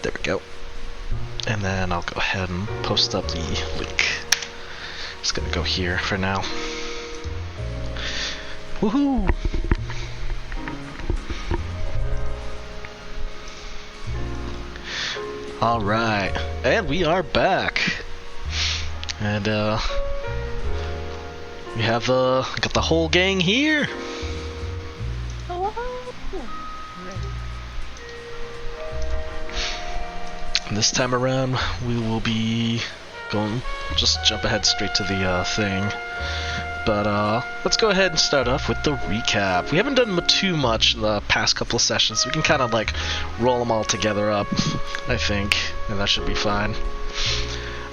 There we go. And then I'll go ahead and post up the link. Just gonna go here for now. Woohoo! Alright, and we are back. And we have got the whole gang here. And this time around, we will be going, just jump ahead straight to the thing. But let's go ahead and start off with the recap. We haven't done too much the past couple of sessions, so we can kind of like roll them all together up, I think, and that should be fine.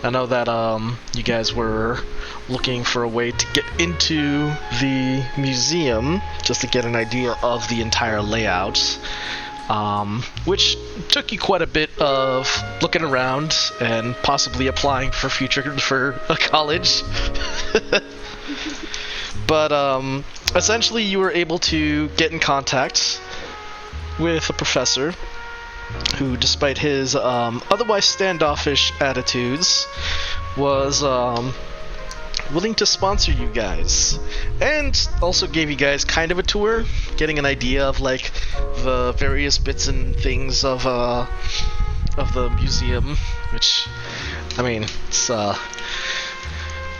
I know that you guys were looking for a way to get into the museum, just to get an idea of the entire layout, which took you quite a bit of looking around and possibly applying for a college. But essentially you were able to get in contact with a professor who, despite his otherwise standoffish attitudes, was willing to sponsor you guys, and also gave you guys kind of a tour, getting an idea of like the various bits and things of the museum, which, I mean, it's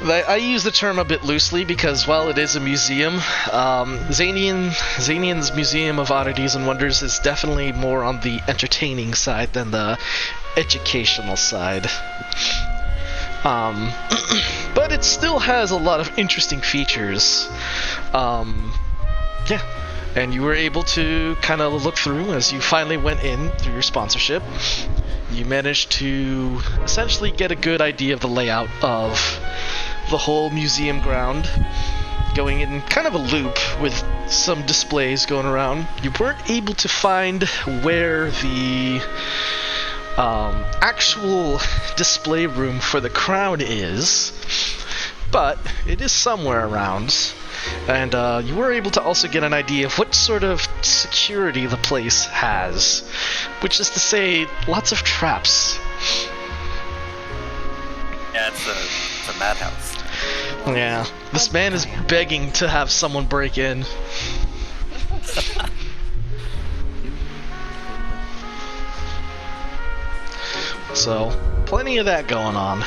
I use the term a bit loosely because while it is a museum, Zanian's Museum of Oddities and Wonders is definitely more on the entertaining side than the educational side. But it still has a lot of interesting features. Yeah, and you were able to kind of look through as you finally went in through your sponsorship. You managed to essentially get a good idea of the layout of the whole museum ground, going in kind of a loop with some displays going around. You weren't able to find where the actual display room for the crown is, but it is somewhere around. And you were able to also get an idea of what sort of security the place has, which is to say, lots of traps. Yeah, it's a madhouse. Yeah, this man is begging to have someone break in. So, plenty of that going on.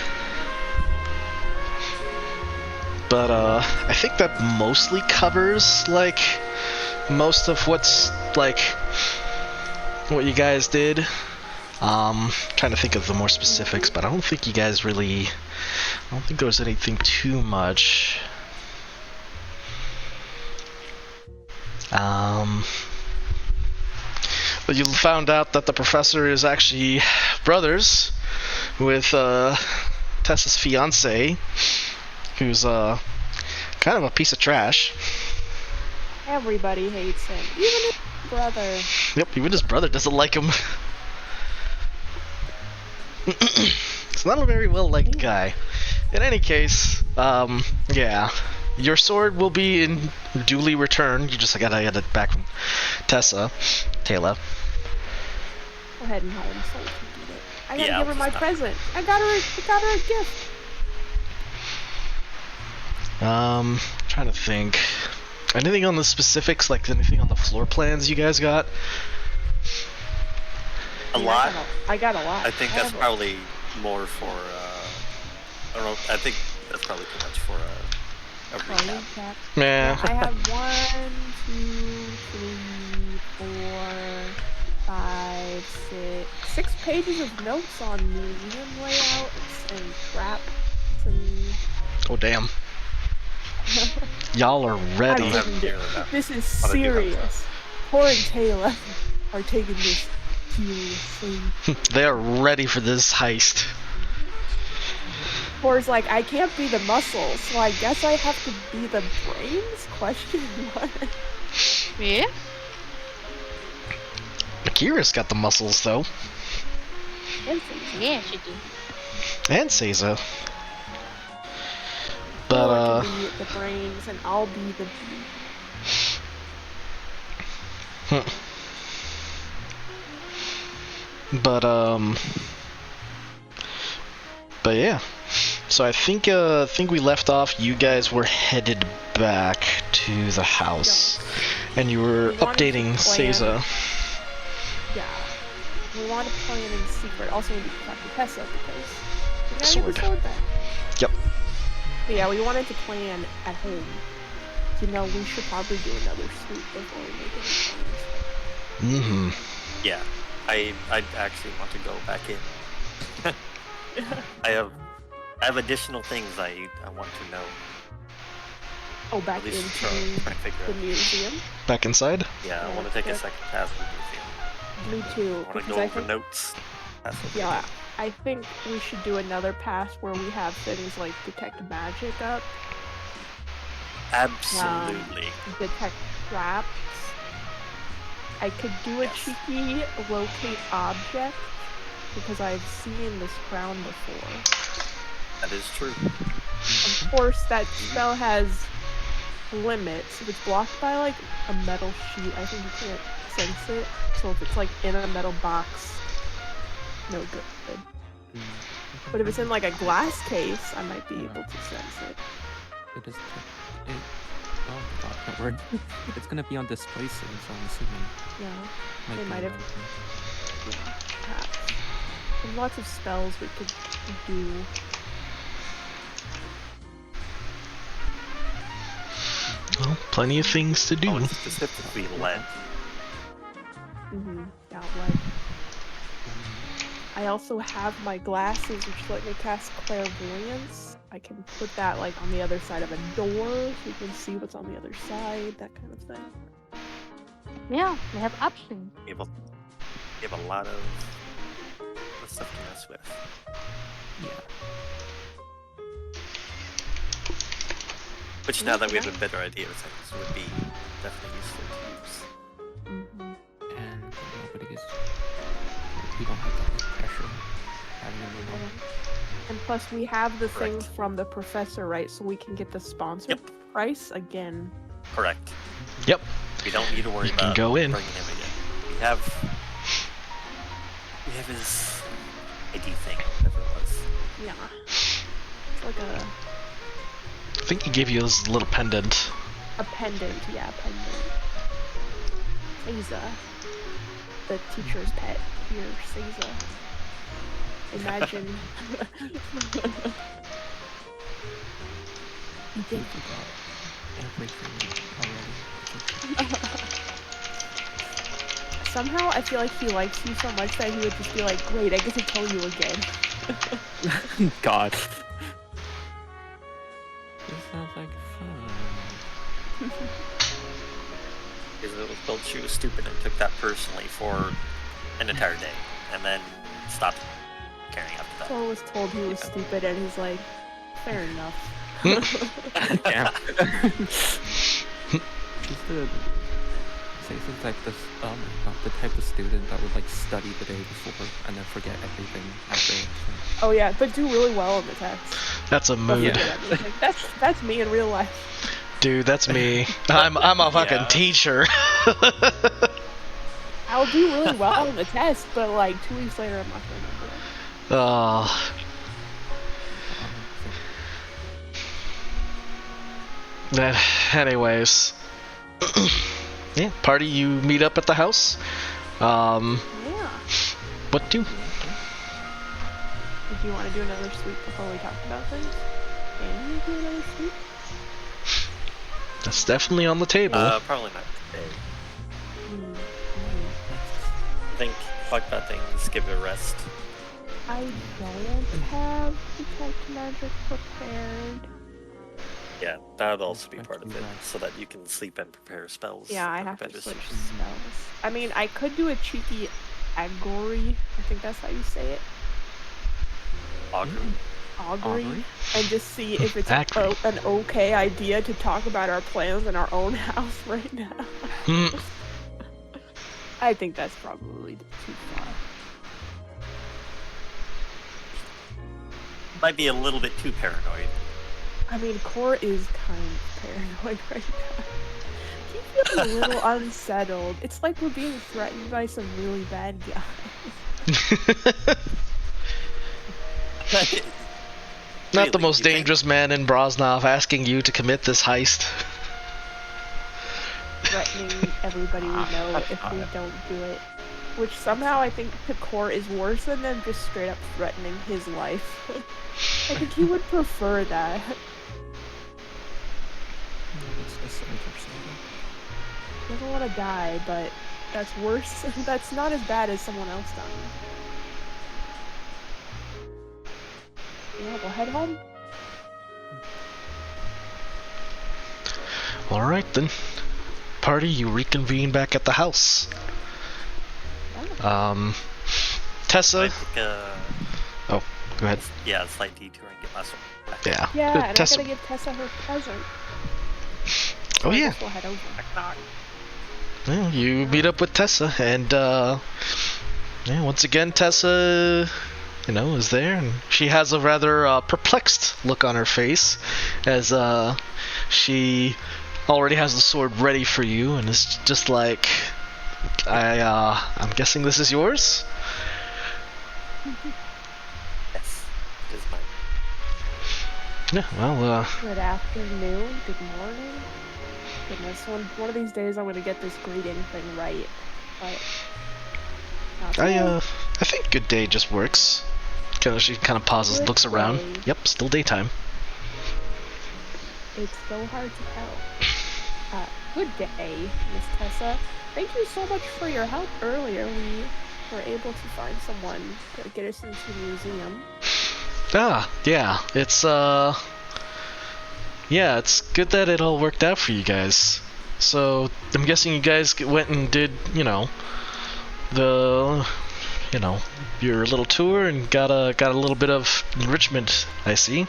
But I think that mostly covers like most of what's like what you guys did. Trying to think of the more specifics, but I don't think you guys really, I don't think there was anything too much. But you found out that the professor is actually brothers with Tessa's fiance, who's kind of a piece of trash. Everybody hates him, even his brother. Yep, even his brother doesn't like him. It's not a very well liked guy. In any case, yeah, your sword will be in duly returned. You just gotta get it back from Taylor. Go ahead and hire him so we can get it. I gotta give her my present. I got her a gift. Trying to think. Anything on the specifics, like anything on the floor plans you guys got? A lot. I got a lot. I think that's probably more for. I don't know. I think that's probably too much for a recap. Yeah. I have 1, 2, 3, 4, 5, 6 pages of notes on museum layouts and traps and. Oh damn. Y'all are ready. This is serious. Tor and Taylor are taking this seriously. They are ready for this heist. Tor's like, I can't be the muscles, so I guess I have to be the brains? Question mark. Yeah? Akira's got the muscles though. Yeah, she do. And Seiza. But can be the brains and I'll be the But yeah. So I think we left off. You guys were headed back to the house, and you were updating Seiza. Yeah. We want to plan in secret. Also, we need to talk to Tessa because we gotta Sword. get the sword back. Yep. But yeah, we wanted to plan at home. You know, we should probably do another sweep before we make any plans. Yeah, I actually want to go back in. I have additional things I want to know. Oh, back into the museum? Back inside? Yeah, I want to take a second pass to the museum. Me too. I want to go over notes. Yeah, I think we should do another pass where we have things like detect magic up. Absolutely. Detect traps. I could do a cheeky locate object because I've seen this crown before. That is true. Of course, that spell has limits. If it's blocked by like a metal sheet, I think you can't sense it. So if it's like in a metal box, no good. But if it's in like a glass case, I might be able to sense it. It is. Oh god, that word. It's gonna be on display soon, so I'm assuming. Yeah, they might have. Yeah, perhaps. There's lots of spells we could do. Well, plenty of things to do. Oh, it's specifically lead. Yeah, lead. I also have my glasses, which let me cast clairvoyance. I can put that like on the other side of a door, so you can see what's on the other side, that kind of thing. Yeah, we have options. You have a lot of stuff to mess with. Yeah. Which now that we have a better idea of things would be definitely useful to use. And nobody is. We don't have that much pressure having them alone. And plus, we have the things from the professor, right? So we can get the sponsored price again. Correct. Yep. We don't need to worry about go in. bringing him again. We have his ID thing, whatever it was. Yeah. It's like I think he gave you his little pendant. a pendant, yeah, a pendant. Seiza. The teacher's pet here, Seiza. Imagine. You think about everything already. Somehow I feel like he likes you so much that he would just be like, great, I get to tell you again. God. This sounds like fun. Because it was told she was stupid and took that personally for an entire day, and then stopped caring after that. Cole was told he was stupid, and he's like, fair enough. Damn. She's the type of student that would like study the day before and then forget everything after. So. Oh yeah, but do really well in the test. That's a mood. Yeah. That's me in real life. Dude, that's me. I'm a fucking teacher. I'll do really well in the test, but like 2 weeks later, I'm not gonna remember it. Anyways. Yeah, party, you meet up at the house. Yeah. What do? Do you want to do another sweep before we talk about things? Can you do another sweep? That's definitely on the table. Probably not today. I think talk about things, give it a rest. I don't have detect magic prepared. Yeah, that would also be part of it, so that you can sleep and prepare spells. Yeah, I have to switch spells. I mean, I could do a cheeky augury. I think that's how you say it. Augury. And just see if it's an okay idea to talk about our plans in our own house right now. I think that's probably too far. Might be a little bit too paranoid. I mean, Core is kind of paranoid right now. He feels a little unsettled. It's like we're being threatened by some really bad guys. Not the Really, most you think? dangerous man in Broznov asking you to commit this heist. Threatening everybody we know if we don't do it. Which somehow I think to Core is worse than them just straight up threatening his life. I think he would prefer that. He doesn't want to die, but that's worse. That's not as bad as someone else dying. Yeah, we'll head home. Alright then. Party, you reconvene back at the house. Tessa. I think, Oh, go ahead. yeah, slight detour and get my sword back. Yeah. Yeah, and Tessa. I gotta give Tessa her present. Oh I yeah. guess we'll head over. Well, you meet up with Tessa, and yeah, once again Tessa, is there, and she has a rather perplexed look on her face, as she already has the sword ready for you, and is just like, I'm guessing this is yours? Yes, it is mine. Yeah, well, Good afternoon, good morning. Goodness, one of these days I'm gonna get this greeting thing right. But not today. I think good day just works. She kind of pauses, Good looks around. day. Yep, still daytime. It's so hard to tell. Good day, Miss Tessa. Thank you so much for your help earlier. We were able to find someone to get us into the museum. Ah, yeah, it's yeah, it's good that it all worked out for you guys. So, I'm guessing you guys went and did, your little tour and got a little bit of enrichment, I see.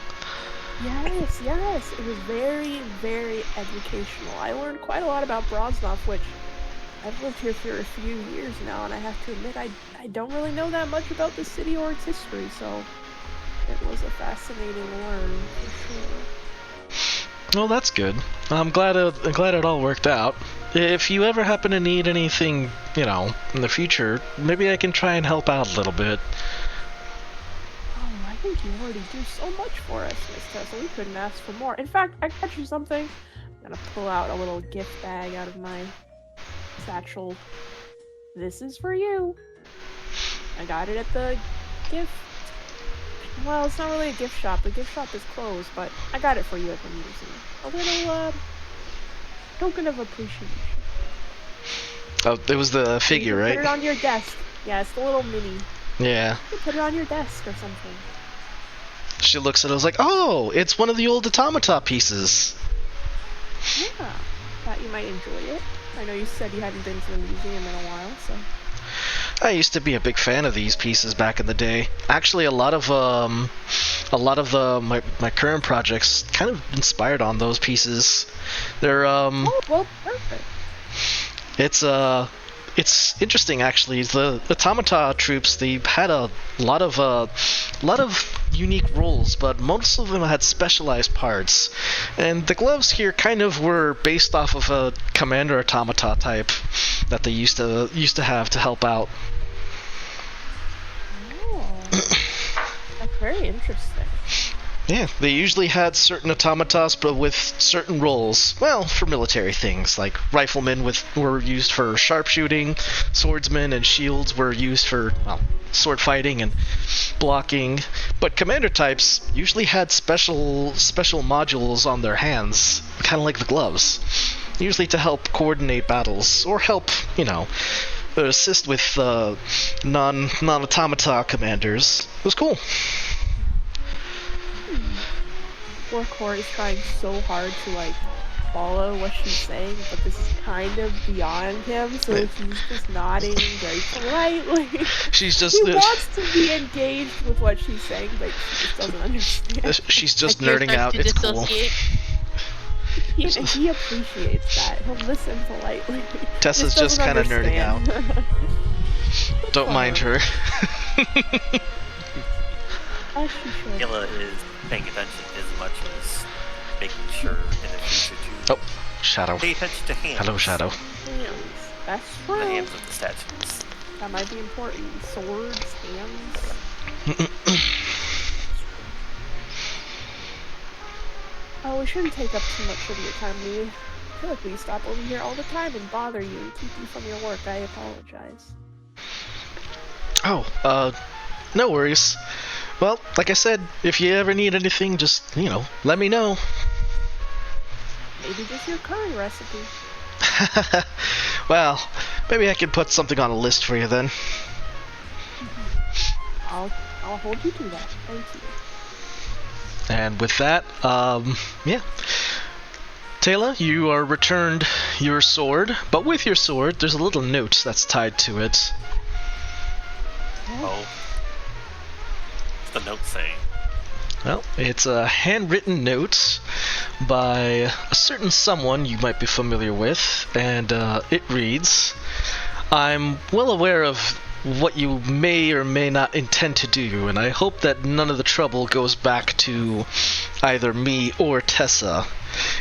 Yes. It was very, very educational. I learned quite a lot about Broznov, which I've lived here for a few years now, and I have to admit I don't really know that much about the city or its history, so it was a fascinating learn for sure. Well, that's good. I'm glad it all worked out. If you ever happen to need anything, in the future, maybe I can try and help out a little bit. Oh, I think you already do so much for us, Miss Tessa. We couldn't ask for more. In fact, I got you something. I'm gonna pull out a little gift bag out of my satchel. This is for you. I got it at the gift. Well, it's not really a gift shop. The gift shop is closed, but I got it for you at the museum. A little, token of appreciation. Oh, it was the figure, You can right? Put it on your desk. Yeah, it's the little mini. Yeah. You can put it on your desk or something. She looks at it, I was like, oh, it's one of the old automata pieces. Yeah, thought you might enjoy it. I know you said you hadn't been to the museum in a while, so. I used to be a big fan of these pieces back in the day. Actually, a lot of my current projects kind of inspired on those pieces. They're Oh, well, perfect. it's interesting actually. The automata troops, they had a lot of unique roles, but most of them had specialized parts. And the gloves here kind of were based off of a commander automata type that they used to have to help out. Oh, that's very interesting. Yeah, they usually had certain automatas, but with certain roles. Well, for military things, like riflemen were used for sharpshooting, swordsmen and shields were used for, sword fighting and blocking. But commander types usually had special modules on their hands, kind of like the gloves, usually to help coordinate battles or help, assist with non-automata commanders. It was cool. Poor Core is trying so hard to follow what she's saying, but this is kind of beyond him, so he's just nodding very politely. She's just he wants to be engaged with what she's saying, but she just doesn't understand. she's just Like, you're nerding starting out. to It's cool. dissociate. He appreciates that. He'll listen politely. Tessa's just kind of nerding out. Don't mind her. As she should. Hila is paying attention as much as making sure in the future to Oh, Shadow. pay attention to hands. Hello, Shadow. Hands. That's The true. hands of the statues. That might be important. Swords, hands. Oh, we shouldn't take up too much of your time, Lee. I feel like we stop over here all the time and bother you and keep you from your work. I apologize. Oh, no worries. Well, like I said, if you ever need anything, just, let me know. Maybe just your curry recipe. Well, maybe I can put something on a list for you then. I'll hold you to that. Thank you. And with that, yeah. Taylor, you are returned your sword, but with your sword, there's a little note that's tied to it. Oh. What's the note saying? Well, it's a handwritten note by a certain someone you might be familiar with, and it reads, "I'm well aware of what you may or may not intend to do, and I hope that none of the trouble goes back to either me or Tessa.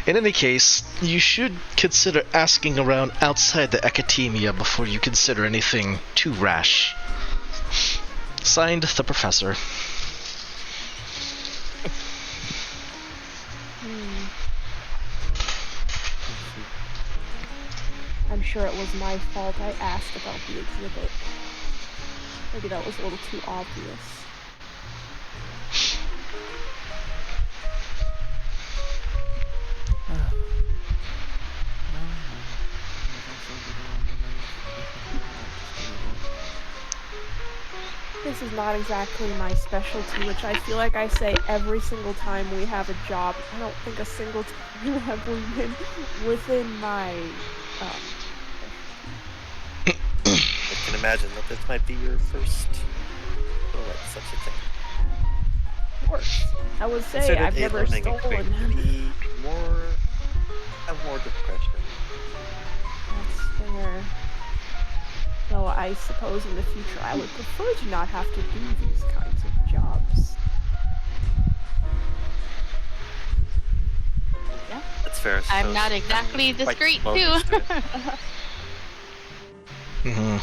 In any case, you should consider asking around outside the academia before you consider anything too rash. Signed, the Professor." I'm sure it was my fault I asked about the exhibit. Maybe that was a little too obvious. This is not exactly my specialty, which I feel like I say every single time we have a job. I don't think a single time have we been within my I can imagine that this might be your first go at such a thing. Of course. I would say Considered I've a never learning stolen. experience to be have more discretion. That's fair. Though I suppose in the future I would prefer to not have to do these kinds of jobs. Yeah. That's fair. I I'm suppose. not exactly Quite discreet well too. used to it. Mm-hmm.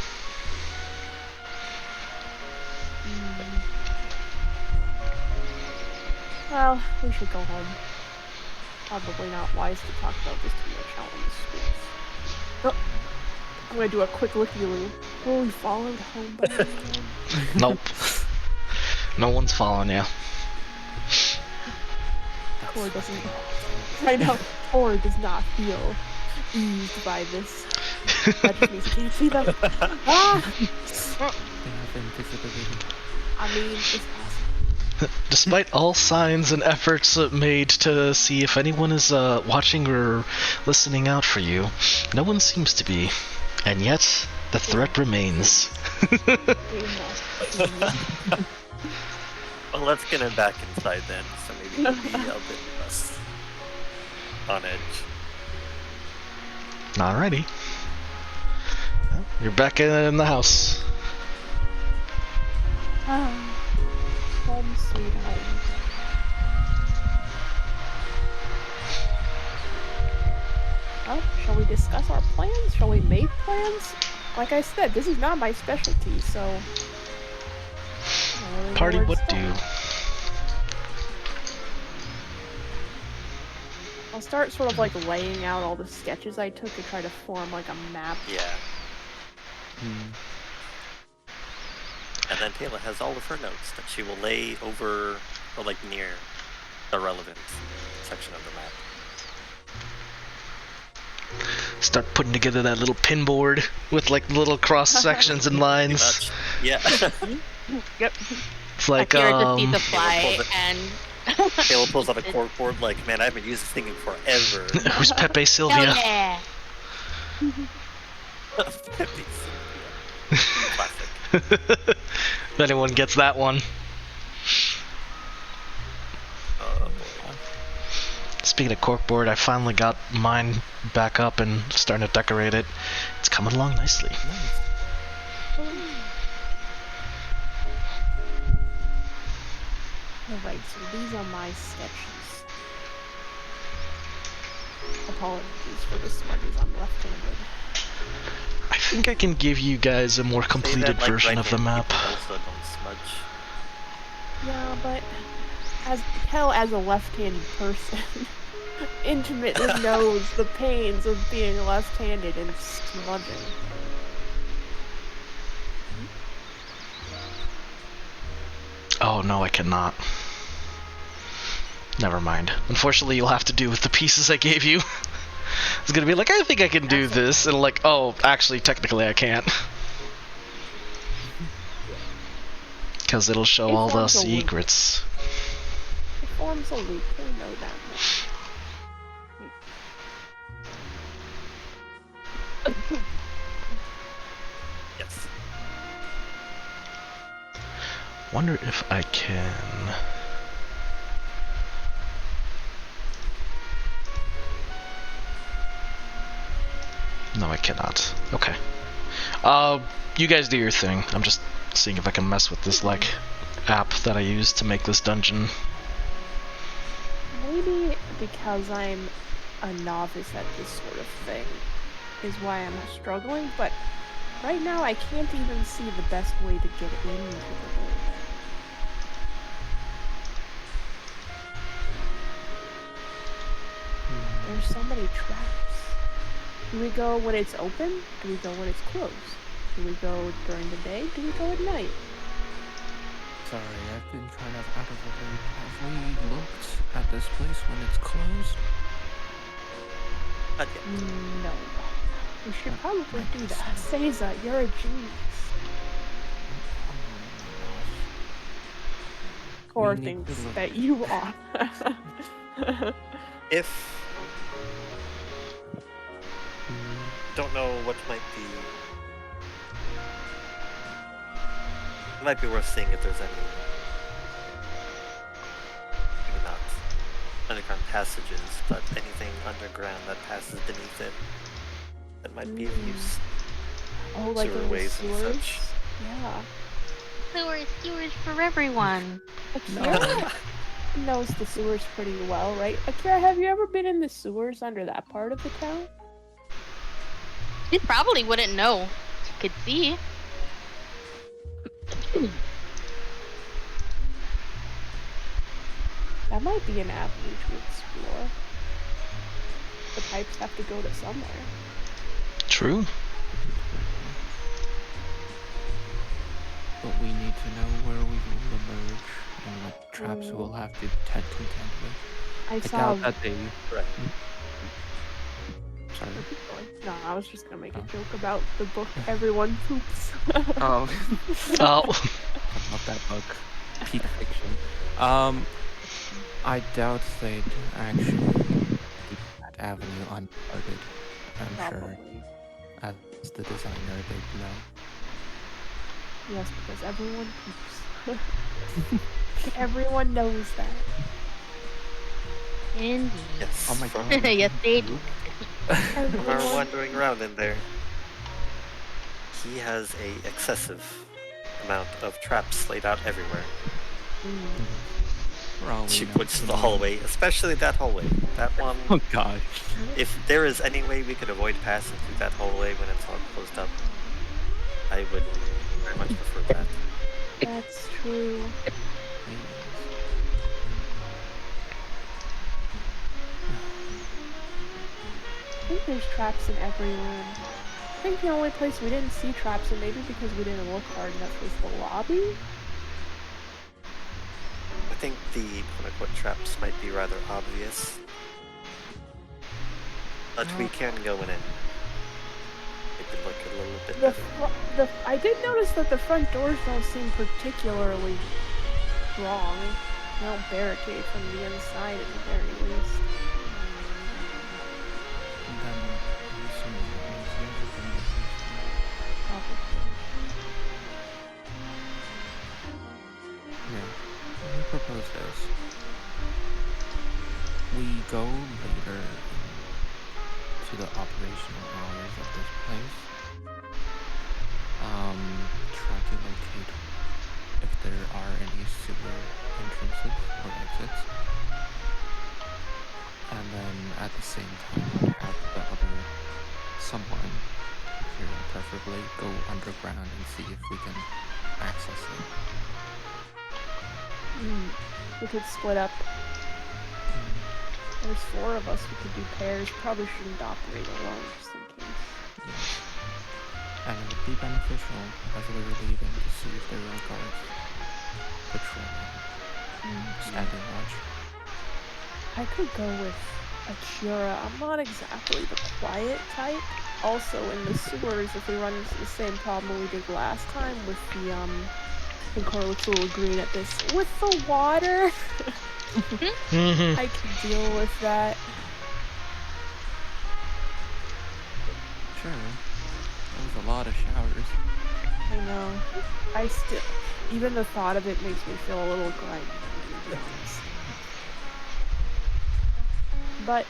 Well, we should go home. Probably not wise to talk about this too much out in the schools. Oh, I'm gonna do a quick looky-loo. Were we followed home by anyone? Nope. No one's following you. Tor doesn't. I know. Tor does not feel eased by this. That just means he can't see them. Ah! They have invisibility. I mean, it's possible. Despite all signs and efforts made to see if anyone is watching or listening out for you, no one seems to be. And yet, the threat remains. Well, let's get him back inside then, so maybe he'll be a bit less on edge. Alrighty. Well, you're back in the house. Home sweet home. Well, shall we discuss our plans? Shall we make plans? Like I said, this is not my specialty, so... I don't really know Party where to would start. do. I'll start sort of like laying out all the sketches I took to try to form like a map. Yeah. And then Taylor has all of her notes that she will lay over or like near the relevant section of the map. Start putting together that little pinboard with like little cross sections and lines. Much. Yeah. Yep. It's like Here to see the fly pulls it. and Taylor pulls out a corkboard like, man, I haven't used this thing in forever. who's Pepe hell Sylvia? yeah. Classic. If anyone gets that one. Oh boy. Speaking of corkboard, I finally got mine back up and starting to decorate it. It's coming along nicely. Alright, so these are my sketches. Apologies for the smarties, I'm left-handed. I think I can give you guys a more Say completed that, like, version of the right-hand map. people also don't smudge. Yeah, but as a left-handed person, intimately knows the pains of being left-handed and smudging. Oh no, I cannot. Never mind. Unfortunately, you'll have to do with the pieces I gave you. It's gonna be like, I think I can do That's this, and like, oh, actually, technically, I can't. Because it'll show It all the forms a loop. secrets. It forms a loop, they know that much. Yes. Wonder if I can. No, I cannot. Okay. You guys do your thing. I'm just seeing if I can mess with this, like, app that I use to make this dungeon. Maybe because I'm a novice at this sort of thing is why I'm struggling, but right now I can't even see the best way to get into the building. There's so many traps. Do we go when it's open? Do we go when it's closed? Do we go during the day? Do we go at night? Sorry, I've been kind of out of the loop. Have we looked at this place when it's closed? Not yet. No. We should probably Like do this. that. Seiza, you're a genius. Core We need to thinks look. that you are. If don't know what might be. It might be worth seeing if there's any. Maybe not underground passages, but anything underground that passes beneath it that might be of use. Oh, like in the Sewerways and sewers? such. Yeah. Sewers for everyone. Akira knows the sewers pretty well, right? Akira, have you ever been in the sewers under that part of the town? You probably wouldn't know. You could see. That might be an avenue to explore. The pipes have to go to somewhere. True. But we need to know where we will emerge and what traps we'll have to contend with. I I saw. doubt that they. Right. Sorry. No, I was just gonna make a Oh. joke about the book Everyone Poops. Oh. Oh. I love that book. Peak fiction. I doubt they'd actually keep that avenue unguarded. I'm sure, Probably. as the designer, they'd know. Yes, because everyone poops. Everyone knows that. Indeed. Yes. Oh my from, god. Yes, they do. From our Everyone. wandering around in there, he has a excessive amount of traps laid out everywhere. For all we She know, puts the someone- hallway, especially that hallway. That one. Oh gosh. If there is any way we could avoid passing through that hallway when it's all closed up, I would very much prefer that. That's true. I think there's traps in every room. I think the only place we didn't see traps in, maybe because we didn't look hard enough, was the lobby. I think the quote-unquote traps might be rather obvious. But we can go in it. It could look a little bit better. I did notice that the front doors don't seem particularly strong. They don't barricade from the inside at the very least. And then I'm assuming that means the other thing is Probably. yeah. Let me propose this. We go later to the operational hours of this place. Try to locate if there are any sewer entrances or exits. And then at the same time have the other someone here and preferably go underground and see if we can access it. We could split up. There's 4 of us. We could do pairs. Probably shouldn't operate alone, just in case. Yes. And it would be beneficial as we were leaving to see if there were guards patrolling, standing watch. I could go with Akira. I'm not exactly the quiet type. Also, in the sewers, if we run into the same problem we did last time with the, I think Cora looks a little green at this. With the water! I can deal with that. Sure. That was a lot of showers. I know. I still... Even the thought of it makes me feel a little grimy, to be honest. But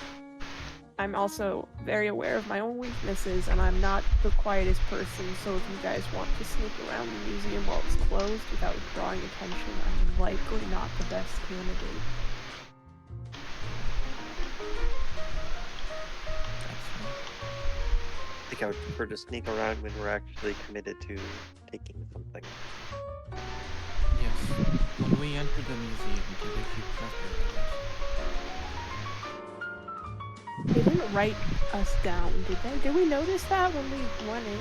I'm also very aware of my own weaknesses, and I'm not the quietest person, so if you guys want to sneak around the museum while it's closed without drawing attention, I'm likely not the best candidate. I think I would prefer to sneak around when we're actually committed to taking something. Yes. When we enter the museum, do they keep record of us? They didn't write us down, did they? Did we notice that when we went in?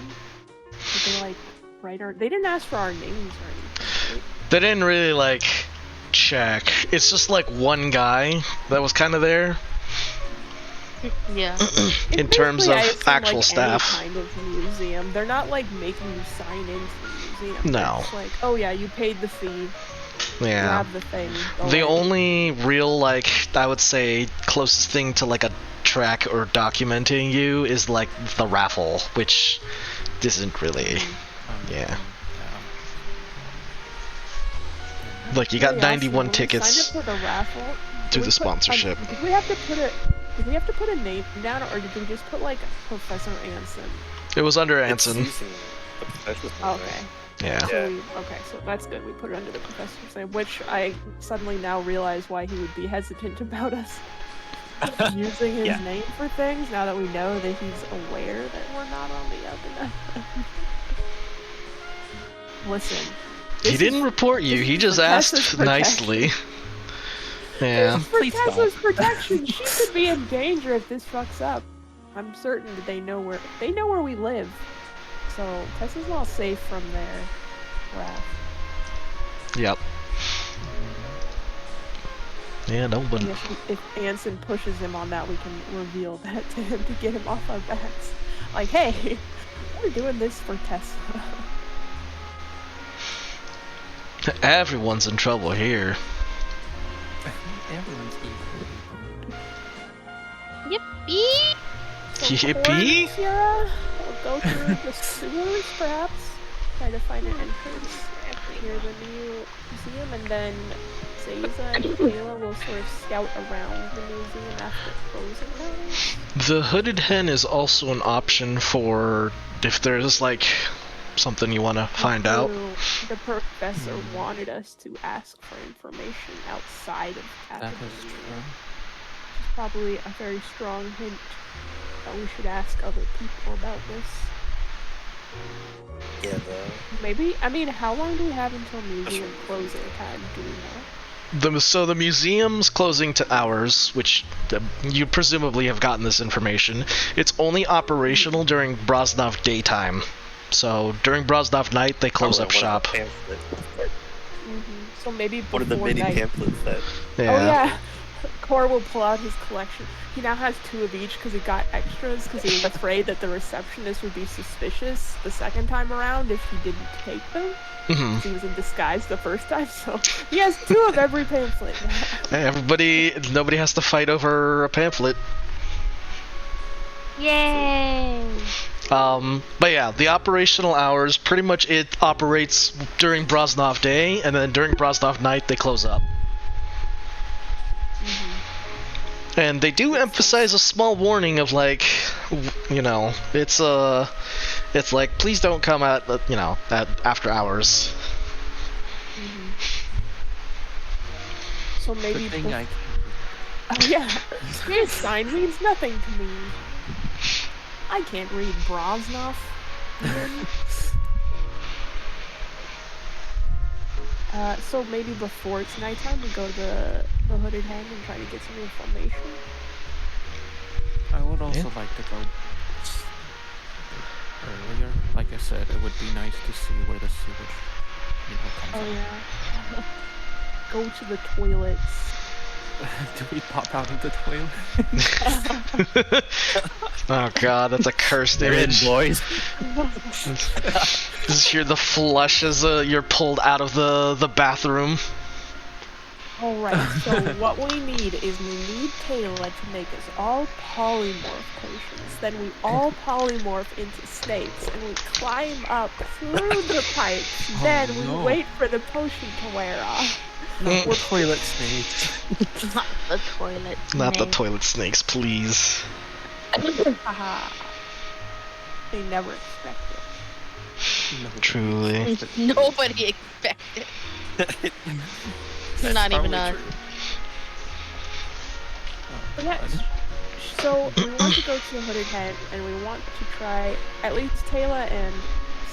Did they, like, write our... They didn't ask for our names or anything, right? They didn't really, like, check. It's just, like, one guy that was kind of there. Yeah. In terms of I assume, actual like, staff. Any kind of museum. They're not, like, making you sign into the museum. No. It's like, oh yeah, you paid the fee. Yeah. Grab the thing. Go The in. only real, like, I would say, closest thing to, like, a track or documenting you is, like, the raffle, which isn't really... Yeah. Like, you got Curiosity, 91 when we tickets signed up for the raffle, to did the we sponsorship. Did we have to put a name down, or did we just put like Professor Anson? It was under It's Anson. using the professional's name, Okay. right? Yeah. So okay, so that's good. We put it under the professor's name, which I suddenly now realize why he would be hesitant about us using his Yeah. name for things. Now that we know that he's aware that we're not on the up and up. Listen. He didn't report you, he just asked nicely. Yeah. For Please stop. Tessa's protection, she could be in danger if this fucks up. I'm certain that they know where we live. So Tessa's not safe from their wrath. Yep. Yeah, nobody. And if Anson pushes him on that, we can reveal that to him to get him off our backs. Like, hey, we're doing this for Tessa. Everyone's in trouble here. Everyone's equally. Yippee! Yippee? Sierra, we'll go through the sewers, perhaps. Try to find an entrance near the new museum, and then Zayza and Kayla will sort of scout around the museum after closing hours. The hooded hen is also an option for if there's like something you want to find out. The professor wanted us to ask for information outside of That academia. is true. Which is probably a very strong hint that we should ask other people about this. Yeah, Maybe, I mean, how long do we have until museum closing time? Do we know? So the museum's closing to hours, which you presumably have gotten this information. It's only operational during Broznov daytime. So during Broznov night, they close up shop. So maybe What are the before mini night. pamphlets that? Oh yeah, Cor will pull out his collection. He now has 2 of each because he got extras because he was afraid that the receptionist would be suspicious the second time around if he didn't take them. Mhm. He was in disguise the first time, so he has 2 of every pamphlet now. Hey, nobody has to fight over a pamphlet. Yay! But yeah, the operational hours, pretty much it operates during Broznov day, and then during Broznov night, they close up. And they do emphasize a small warning of like, you know, it's like, please don't come at, you know, at after hours. So maybe. Good thing I Oh yeah, this sign means nothing to me. I can't read Broznov. So maybe before it's nighttime, we go to the Hooded Hen and try to get some information. I would also like to go earlier. Like I said, it would be nice to see where the sewage, comes Oh out. yeah. Go to the toilets. Do we pop out of the toilet? Oh god, that's a cursed image. boys. Just hear the flush as you're pulled out of the bathroom. Alright, so what we need is we need Taylor to make us all polymorph potions. Then we all polymorph into snakes and we climb up through the pipes. Then we wait for the potion to wear off. No, we're toilet snakes. Not the toilet. Not the snake. toilet snakes, please. Haha. They never expect it. Truly. Nobody expected. That's Not even probably us. true. But yeah, so we want to go to the Hooded Hen and we want to try, at least Taylor and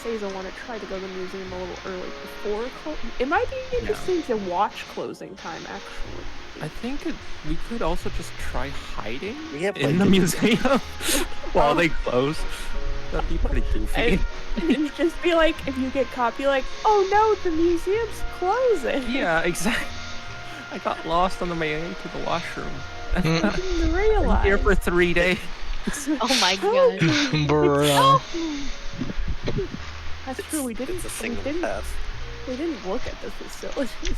Seiza want to try to go to the museum a little early before it might be interesting to watch closing time, actually. I think we could also just try hiding We have, in like, the museum while they close. That'd be pretty goofy. And just be like, if you get caught, be like, oh no, the museum's closing. Yeah, exactly. I got lost on the way to the washroom. I didn't realize. Here for 3 days. Oh my god. Bruh. That's true. We didn't. It's a We single didn't. path. We didn't look at the facilities.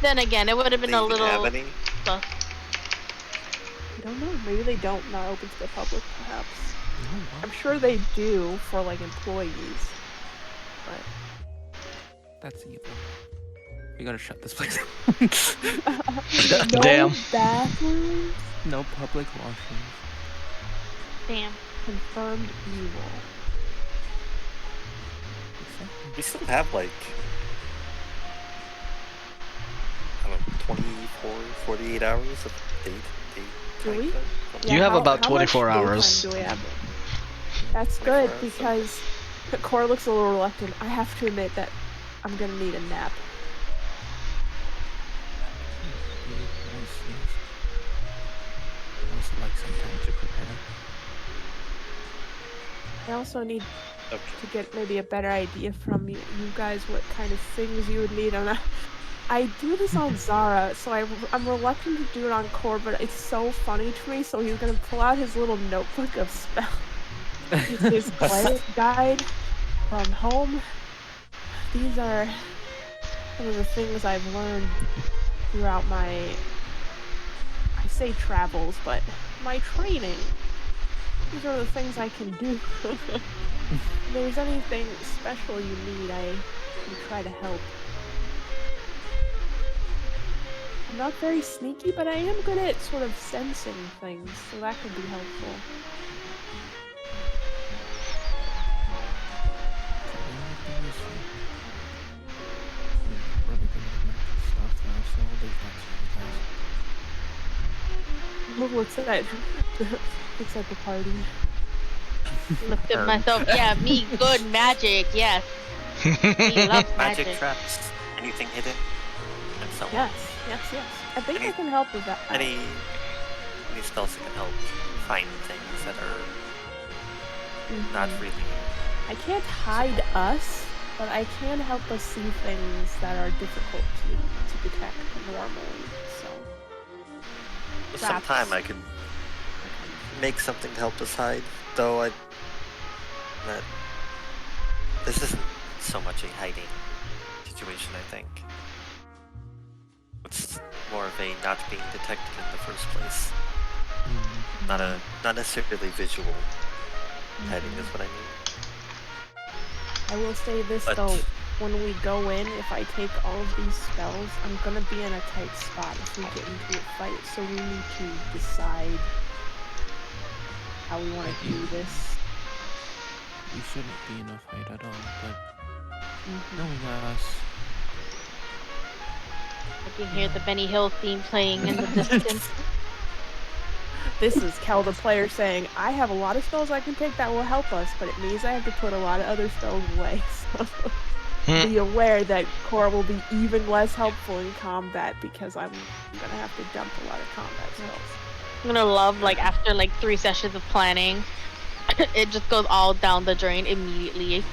Then again, it would have been They a even little. have any? I don't know. Maybe they don't. Not open to the public, perhaps. I'm sure they do for like employees. But That's evil. We gotta shut this place. no Damn. bathrooms. No public washrooms. Damn. Confirmed evil. We still have like, I don't know, 24, 48 hours of date. Do we? time. You have about how 24 much daytime hours. Do we have? That's 24 good hours, so- because Cora looks a little reluctant. I have to admit that I'm gonna need a nap. I also like some time to prepare. I also need Okay. to get maybe a better idea from you guys what kind of things you would need. I do this on Zara, so I'm reluctant to do it on Core, but it's so funny to me. So he's gonna pull out his little notebook of spells. It's his cleric guide from home. These are some of the things I've learned throughout my, I say travels, but my training. These are the things I can do. If there's anything special you need, I can try to help. I'm not very sneaky, but I am good at sort of sensing things, so that could be helpful. What's that? Looks at the party. Looked at myself. Yeah, me good magic. Yes. We love Magic magic. traps. Anything hidden? And so on. Yes. I think I can help with that. Any spells that can help find things that are not really. I can't hide us, but I can help us see things that are difficult to detect normally. So. With Traps. some time I could make something to help us hide, though this isn't so much a hiding situation, I think. It's more of a not being detected in the first place. Not necessarily visual hiding is what I mean. I will say this But- though, when we go in, if I take all of these spells, I'm gonna be in a tight spot if we get into a fight, so we need to decide how we want to do this. We shouldn't be in a fight at all, but Mhm. knowing us, I can hear the Benny Hill theme playing in the distance. This is Kel, the player, saying, I have a lot of spells I can take that will help us, but it means I have to put a lot of other spells away. So be aware that Core will be even less helpful in combat because I'm gonna have to dump a lot of combat spells. I'm gonna love, like, after, like, 3 sessions of planning, it just goes all down the drain immediately.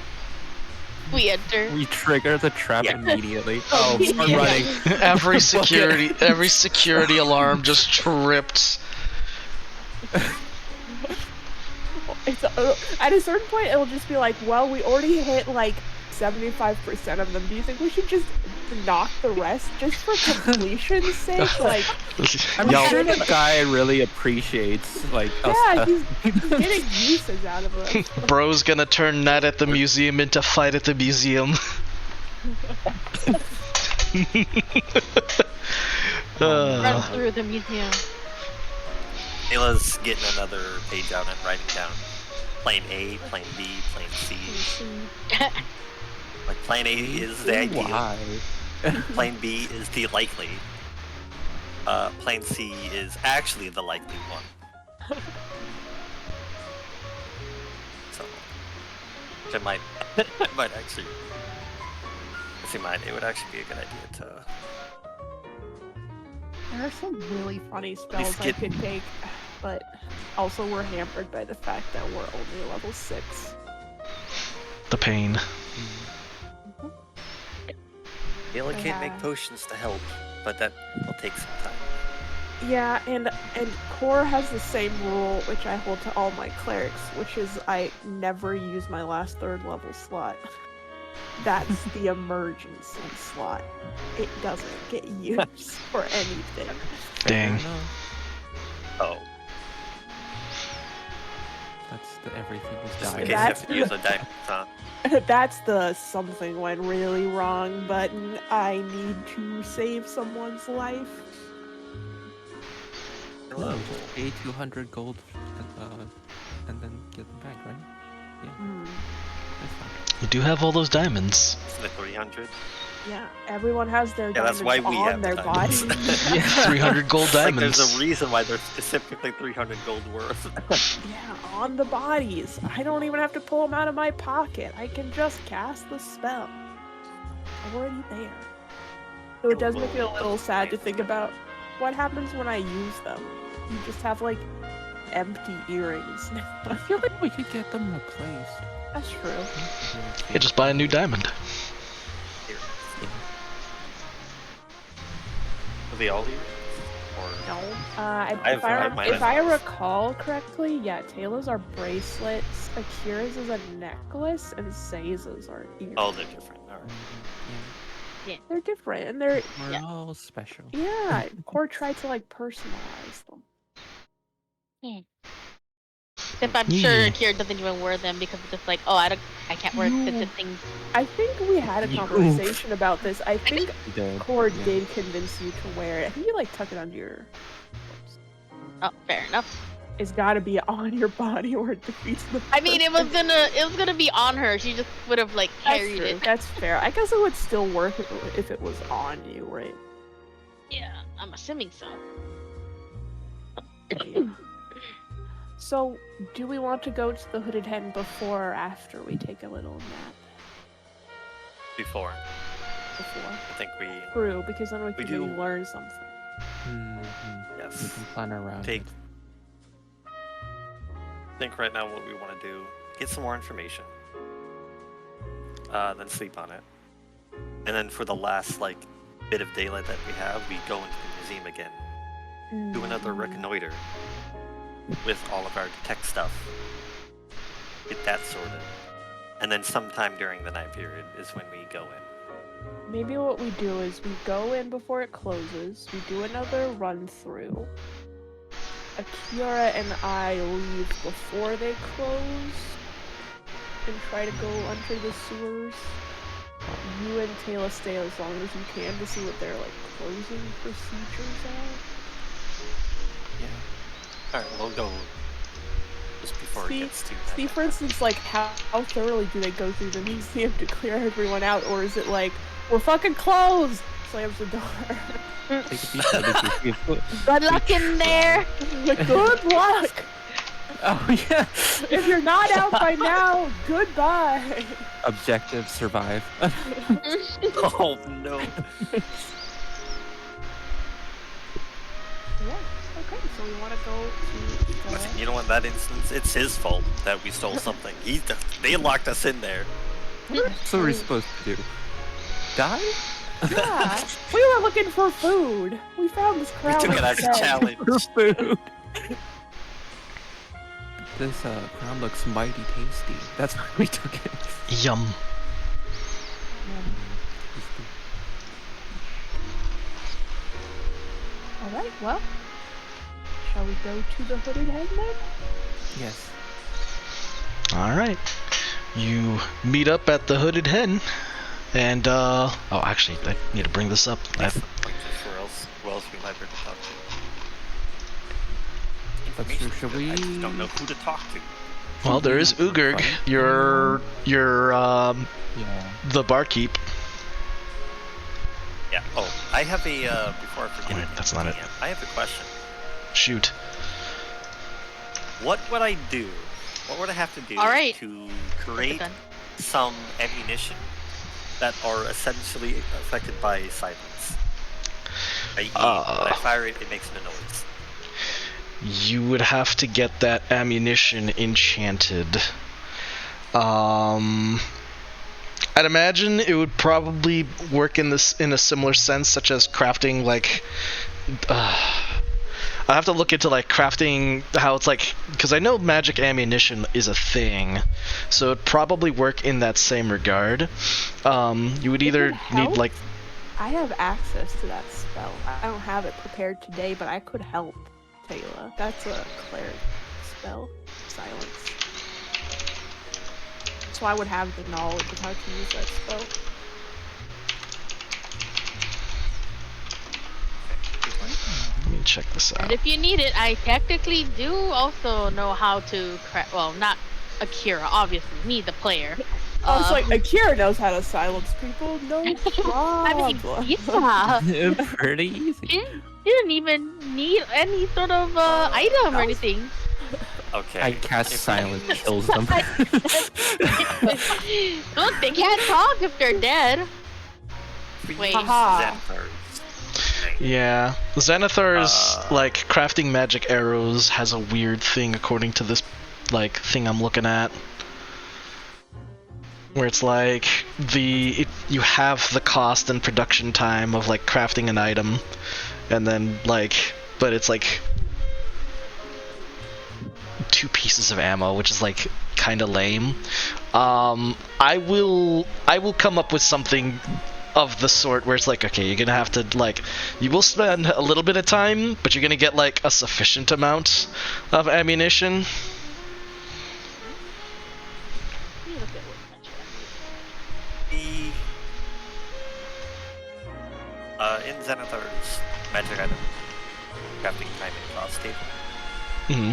We enter. We trigger the trap immediately. Oh, Oh, start yeah. running. every security alarm just tripped. It's at a certain point, it'll just be like, well, we already hit like 75% of them. Do you think we should just knock the rest just for completion's sake? Like, I'm sure the guy really appreciates, like, yeah, us. he's getting uses out of us. Bro's gonna turn Night at the Museum into Fight at the Museum. Run through the museum. Ayla's getting another page out and writing down Plane A, Plane B, Plane C. Like, Plane A is the ideal. Why? Plane B is the likely. Plane C is actually the likely one. So, which it might actually. It would actually be a good idea to. There are some really funny spells I could take, but also we're hampered by the fact that we're only level 6. The pain. Ayla can't make potions to help, but that will take some time. Yeah, and Core has the same rule, which I hold to all my clerics, which is I never use my last 3rd level slot. That's the emergency slot. It doesn't get used for anything. Dang. Oh. That's the everything is Just in dying. case you have to use a diamond, huh? That's the something went really wrong button. I need to save someone's life. Hello. Just pay 200 gold and then get them back, right? Yeah, that's fine. You do have all those diamonds. The 300. Yeah, everyone has their Yeah, that's diamonds why we on have their diamonds. body. Yeah. 300 gold Like, diamonds. there's a reason why they're specifically 300 gold worth. Yeah, on the bodies. I don't even have to pull them out of my pocket. I can just cast the spell. I'm already there. So it does make me a little sad to think about what happens when I use them. You just have, like, empty earrings now. I feel like we could get them replaced. That's true. Yeah, just buy a new diamond. Are they all here? Or No. I've mine If I recall correctly, yeah, Taylor's are bracelets, Akira's is a necklace, and Seiza's are earrings. oh, they're different. Alright. They're different, and they're We're all special. yeah. Core tried to like personalize them. Except I'm sure Akira doesn't even wear them because it's just like, oh, I can't wear expensive things. I think we had a conversation about this. I think We did. Core did convince you to wear it. I think you like tuck it under your. Oh, fair enough. It's got to be on your body or it defeats the. I mean, it was gonna be on her. She just would have like That's carried true. it. That's fair. I guess it would still work if it was on you, right? Yeah, I'm assuming so. So, do we want to go to the Hooded Hen before or after we take a little nap? Before. Before. I think we True, because then we can do- maybe learn something. We yes. can plan around Take. it. I think right now what we want to do, get some more information, then sleep on it, and then for the last like bit of daylight that we have, we go into the museum again, do another reconnoiter with all of our detect stuff, get that sorted, and then sometime during the night period is when we go in. Maybe what we do is we go in before it closes, we do another run through. Akira and I leave before they close and try to go under the sewers. You and Taylor stay as long as you can to see what their like closing procedures are. Yeah. Alright, we'll go just before it gets too See, for instance, like how thoroughly do they go through the museum to clear everyone out, or is it like we're fucking closed, slams the door. Take a peek. What did you see a foot? Good luck in there. Good luck. Oh yeah. If you're not out by now, goodbye. Objective: survive. Oh no. Yeah. Okay, so we want to go to. You know what? That instance, it's his fault that we stole something. They locked us in there. That's what we're supposed to do. Die? Yeah, we were looking for food. We found this We crown. took it as a instead. challenge. For food. This crown looks mighty tasty. That's why we took it. Yum. All right. Well, shall we go to the hooded head then? Yes. All right. You meet up at the Hooded Hen, and oh, actually, I need to bring this up. Excellent. Who else we might be able to talk to? That's true. Should we? I just don't know who to talk to. Well, there is Ugurg, your Yeah. the barkeep. Yeah. Oh, I have a before I forget. Wait, that's not it. I have a question. Shoot. What would I do? What would I have to do All right. to create Done. some ammunition that are essentially affected by silence? I.e., when I fire it, it makes no noise. You would have to get that ammunition enchanted. I'd imagine it would probably work in a similar sense, such as crafting like. I have to look into like crafting how it's like, because I know magic ammunition is a thing, so it'd probably work in that same regard. You would either need like. I have access to that spell. I don't have it prepared today, but I could help Taylor. That's a cleric spell. Silence. So I would have the knowledge of how to use that spell. Let me check this And out. if you need it, I technically do also know how to craft. Well, not Akira, obviously, me, the player. I was like, Akira knows how to silence people. No I problem. mean, yeah. Pretty easy. She didn't even need any sort of item or anything. Okay. I cast If- silence, kills them. Look, they can't talk if they're dead. We Wait. use Haha. Xanathar's thing. Yeah, Xanathar's like crafting magic arrows has a weird thing according to this like thing I'm looking at, where it's like you have the cost and production time of like crafting an item, and then like, but it's like 2 pieces of ammo, which is like kind of lame. I will come up with something of the sort where it's like, okay, you're gonna have to like, you will spend a little bit of time, but you're gonna get like a sufficient amount of ammunition. In Xanathar's magic item crafting time and cost table, Hmm.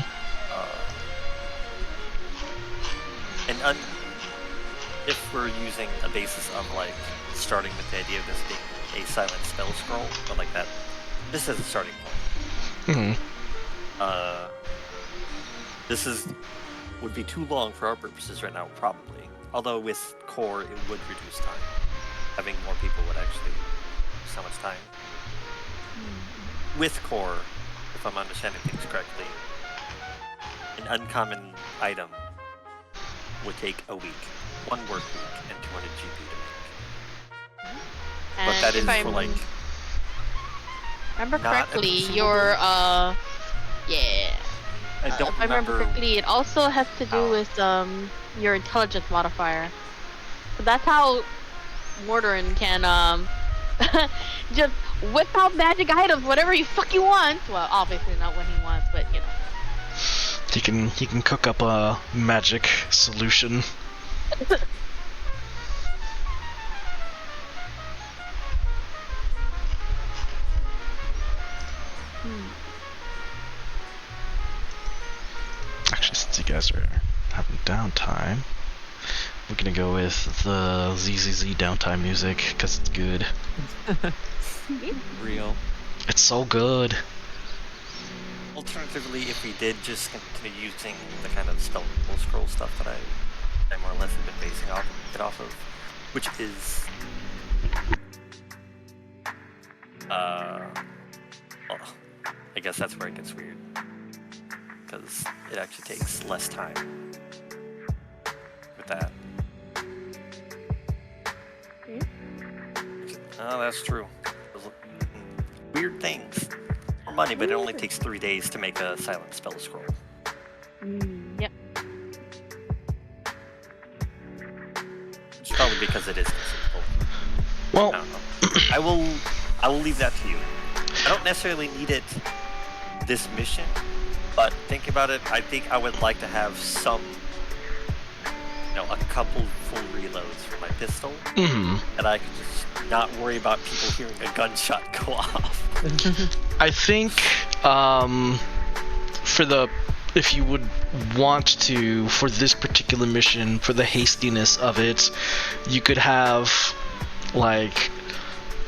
if we're using a basis of like starting with the idea of this being a silent spell scroll, but like that, this is a starting point. Hmm. This would be too long for our purposes right now, probably. Although with core, it would reduce time. Having more people would actually reduce so much time. With core, if I'm understanding things correctly, an uncommon item would take a week, 1 work week, and 200 GP to make. But And that is if I for like remember not correctly, every your single I don't if I remember correctly, it also has to do how. with your intelligence modifier. So that's how Mordorin can just whip out magic items whatever he fucking wants. Well, obviously not when he wants, but you know. He can cook up a magic solution. Actually, since you guys are having downtime, we're gonna go with the ZZZ downtime music because it's good. Real. It's so good. Alternatively, if we did just continue using the kind of spell scroll stuff that I more or less have been basing it off of, which is well, I guess that's where it gets weird, because it actually takes less time with that. Oh, that's true. Those weird things. More money, but it only takes 3 days to make a silent spell scroll. Yep. It's probably because it is consumable. Well, I don't know. I will leave that to you. I don't necessarily need it this mission, but thinking about it, I think I would like to have some, a couple full reloads for my pistol, and I could just not worry about people hearing a gunshot go off. I think if you would want to, for this particular mission, for the hastiness of it, you could have like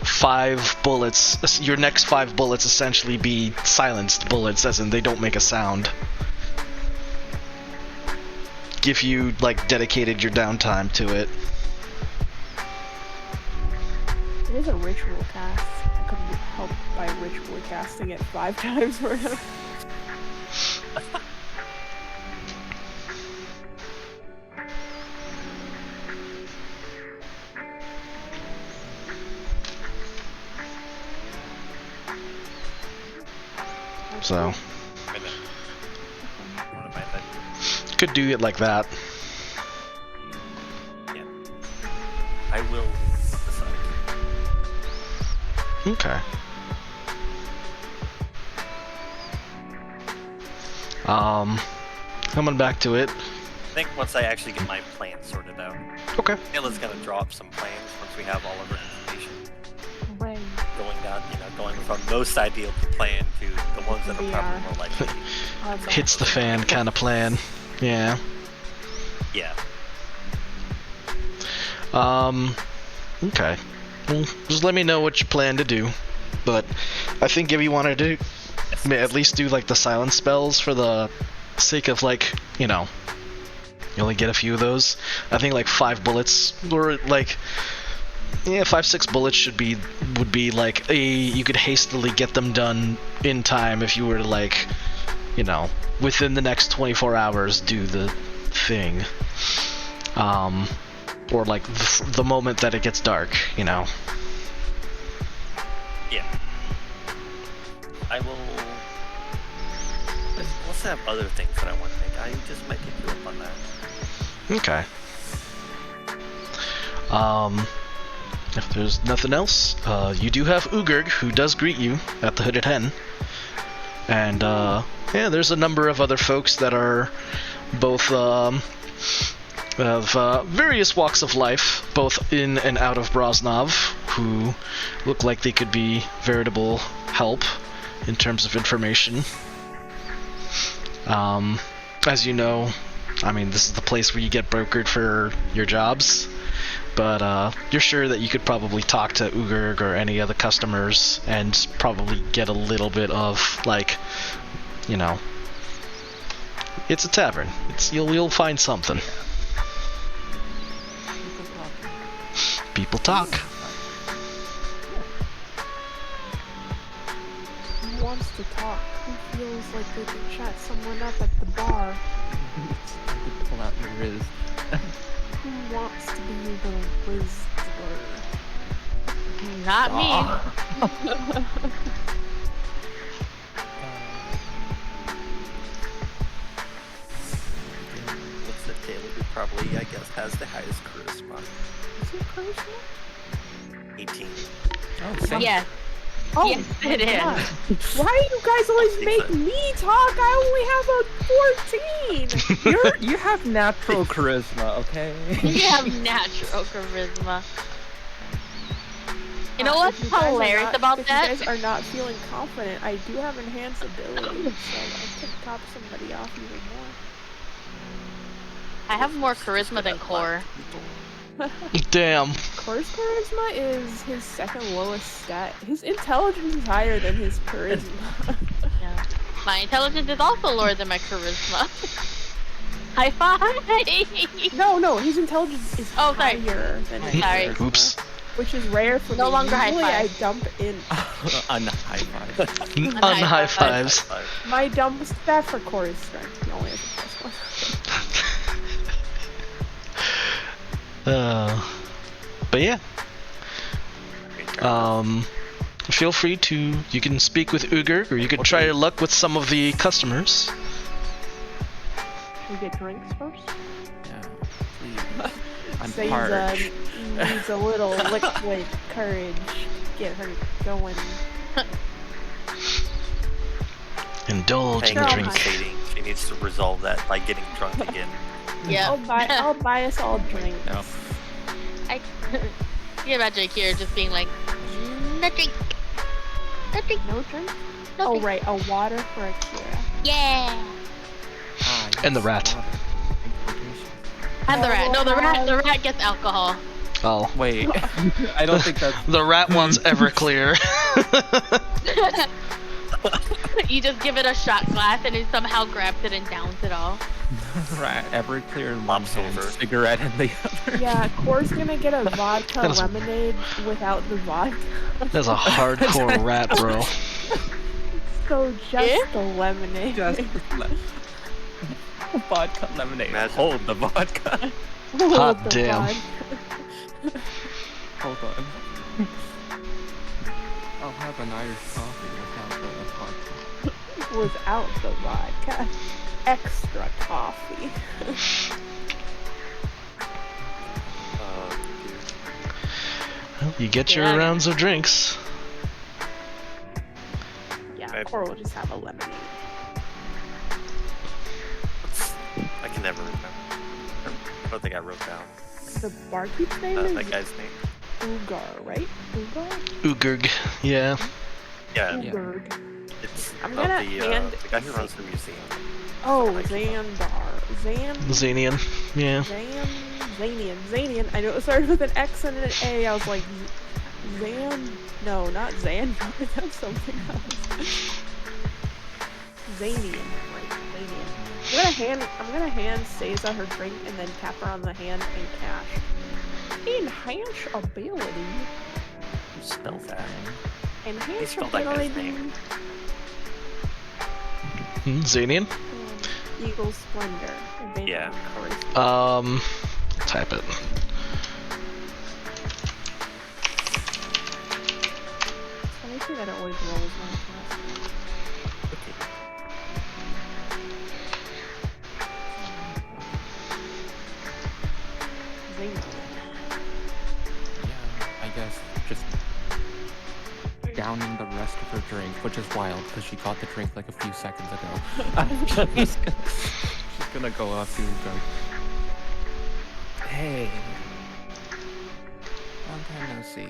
5 bullets. Your next 5 bullets essentially be silenced bullets, as in they don't make a sound. If you like dedicated your downtime to it. It is a ritual cast. I could help by ritually casting it 5 times for him. So could do it like that. Yeah. I will decide. Okay. Coming back to it. I think once I actually get my plan sorted out. Okay. Kayla's gonna drop some plans once we have all of her information. Right. Going from most ideal plan to the ones that are probably more likely. Hits the fan kind of plan. Yeah. Yeah. Okay. Well, just let me know what you plan to do. But I think if you wanted to at least do like the silence spells for the sake of you only get a few of those. I think like 5 bullets or 5-6 bullets would be like you could hastily get them done in time if you were to within the next 24 hours do the thing. Or the moment that it gets dark, Yeah. I will. Let's have other things that I want to make. I just might take you up on that. Okay. If there's nothing else, you do have Ugurg, who does greet you at the Hooded Hen. And, there's a number of other folks that are both, of various walks of life, both in and out of Broznov, who look like they could be veritable help in terms of information. As you know, this is the place where you get brokered for your jobs. But you're sure that you could probably talk to Ugurg or any other customers and probably get a little bit of it's a tavern. You'll find something. People talk. Who wants to talk? Who feels like they can chat someone up at the bar? Pull out your Riz. Who wants to be the Rizzler? Not me. Looks at Taylor, who probably, I guess, has the highest charisma. Is it charisma? 18. Oh, same. Yes. Oh, Yes, it is. God. Why do you guys always make me talk? I only have a 14. You have natural charisma, okay? You have natural charisma. You know what's If you guys are hilarious not- about if that? you guys are not feeling confident, I do have enhanced ability, so I can top somebody off even more. I have more charisma than Core. Damn. Core's charisma is his second lowest stat. His intelligence is higher than his charisma. Yeah. My intelligence is also lower than my charisma. High five! No, his intelligence is Oh, sorry. higher than his Sorry. charisma, Oops. which is rare for No me. longer high Usually five. I dump in. High five. Unhigh fives. My dump stat for Core is strength. He only has a +1. But yeah. Feel free to. You can speak with Uger, or you could try your luck with some of the customers. We get drinks first. Yeah, please. I'm Says, parched. needs a little liquid courage to get her going. Indulge in Girl, drink. Stating she needs to resolve that by getting drunk again. Yeah. I'll buy us all drinks. No. I can imagine Akira just being like, no drink. No drink. No drink? No Oh drink. right, a water for Akira. Yeah. And the rat. And the rat. No, the rat gets alcohol. Oh. Wait, I don't think that's. The rat wants Everclear. You just give it a shot glass and it somehow grabs it and downs it all. Rat ever clear in one Lops hand, over. cigarette in the other. Yeah, Core's gonna get a vodka That is- lemonade without the vodka. That's a hardcore rat, bro. So just Yeah? the lemonade. Just vodka lemonade. Imagine. Hold the vodka. Hold Hot the damn. vodka. Hold on. I'll have an Irish coffee without the vodka. Without the vodka. Extra coffee. Well, you get your Yeah. rounds of drinks. Yeah, Right. Core will just have a lemonade. I can never remember. I don't think I wrote down The barkeep's name is that guy's name. Ugar, right? Ugar? Ugerg. Yeah. Yeah, Yeah. Ugarg. it's I'm about gonna hand- the guy who runs the museum. Oh, Xandar. Zanian. Yeah. Zanian. I know it started with an X and an A. I was like, no, not Zan. That's something else. Zanian, right? Zanian. I'm gonna hand Seiza her drink and then tap her on the hand and cash. Enhance ability. Who spells that? Enhance spelled that guy's ability. name. Zanian. Eagle Splendor. Advantage Yeah. on charisma. Type it. Let me see that it always rolls my class. Zanian. Yeah, I guess just downing the rest of her drink, which is wild because she got the drink like a few seconds ago. She's gonna go up to go. Hey, long time no see.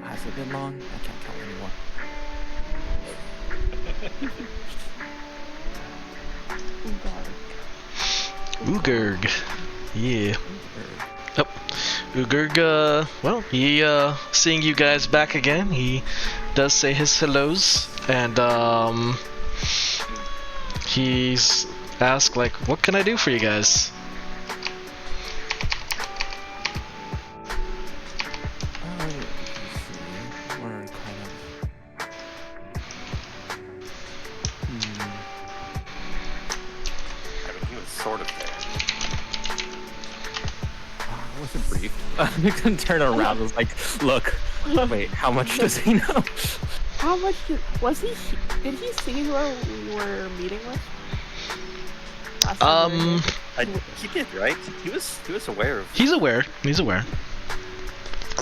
Has it been long? I can't tell anymore. Ugarg. Ugerg. Yeah. Yep. Ugerg, well, he, seeing you guys back again, he does say his hellos, and, he's asked, like, what can I do for you guys? Let's see. We're kind of. I mean, he was sort of there. It wasn't brief. You can turn around and was like, look, wait, how much does he know? How much did he see who we were meeting with? Last time we were here? He did, right? He was aware of. He's aware. He's aware.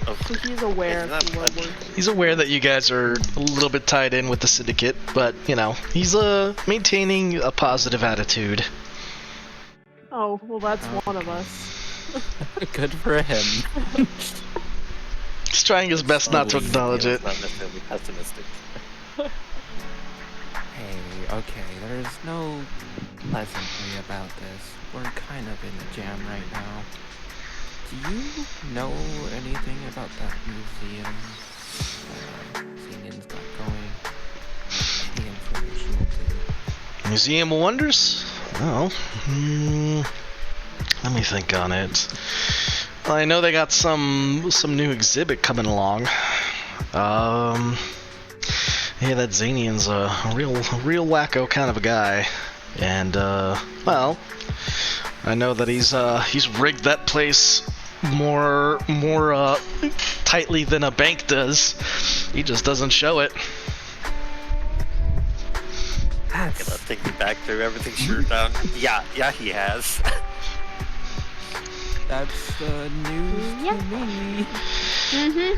So he's aware Isn't of that- who we're working. He's aware that you guys are a little bit tied in with the syndicate, but, you know, he's, maintaining a positive attitude. Oh, well that's Oh, one of us. Good for him. He's trying his best not to acknowledge He it. was not necessarily pessimistic. Hey, okay, there's no pleasantry about this. We're kind of in a jam right now. Do you know anything about that museum Xenian's got going? Any information will do. Museum of Wonders? Well, let me think on it. Well, I know they got some new exhibit coming along. Yeah, that Xenian's a real wacko kind of a guy, and well, I know that he's rigged that place more tightly than a bank does. He just doesn't show it. Okay, let's take me back through everything sure down. Yeah, he has. That's news Yeah. to me.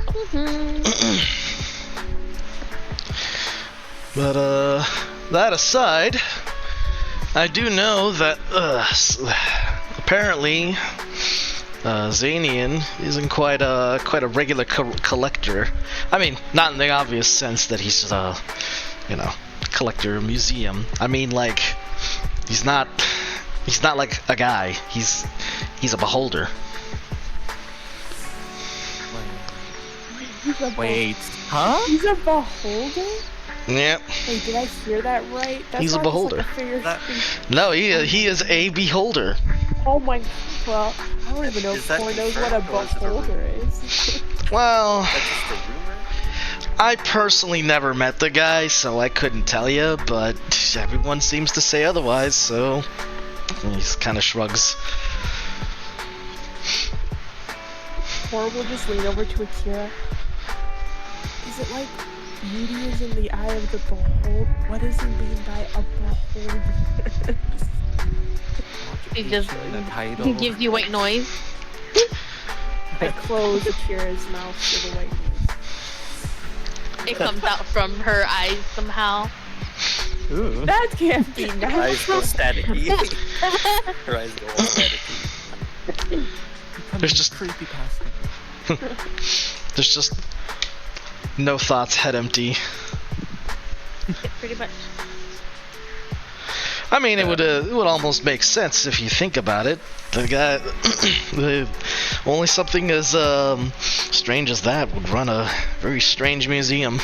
But that aside, I do know that apparently Xanian isn't quite a regular collector. I mean, not in the obvious sense that he's collector museum. I mean, like, he's not like a guy. He's a beholder. Wait, huh? He's a beholder? Yep. Wait, did I hear that right? That He's a sounds beholder. Like a figure That- No, he is a beholder. Oh my. Well, I don't even know Is if that Corey knows what a confirmed or is it a beholder is. Well, That's just a rumor? I personally never met the guy, so I couldn't tell you, but everyone seems to say otherwise, so he kind of shrugs. Corey will just lean over to Akira. Is it like beauty is in the eye of the beholder? What does it mean by a beholder? He just The title. he gives you white noise. I close Akira's mouth for the white noise. It comes out from her eyes somehow. Ooh. That can't be Her eyes go nice. staticky. Her eyes go all staticky. There's just- creepy pasta. There's just no thoughts, head empty. Pretty much. I mean, it would almost make sense if you think about it. The guy, only something as strange as that would run a very strange museum.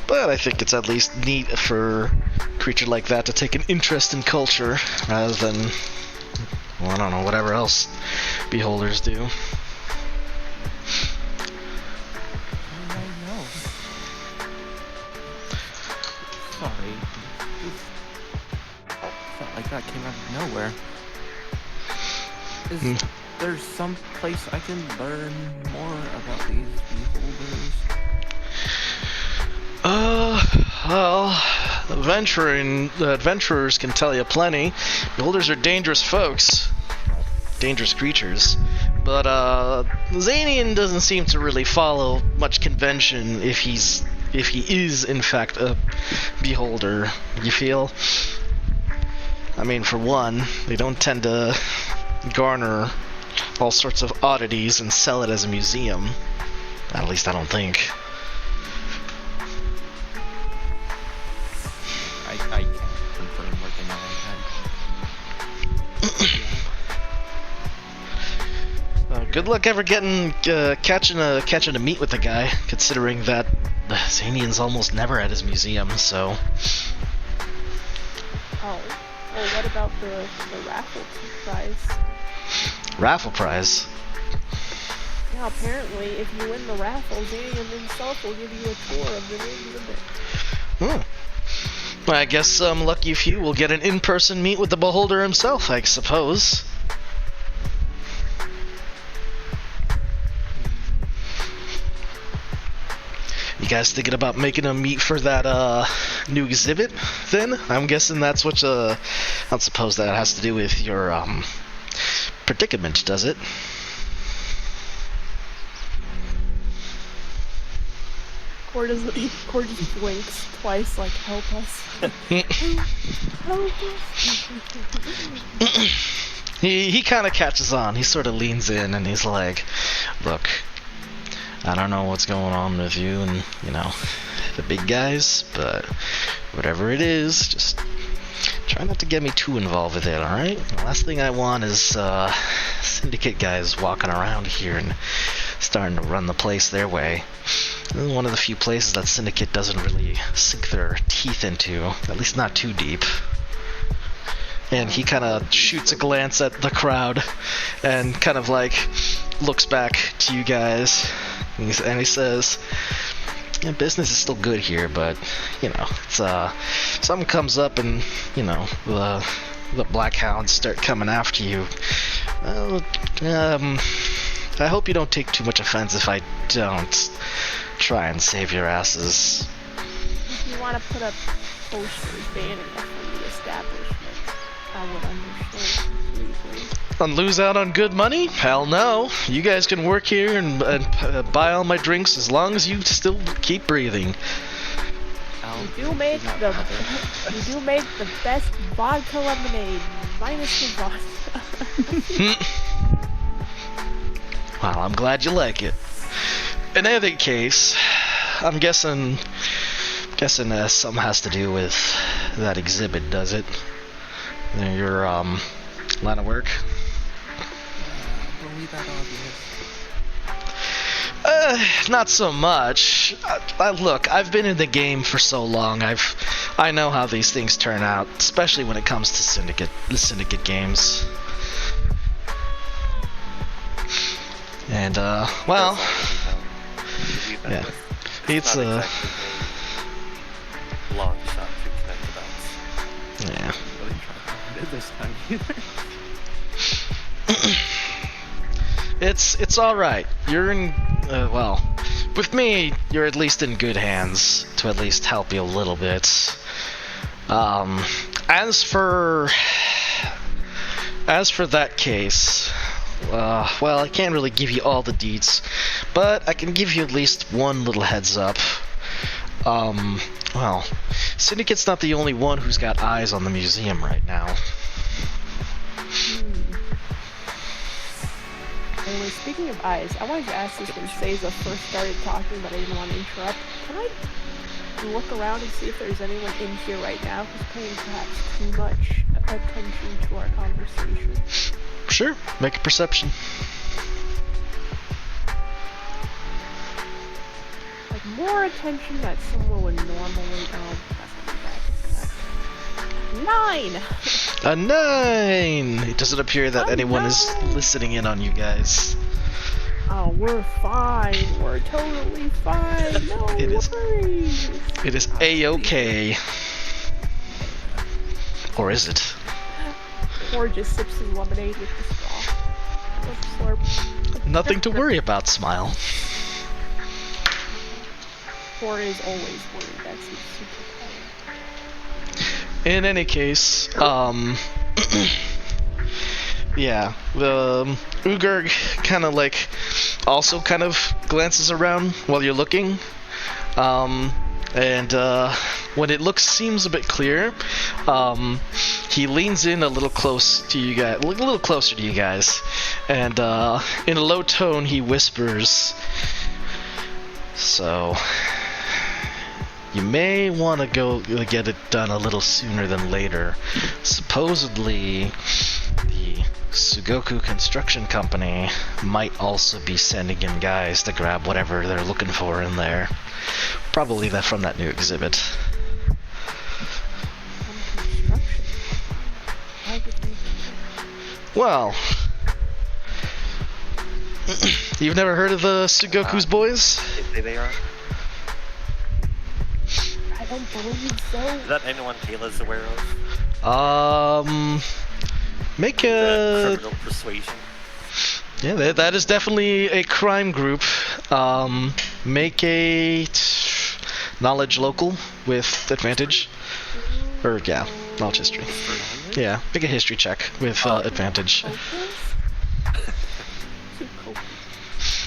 But I think it's at least neat for a creature like that to take an interest in culture rather than, well, I don't know, whatever else beholders do. I know. Sorry. Felt like that came out of nowhere. Is there some place I can learn more about these beholders? Well, adventurers can tell you plenty. Beholders are dangerous folks. Dangerous creatures. But, Xanian doesn't seem to really follow much convention if he is, in fact, a beholder, you feel? I mean, for one, they don't tend to garner all sorts of oddities and sell it as a museum. At least I don't think. I can't confirm or deny that. Good luck ever getting catching a meet with the guy, considering that Xanian's almost never at his museum. So, Oh. Well, what about the raffle prize? raffle prize. Yeah, apparently, if you win the raffle, Xanian himself will give you a tour of the new exhibit. Well, I guess some lucky few will get an in-person meet with the beholder himself, I suppose. You guys thinking about making a meet for that new exhibit then? I'm guessing that's what I don't suppose that has to do with your predicament, does it? Cord just blinks twice, like, help us. Help us. He kind of catches on. He sort of leans in and he's like, "Look, I don't know what's going on with you and, you know, the big guys, but whatever it is, just try not to get me too involved with it, alright? The last thing I want is, syndicate guys walking around here and starting to run the place their way. This is one of the few places that syndicate doesn't really sink their teeth into, at least not too deep. And he kind of shoots a glance at the crowd and kind of like looks back to you guys and he says, yeah, business is still good here, but you know, it's something comes up and you know the black hounds start coming after you. Well, I hope you don't take too much offense if I don't try and save your asses. If you want to put up posters banning us from the establishment, I would understand completely. And lose out on good money? Hell no. You guys can work here and buy all my drinks as long as you still keep breathing. You do make the best vodka lemonade, minus the vodka. Well, I'm glad you like it. In any case, I'm guessing something has to do with that exhibit, does it? Your line of work? Were we that obvious? Not so much. Look, I've been in the game for so long. I know how these things turn out, especially when it comes to syndicate games. And well, yeah, it's not exactly a long shot to connect the dots. yeah. Really trying to do this time either. It's all right. You're in well, with me, you're at least in good hands to at least help you a little bit. As for that case, well, I can't really give you all the deets, but I can give you at least one little heads up. Well, Syndicate's not the only one who's got eyes on the museum right now. Anyway, speaking of eyes, I wanted to ask this when Seiza first started talking, but I didn't want to interrupt. Can I look around and see if there's anyone in here right now who's paying perhaps too much attention to our conversation? Sure, make a perception. Like, more attention that someone would normally... that's not bad. 9! A 9! It doesn't appear that Oh, anyone is no. listening in on you guys. Oh, we're fine. We're totally fine. No It is- worries. It is A-OK. Or is it? Or just sips his lemonade with the straw. Let's slurp. Nothing to worry about, Smile. Or is always worried. That's his superpower. In any case, yeah, the Ugur kind of like also kind of glances around while you're looking, and when it seems a bit clear, he leans in a little close to you guys, a little closer to you guys, and in a low tone he whispers, "So you may want to go get it done a little sooner than later. Supposedly, the Sugoku Construction Company might also be sending in guys to grab whatever they're looking for in there. Probably that from that new exhibit." Well, you've never heard of the Sugoku's boys? They say they are. I don't believe so. Is that anyone Kayla's aware of? Make The a... criminal persuasion. Yeah, that is definitely a crime group. Make a knowledge local with advantage. Or, yeah, knowledge history. Yeah, make a history check with advantage.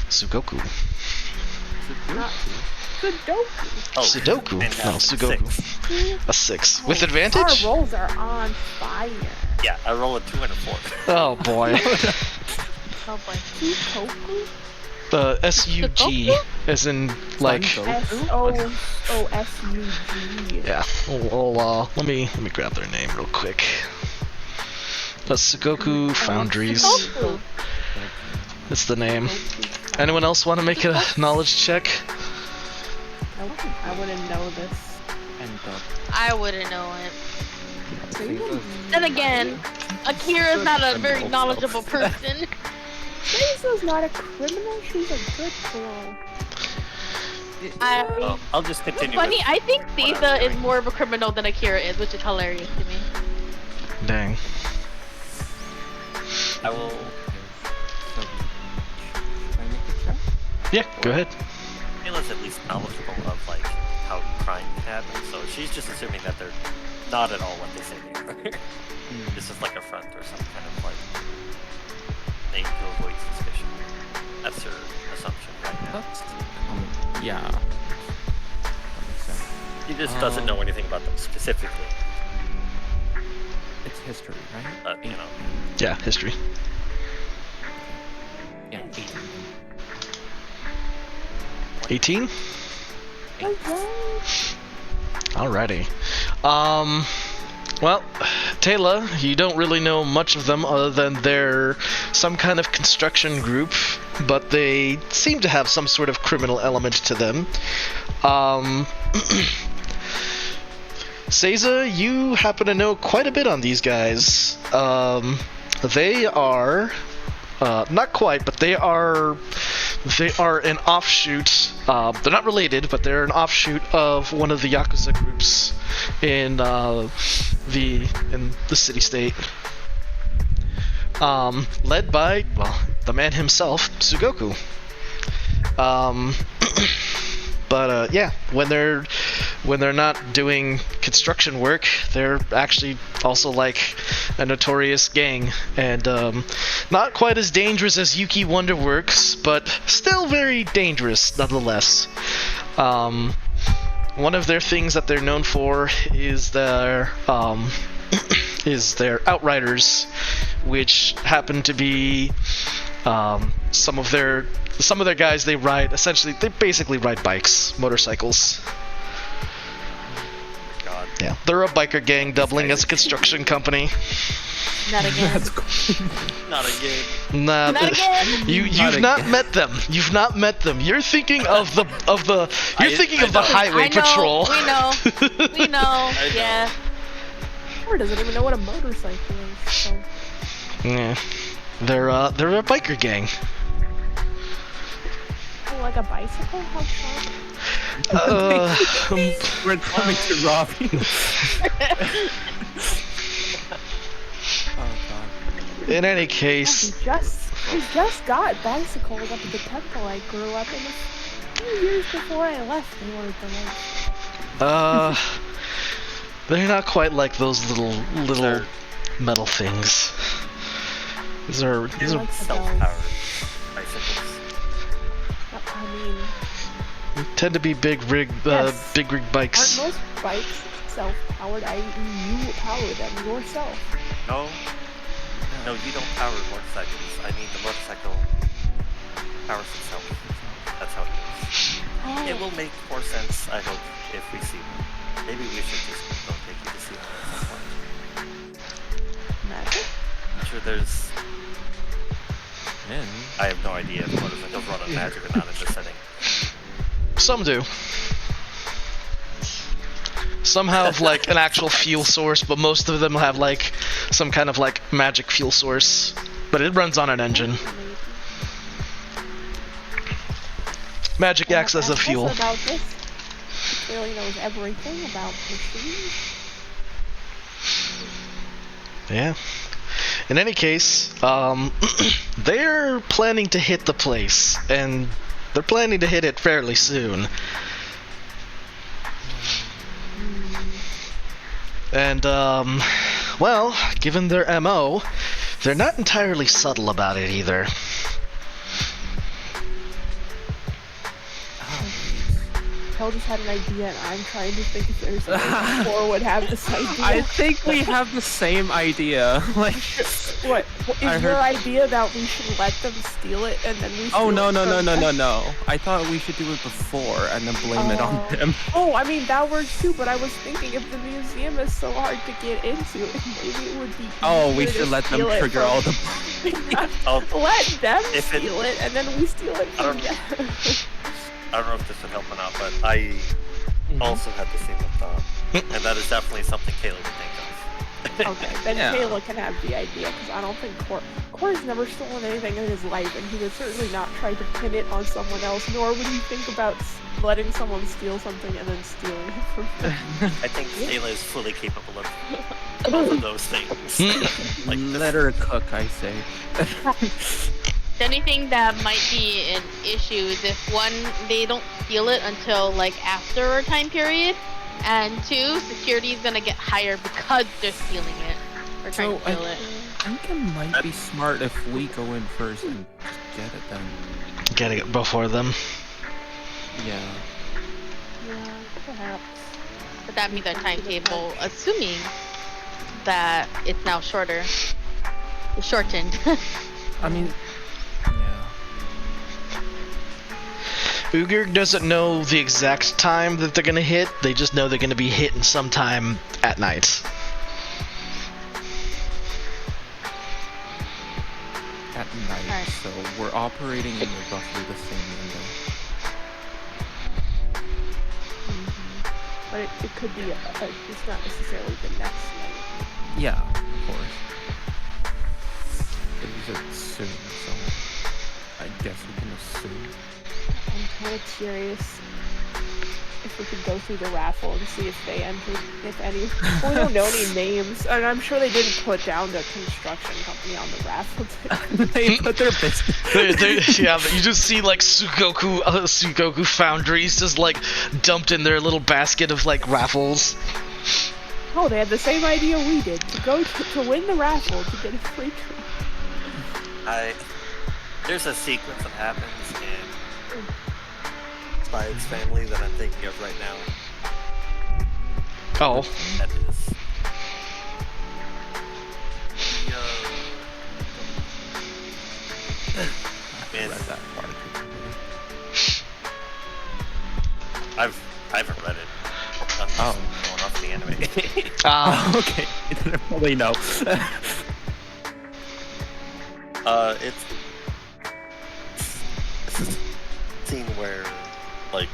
Sugoku. Not Sudoku. Oh, Sudoku. No, fantastic. Sugoku. Six. A 6. With advantage? Our rolls are on fire. Yeah, I roll a 2 and a 4. Oh boy. Oh boy. Sudoku? S-U-G, as in, like... S-O-O-S-U-G. Yeah, let me grab their name real quick. Sugoku Foundries. Sugoku. That's the name. Anyone else want to make a knowledge check? I wouldn't know this. And I wouldn't know it. Caesar's Then again, Akira's not a very knowledgeable person. Lisa's not a criminal, she's a good girl. Well, I'll just continue. Funny, with I think what I'm Seiza is doing. more of a criminal than Akira is, which is hilarious to me. Dang. I will. Should I make a check? Yeah, go ahead. Kayla's at least knowledgeable of like how crime can happen, so she's just assuming that they're not at all what they say they are. This is like a front or some kind of like thing to avoid suspicion. That's her assumption right now. That's yeah. That makes sense. She just doesn't know anything about them specifically. It's history, right? You know. Yeah, history. Yeah, 18. 18? Alrighty. Well, Taylor, you don't really know much of them other than they're some kind of construction group, but they seem to have some sort of criminal element to them. Seiza, you happen to know quite a bit on these guys. They are not quite, but they are an offshoot. They're not related, but they're an offshoot of one of the Yakuza groups in the city-state. Led by, well, the man himself, Sugoku. But yeah, when they're not doing construction work, they're actually also like a notorious gang, and not quite as dangerous as Yuki Wonderworks, but still very dangerous nonetheless. One of their things that they're known for is their outriders, which happen to be some of their guys. They basically ride bikes, motorcycles. God. Yeah, they're a biker gang doubling as a construction company. Not again. Not again. Nah, Not again. you've not met them. You've not met them. You're thinking of the highway I know, patrol. We know. Yeah. Or doesn't even know what a motorcycle is. So. Yeah, they're a biker gang. Oh, like a bicycle? How far? We're coming to Robbie. Oh god. In any case, We just got bicycles up at the temple I grew up in. A few years before I left, they weren't the ones. they're not quite like those little metal things. These are Like Self-powered bicycles. I mean, tend to be big rig Yes. bikes. aren't most bikes self-powered? You power them yourself. No, you don't power motorcycles. I mean, the motorcycle powers itself. That's how it is. Oh. It will make more sense, I hope, if we see one. Maybe we should just go take you to see one at some point. Magic? I'm sure there's... Man. I have no idea if motorcycles run on magic or not in this setting. Some do. Some have like an actual fuel source, but most of them have like some kind of like magic fuel source. But it runs on an engine. Magic acts as a fuel. About this. He clearly knows everything about machines. Yeah. In any case, they're planning to hit the place, and they're planning to hit it fairly soon. And, well, given their MO, they're not entirely subtle about it either. Kel just had an idea, and I'm trying to think if there's a way Core would have this idea. I think we have the same idea. Like, what is your idea that we should let them steal it and then we? Oh steal no it no from no no them? no no! I thought we should do it before and then blame it on them. Oh, I mean that works too, but I was thinking if the museum is so hard to get into, maybe it would be. Oh, we easier should to let them steal it trigger from- all the. Let them If it- steal it, and then we steal it I from don't- them. I don't know if this would help or not, but I also had the same thought, and that is definitely something Kayla would think of. Okay, then Yeah. Kayla can have the idea, because I don't think Core's never stolen anything in his life, and he would certainly not try to pin it on someone else, nor would he think about letting someone steal something and then stealing it from them. I think Kayla is fully capable of both of those things. Like this- Let her cook, I say. The only thing that might be an issue is if one, they don't steal it until like after a time period, and two, security is gonna get higher because they're stealing it or trying to steal it. I think it might be smart if we go in first and just get it then. Getting it before them. Yeah. Yeah, perhaps. But that means our timetable, assuming that it's now shorter, is shortened. I mean, yeah. Ugurk doesn't know the exact time that they're gonna hit, they just know they're gonna be hitting sometime at night. At night, Alright. so we're operating in roughly the same window. But it could be, it's not necessarily the next night. Yeah, of course. It was at soon, so I guess we can assume. I'm kind of curious if we could go through the raffle and see if they entered, if any. Well, we don't know any names, and I'm sure they didn't put down the construction company on the raffle ticket. They put their business. Yeah, you just see like Sukoku foundries just like dumped in their little basket of like raffles. Oh, they had the same idea we did, to go to win the raffle to get a free trip. There's a sequence that happens in Spike's family that I'm thinking of right now. Oh. That is. I read that part. I haven't read it. I'm just going off the anime. Ah. Okay, I didn't really know. It's a scene where, like,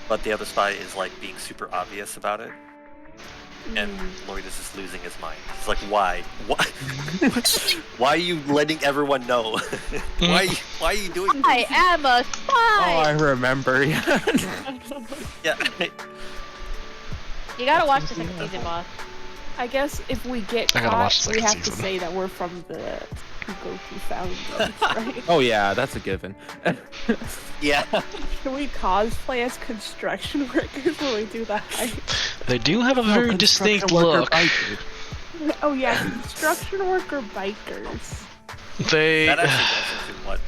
but the other spy is like being super obvious about it, and Lloyd is just losing his mind. He's like, "Why? Why? Why are you letting everyone know? Why are you doing I this?" am a spy! Oh, I remember. Yeah. You gotta watch the second season, boss. I guess if we get I gotta watch caught, the we second have to season. say that we're from the Goku founders, right? Oh yeah, that's a given. Yeah. Can we cosplay as construction workers when we do the hike? They do have a very distinct look. Oh yeah, construction worker bikers. They That actually goes into what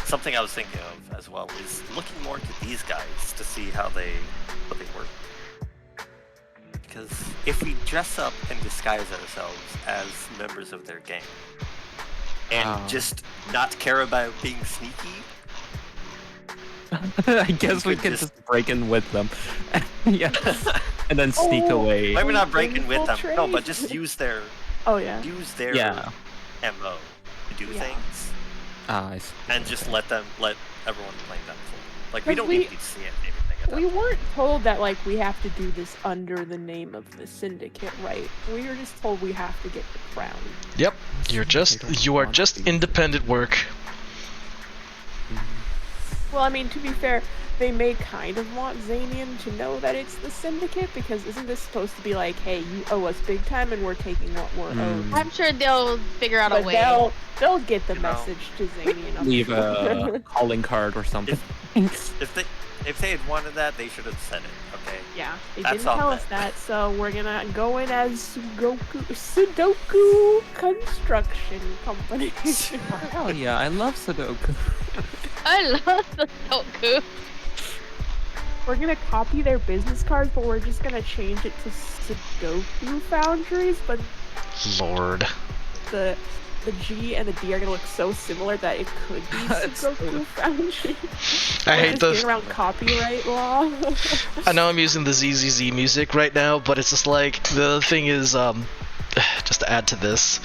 something I was thinking of as well is looking more to these guys to see how they work. Because if we dress up and disguise ourselves as members of their gang and just not care about being sneaky, I guess we could can just- just break in with them. Yeah. And then sneak Oh. away. maybe not break in with them, no, Infiltrate. but just use their Oh yeah. Yeah. MO to do Yeah. things Ah, I see. and just let everyone blame them for it. Like we But don't we- need to see anything at We that point. weren't told that like we have to do this under the name of the syndicate, right? We were just told we have to get the crown. Yep. They You are don't just want to. independent work. Well, I mean, to be fair, they may kind of want Zanian to know that it's the Syndicate, because isn't this supposed to be like, hey, you owe us big time and we're taking what we're owed? I'm sure they'll figure out a But way. they'll get the You know, message to Zanian. I'm Leave sure. a calling card or something. If they had wanted that, they should have said it. Okay. Yeah, they That's didn't on tell them. us that, so we're gonna go in as Sudoku Construction Company. Oh yeah, I love Sudoku. I love Sudoku. We're gonna copy their business cards, but we're just gonna change it to Sudoku Foundries, but Lord. the G and the D are gonna look so similar that it could be Sudoku Foundry. I hate just those. getting around copyright law. I know I'm using the ZZZ music right now, but it's just like, the thing is, just to add to this,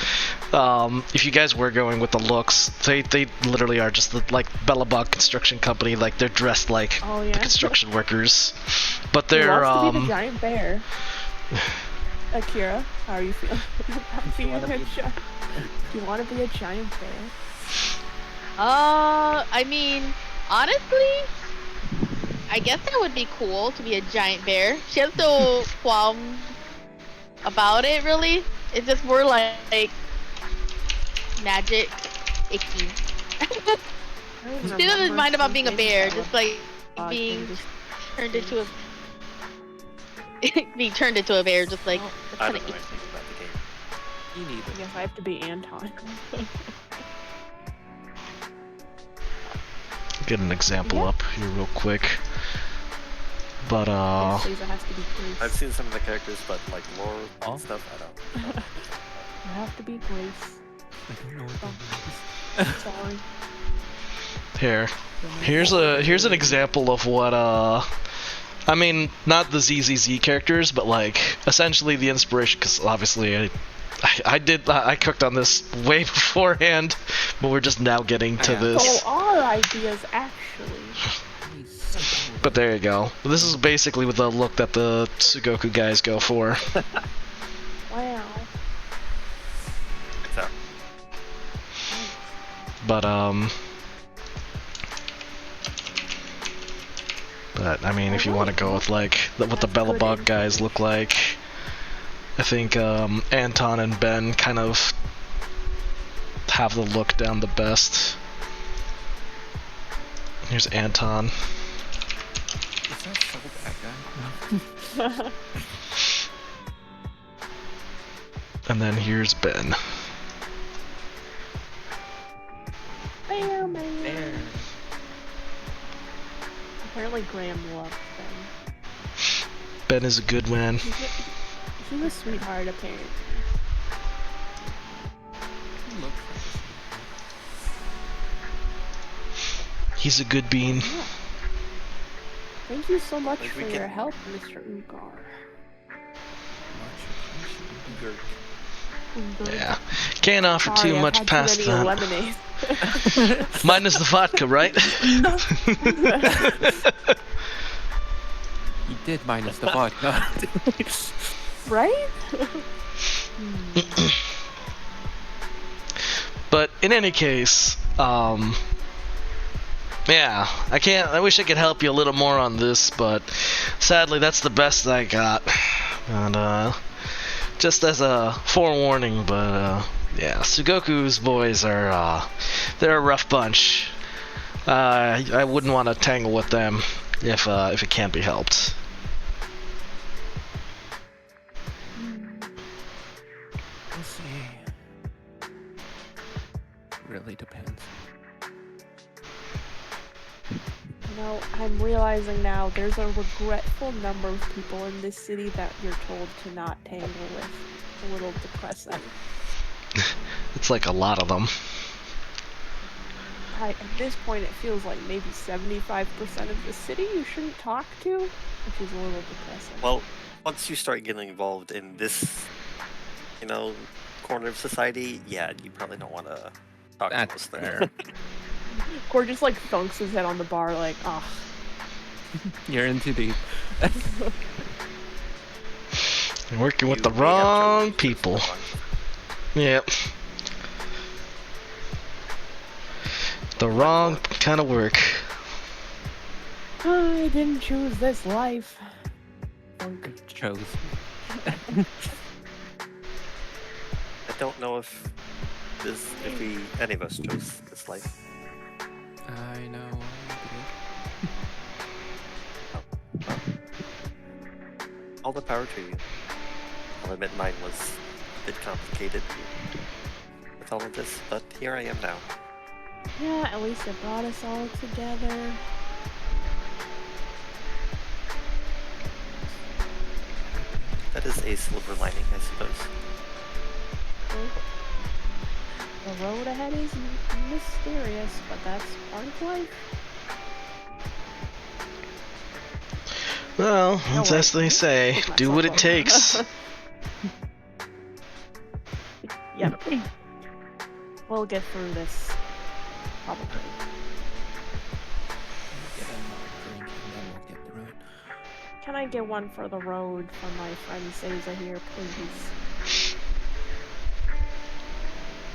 if you guys were going with the looks, they literally are just the, like, Bellabog Construction Company, like, they're dressed like Oh the yeah. construction workers. But Who they're, wants to be the giant bear? Akira, how are you feeling about being wanna a be- giant? Do you want to be a giant bear? I mean, honestly, I guess that would be cool to be a giant bear. She has no qualm about it, really. It's just more like magic icky. She doesn't mind about being a bear, just like being turned into a being turned into a bear, just like it's I kind don't of know anything about the game. You need I it. guess I have to be Anton. get an example Yeah. up here real quick. But, Yes, Lisa has to be Grace. I've seen some of the characters, but like lore Oh. and stuff, I don't. You have to be Grace. I don't know what I'm sorry. here's an example of what, I mean, not the ZZZ characters, but, like, essentially the inspiration, because obviously I cooked on this way beforehand, but we're just now getting to Yeah. this. So our ideas actually. But there you go. This is basically the look that the Sugoku guys go for. Wow. So, But I mean, if you want to go with like what the Bellabog guys look like, I think Anton and Ben kind of have the look down the best. Here's Anton. Is that so bad guy? And then here's Ben. Bear man. There. Apparently Graham loves them. Ben is a good man. He's a sweetheart, apparently. He looks He's a good bean. Yeah. Thank you so much Like, for we your can- help, Mr. Ugar. you're- Ugar. Yeah. Can't offer Sorry, too I've much had past too many that. lemonades. Minus the vodka, right? He did minus the vodka. Right? But in any case, yeah, I wish I could help you a little more on this, but sadly that's the best I got. And just as a forewarning, but yeah, Sugoku's boys are they're a rough bunch. I wouldn't want to tangle with them if it can't be helped. We'll see. Really depends. You know, I'm realizing now there's a regretful number of people in this city that you're told to not tangle with. A little depressing. It's like a lot of them. At this point, it feels like maybe 75% of the city you shouldn't talk to, which is a little depressing. Well, once you start getting involved in this, corner of society, yeah, you probably don't want to talk to That's us there. fair. Core just like thunks his head on the bar, like, ah. You're in too deep. You're working with You the may have to wrong wait people. for one. Yep. The wrong kind of work. I didn't choose this life. Chose. I don't know if any of us chose this life. I know. All the power to you. I'll admit mine was a bit complicated with all of this, but here I am now. Yeah, at least it brought us all together. That is a silver lining, I suppose. The road ahead is mysterious, but that's part of life. Well, No, as they say, Put do what it myself over. takes. Yep. We'll get through this. Probably. Get another drink and then we'll get through it. Can I get one for the road for my friend Seiza here, please?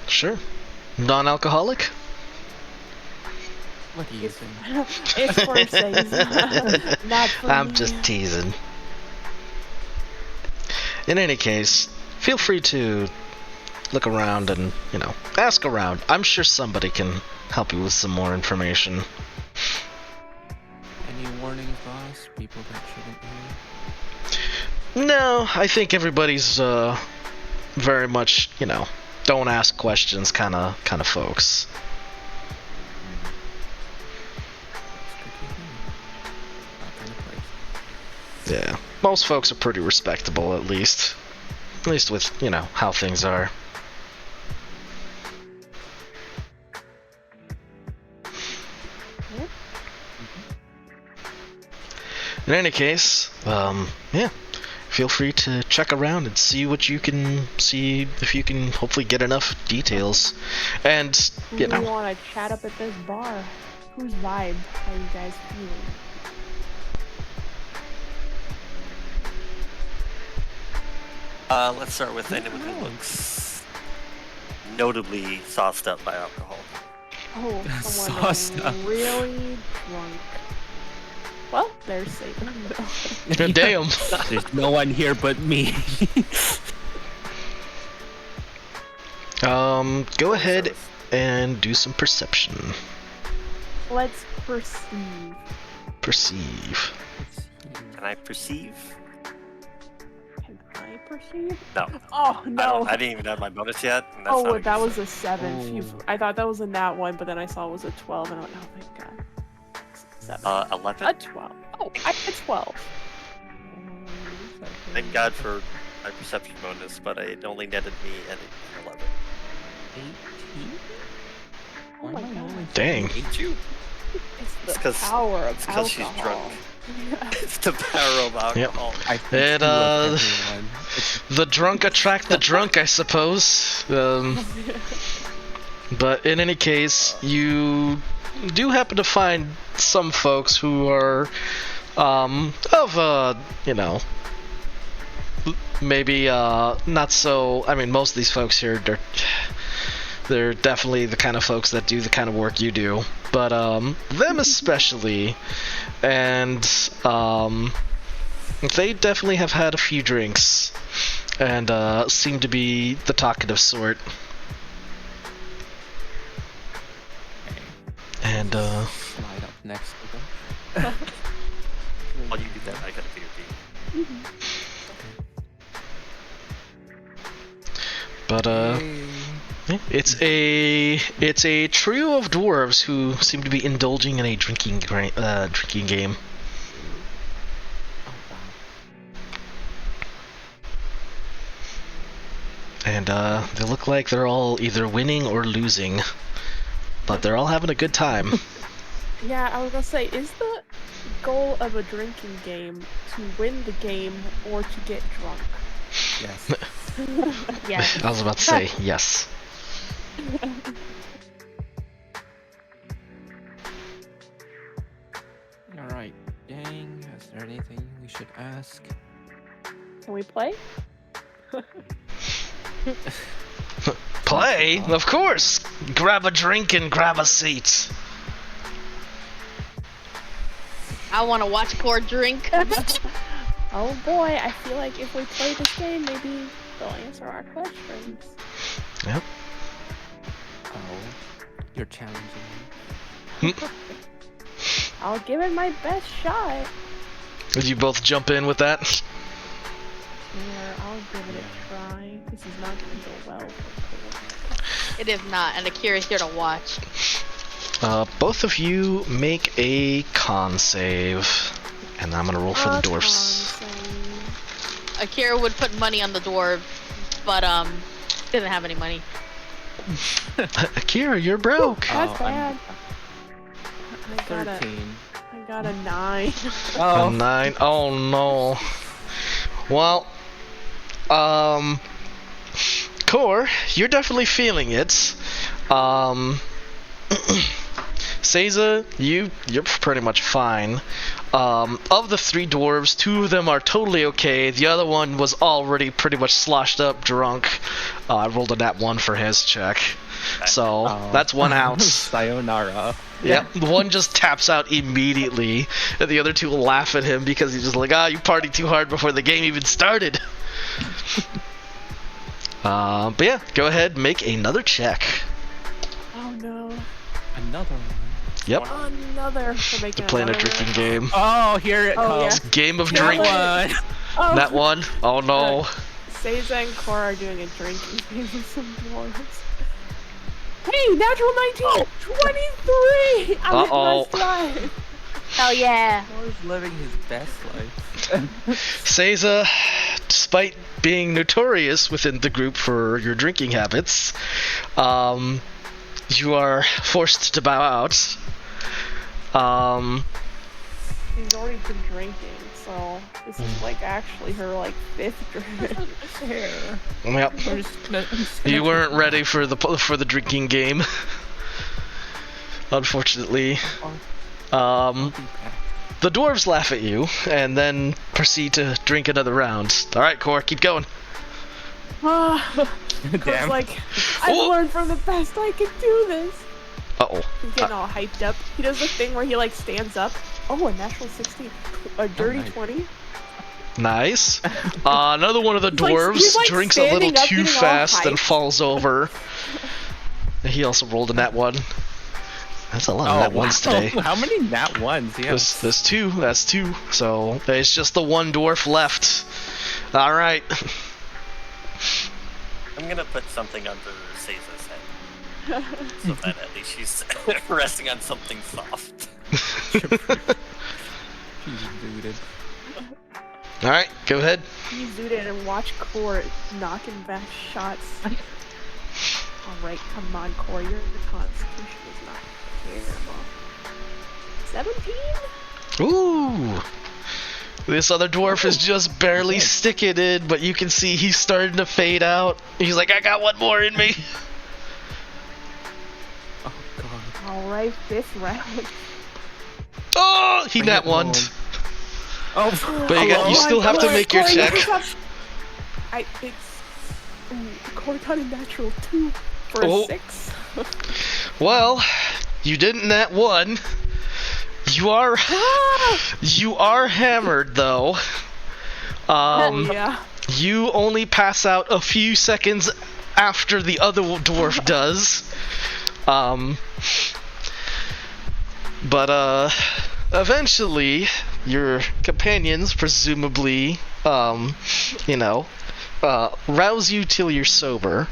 Sure. Non-alcoholic? What do you think? It's for Seiza, not for I'm me. just teasing. In any case, feel free to look around and, ask around. I'm sure somebody can help you with some more information. Any warnings, boss? People that shouldn't hear? No, I think everybody's very much, don't ask questions kind of folks. That's good to hear. That kind of place. Yeah. Most folks are pretty respectable, at least. At least with, how things are. Yep. In any case, yeah. Feel free to check around and see what you can see, if you can hopefully get enough details. And, Who do you want to chat up at this bar? Whose vibe are you guys feeling? Let's start with anyone who looks notably sauced up by alcohol. Oh, Sauced up. someone really drunk. Well, there's Satan. good damn. There's no one here but me. Go ahead and do some perception. Let's perceive. Perceive. Can I perceive? Can I perceive? No. Oh no! I didn't even have my bonus yet. And that's Oh, not a that good was sign. a 7. Oh. I thought that was a nat 1, but then I saw it was a 12, and I went, oh my god. 7. 11. A 12. Oh, I get 12. Thank God for my perception bonus, but it only netted me an 11. 18? Oh my god. Dang. Ain't you? It's the It's 'cause- power of It's because she's alcohol. drunk. It's the power of alcohol. I think It, two of everyone. The drunk attract the drunk, I suppose. But in any case, you do happen to find some folks who are, maybe, not so, most of these folks here, they're definitely the kind of folks that do the kind of work you do. But, them especially, and, they definitely have had a few drinks, and, seem to be the talkative sort. And, Slide up next to them. While you do that, I gotta do your beat. but, yeah, it's a trio of dwarves who seem to be indulging in a drinking game. Oh, wow. And they look like they're all either winning or losing, but they're all having a good time. Yeah, I was gonna say, is the goal of a drinking game to win the game or to get drunk? Yes. Yes. I was about to say yes. Alright, gang, is there anything we should ask? Can we play? Play, of course. Grab a drink and grab a seat. I want to watch Core drink. Oh boy, I feel like if we play this game, maybe they'll answer our questions. Yep. Oh, you're challenging me. I'll give it my best shot. Did you both jump in with that? Here, I'll give it a try. This is not going to go well for Cole. It is not, and Akira's here to watch. Both of you make a con save. And I'm gonna roll for the dwarfs. Akira would put money on the dwarf, but didn't have any money. Akira, you're broke. That's bad. I 13. got a 9. A 9. Oh no. Well, Core, you're definitely feeling it. Seiza, you're pretty much fine. Of the 3 dwarves, 2 of them are totally okay. The other one was already pretty much sloshed up, drunk. I rolled a nat 1 for his check. So, that's 1 out. Sayonara. Yep, the one just taps out immediately, and the other 2 will laugh at him because he's just like, you partied too hard before the game even started. But yeah, go ahead, make another check. Oh no. Another one. Yep. Another. We're making To play in a another drinking one. game. Oh, here it Oh, comes. Game of Yeah. drink. One. Oh, That one. Oh no. Seiza and Core are doing a drinking game with some dwarves. Hey, natural 19! 23! I'm Uh-oh. at +5. Hell yeah! He's living his best life. Seiza, despite being notorious within the group for your drinking habits, you are forced to bow out. She's already been drinking, so this is like actually her like 5th drink. Fair. Yep. I'm just gonna You weren't ready for the drinking game. Unfortunately. The dwarves laugh at you and then proceed to drink another round. Alright, Core, keep going. Core's like, I've learned from the best I can do this. Uh-oh. He's getting all hyped up. He does the thing where he like stands up. Oh, a natural 16. A dirty nice. 20. Nice. Another one of the dwarves he's, like, drinks a little standing up, too getting all fast and hyped. falls over. He also rolled a nat 1. That's a lot of nat 1s today. How many nat 1s? Yeah. There's 2. That's 2. So it's just the one dwarf left. All right. I'm gonna put something under Seiza's head, so that at least she's resting on something soft. She's booted. All right, go ahead. You zoot in and watch Core knocking back shots. Alright, come on, Core. Your constitution is not terrible. 17? Ooh. This other dwarf is just barely sticking it, but you can see he's starting to fade out. He's like, I got one more in me. Oh god. Alright, 5th round. Oh, he Bring nat it 1'd. home. Oh, But you still have to make your Core, check. Core got a natural 2 for Oh. a 6. Well, you didn't nat 1. You are hammered though. Yeah. You only pass out a few seconds after the other dwarf does. But eventually your companions presumably rouse you till you're sober,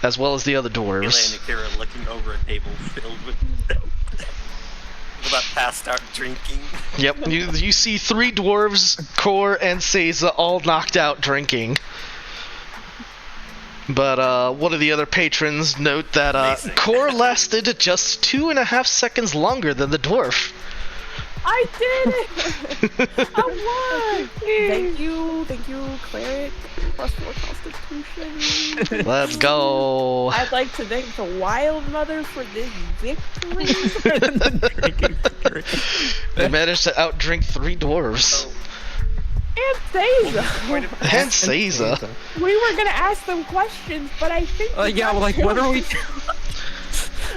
as well as the other Mila and dwarves. Akira looking over a table filled with about passed out drinking. Yep, you see 3 dwarves, Core and Seiza, all knocked out drinking. But one of the other patrons note that Amazing. Core lasted just 2.5 seconds longer than the dwarf. I did it! I won! Thank you, cleric. +4 constitution. Let's go. I'd like to thank the Wild Mother for this victory. They managed to outdrink 3 dwarves. And Seiza. And Seiza. We were gonna ask them questions, but I think. yeah, well, like, what are we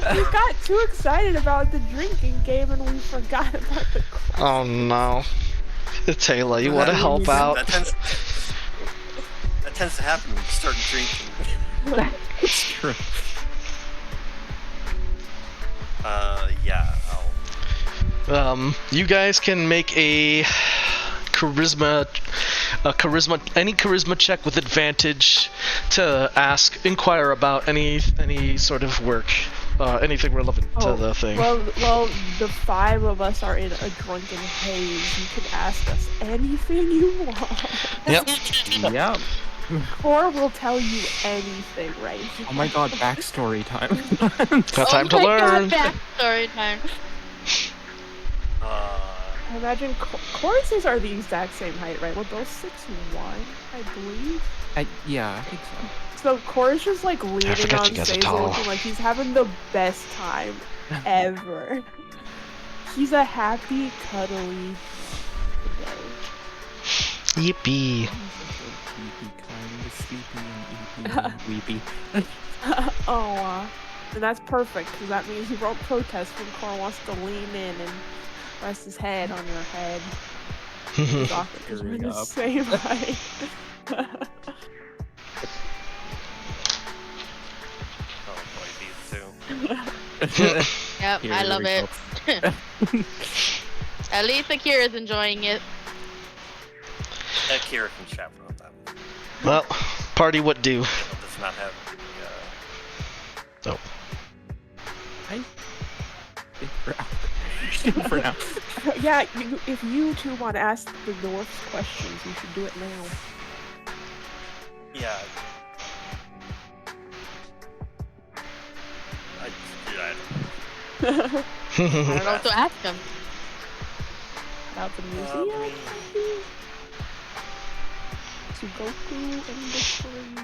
We got too excited about the drinking game and we forgot about the quest. Oh no. Taylor, you want to That- help out? That tends to happen when you start drinking. It's true. Yeah, You guys can make any charisma check with advantage to inquire about any sort of work, anything relevant to the thing. Well, the 5 of us are in a drunken haze. You can ask us anything you want. Yep. Yep. Core will tell you anything, right? Oh my god, backstory time. Got time to oh my learn. God, backstory time. I imagine choruses are the exact same height, right? We're both 6'1", I believe. Yeah, I think so. So Cora's just like leaning forget on you guys are Seize, tall. looking like he's having the best time ever. He's a happy, cuddly today. Yippee. Sleepy, kind of sleepy and weepy. Oh, and that's perfect because that means he won't protest when Cora wants to lean in and rest his head on your head. It's awkward because we're the same height. oh boy, these two. Yep, Here I love we it. go. At least Akira's enjoying it. Kira can chaperone them. Well, party what do? Caleb does not have Oh. I think we're out. For now. Yeah, if you two want to ask the dwarfs questions, you should do it now. yeah. I I don't know what to ask him. About the museum? Sugoku Industries.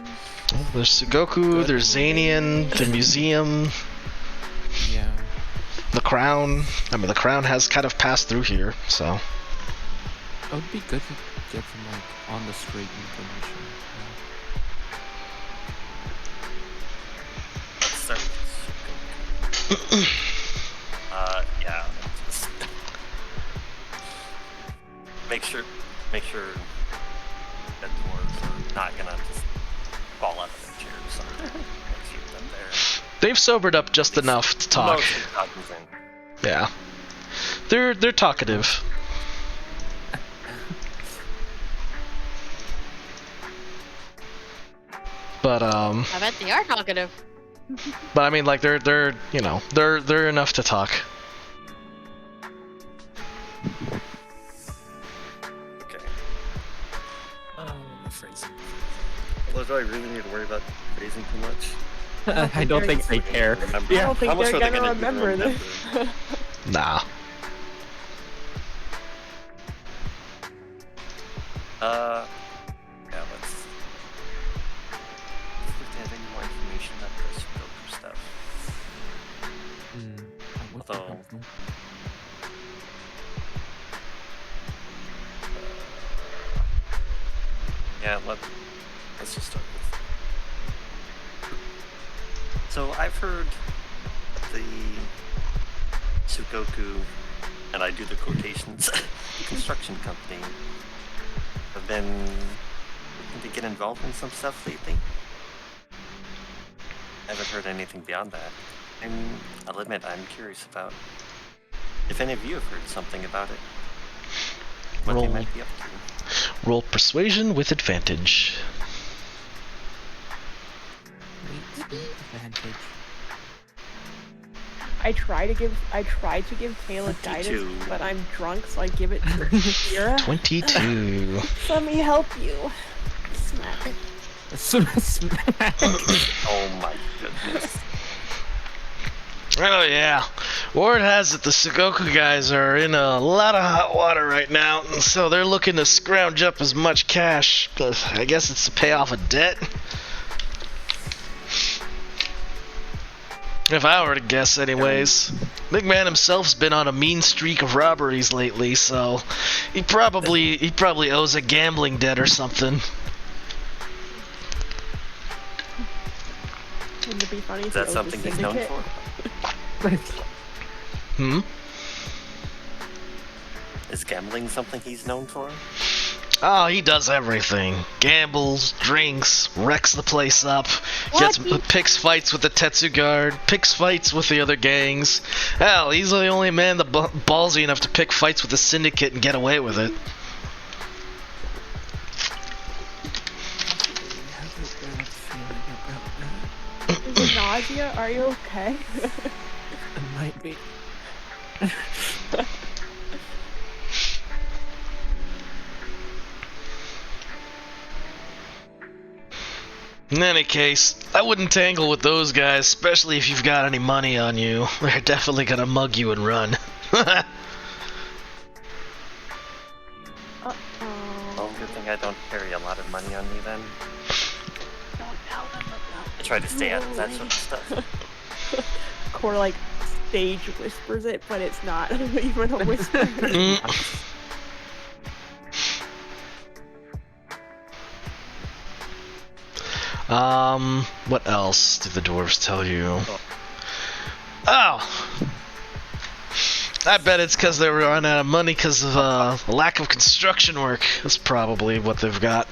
Well, there's Sugoku, there's Zanian, the museum, Yeah. the crown. I mean, the crown has kind of passed through here, so. It would be good to get some like on the street information. let's start with Sugoku. Yeah. Just make sure that dwarves are not gonna just fall out of their chairs or keep them there. They've sobered up just enough to talk. Mostly cognizant. Yeah. They're talkative. But I bet they are talkative. I mean, like they're enough to talk. Okay. Phrasing. Well, do I really need to worry about phrasing too much? I don't think they care. Remember? I don't think How much they're are they gonna even remember this. Nah. Yeah, let's see if they have any more information about the Sudoku stuff. Although- Yeah, let's just start with. So I've heard the Sudoku, and I do the quotations, construction company have been looking to get involved in some stuff lately. I haven't heard anything beyond that. And I'll admit I'm curious about if any of you have heard something about it. What they Roll. might be up to. Roll persuasion with advantage. Advantage. I try to give Kayla 22. guidance, but I'm drunk, so I give it to Kira. 22. Let me help you. Smack. Smack. Oh my goodness. Oh yeah. Word has it the Sugoku guys are in a lot of hot water right now, and so they're looking to scrounge up as much cash. I guess it's to pay off a debt. If I were to guess, anyways. Big man himself's been on a mean streak of robberies lately, so he probably owes a gambling debt or something. Wouldn't it be funny if Is that he owed the something he's known syndicate? for? Hmm? Is gambling something he's known for? Oh, he does everything. Gambles, drinks, wrecks the place up, picks fights with the Tetsu guard, picks fights with the other gangs. Hell, he's the only man that ballsy enough to pick fights with the syndicate and get away with it. I have a bad feeling about that. Is it nausea? Are you okay? It might be. In any case, I wouldn't tangle with those guys, especially if you've got any money on you. They're definitely gonna mug you and run. Uh-oh. Well, good thing I don't carry a lot of money on me then. I try to stay out of that sort of stuff. Core like stage whispers it, but it's not even a whisper. What else did the dwarves tell you? Oh! I bet it's because they were running out of money because of a lack of construction work. That's probably what they've got.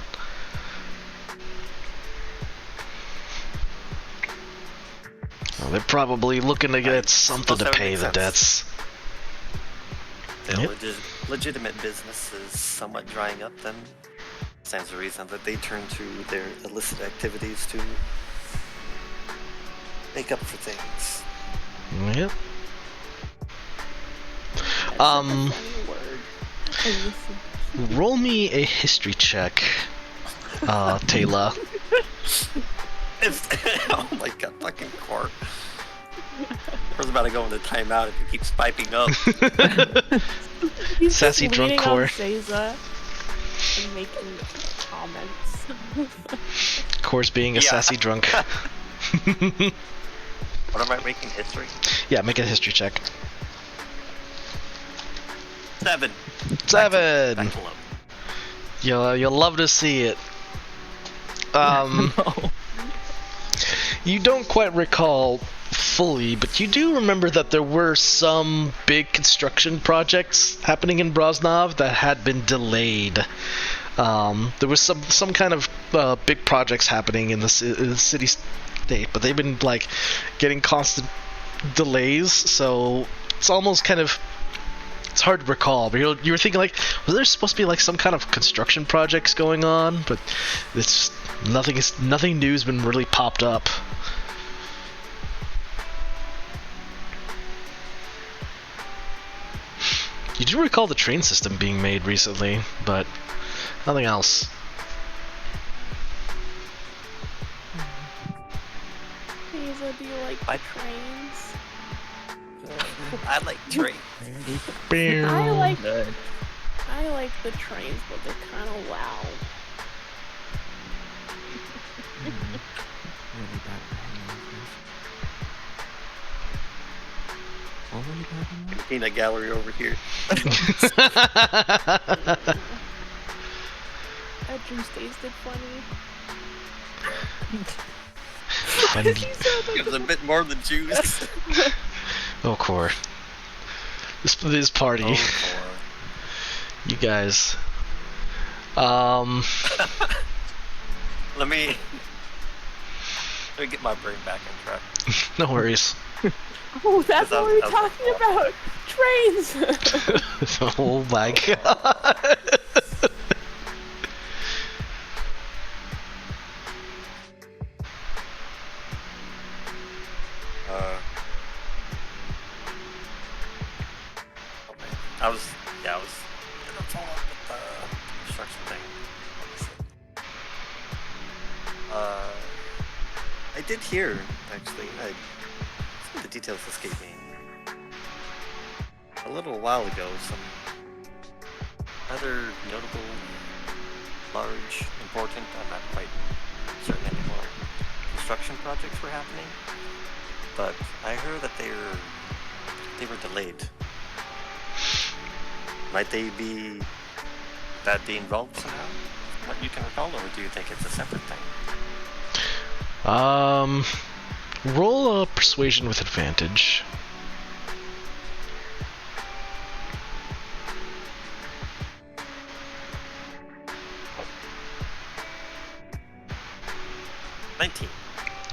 Well, they're probably looking to get something to pay the debts. Their legitimate business is somewhat drying up, then stands to reason that they turn to their illicit activities to make up for things. Yep. Roll me a history check, Taylor. Oh my god, fucking Court. Court's about to go into timeout if he keeps piping up. He's Sassy just drunk leaning core. on Seiza and making comments. Course being a Yeah. sassy drunk. What am I making history? Yeah, make a history check. 7. 7! Back to low. You'll love to see it. You don't quite recall fully, but you do remember that there were some big construction projects happening in Broznov that had been delayed. There was some kind of big projects happening in the city-state, but they've been like getting constant delays, so it's almost kind of, it's hard to recall, but you were thinking like, was there supposed to be like some kind of construction projects going on? But it's nothing new's been really popped up. You do recall the train system being made recently, but nothing else. Hazel, do you like trains? I like trains. I like the trains, but they're kind of loud. Really bad hangovers. What were you talking about? Peanut gallery over here. That juice tasted funny. It was a bit more than juice. Oh, Core. This party. Oh, Core. You guys. Let me get my brain back on track. No worries. Oh, that's what we were I was talking about! Trains! Oh my god. I was gonna follow up with the construction thing. I did hear, actually, some of the details escape me. A little while ago, some other notable, large, important, I'm not quite certain anymore, construction projects were happening, but I heard that they were delayed. Might they be involved somehow? What you can recall, or do you think it's a separate thing? Roll a persuasion with advantage. 19.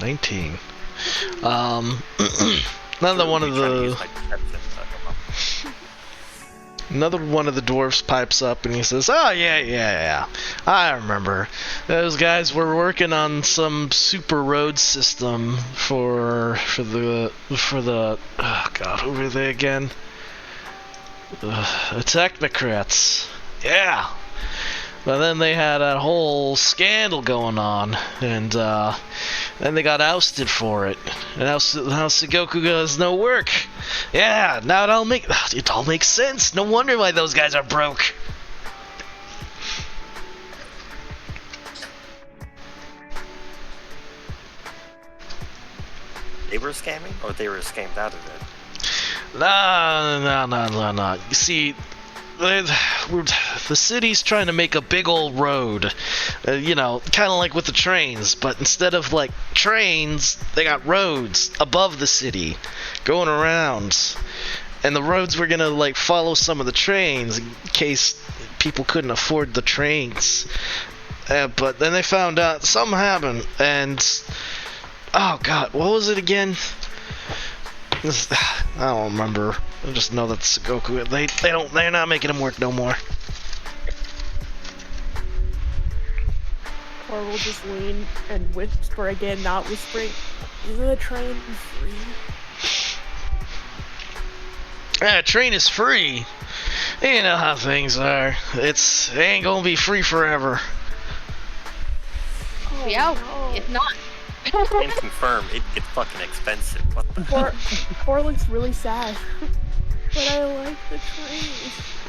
19. Another one of the dwarves pipes up and he says, "Oh yeah. I remember. Those guys were working on some super road system for the oh god, who were they again? The technocrats. Yeah. But then they had that whole scandal going on, and then they got ousted for it. And now Sugoku does no work. Yeah, now it all makes sense. No wonder why those guys are broke. They were scamming, or they were scammed out of it? No. You see, the city's trying to make a big old road, kind of like with the trains, but instead of like trains, they got roads above the city going around, and the roads were gonna like follow some of the trains in case people couldn't afford the trains, but then they found out something happened, and oh god, what was it again? I don't remember. I just know that Sugoku, they're not making him work no more. Or we'll just lean and whisper again, not whispering, "Is the train free?" Train is free. You know how things are. It ain't gonna be free forever. Oh, Yeah, no. it's not. Can confirm, it gets fucking expensive. What the Poor looks really sad. But I like the train.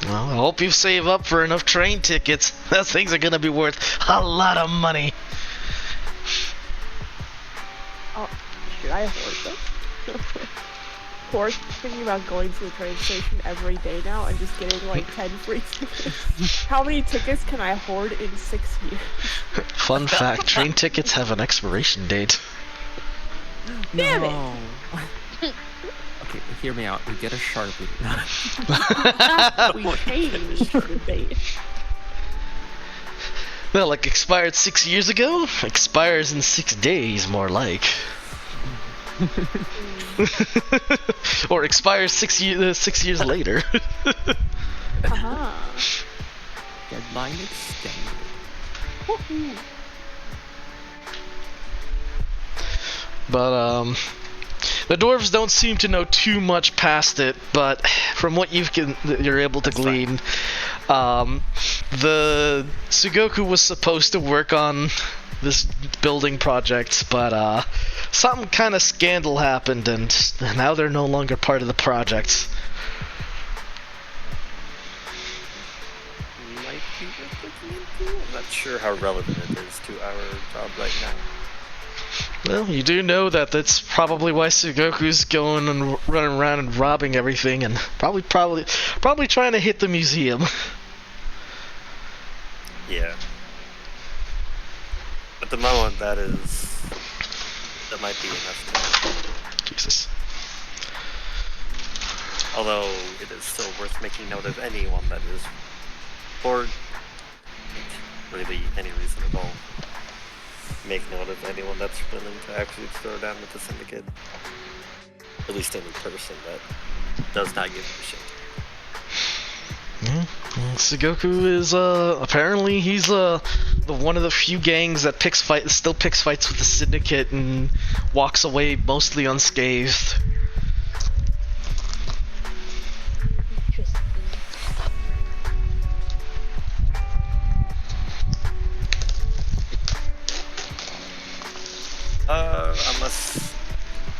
Well, I hope you save up for enough train tickets. Those things are gonna be worth a lot of money. Oh, should I hoard them? Poor's thinking about going to the train station every day now and just getting like 10 free tickets. How many tickets can I hoard in 6 years? Fun fact, train tickets have an expiration date. Damn it! No. Okay, hear me out. We get a Sharpie. We changed the date. Well, like expired 6 years ago? Expires in 6 days, more like. Or expires 6 years later. Haha. Deadline extended. Woohoo. But the dwarves don't seem to know too much past it. But from what you're able to glean, the Sugoku was supposed to work on this building project, but some kind of scandal happened, and now they're no longer part of the project. might be worth looking into? I'm not sure how relevant it is to our job right now. Well, you do know that that's probably why Sugoku's going and running around and robbing everything, and probably trying to hit the museum. Yeah. At the moment, that might be enough to... Jesus. Although, it is still worth making note of anyone that is... for really any reason at all. Make note of anyone that's willing to actually throw down with the Syndicate. At least any person that does not give a shit. Yeah. Well, Sugoku is apparently he's the one of the few gangs that still picks fights with the Syndicate and walks away mostly unscathed. Interesting. Unless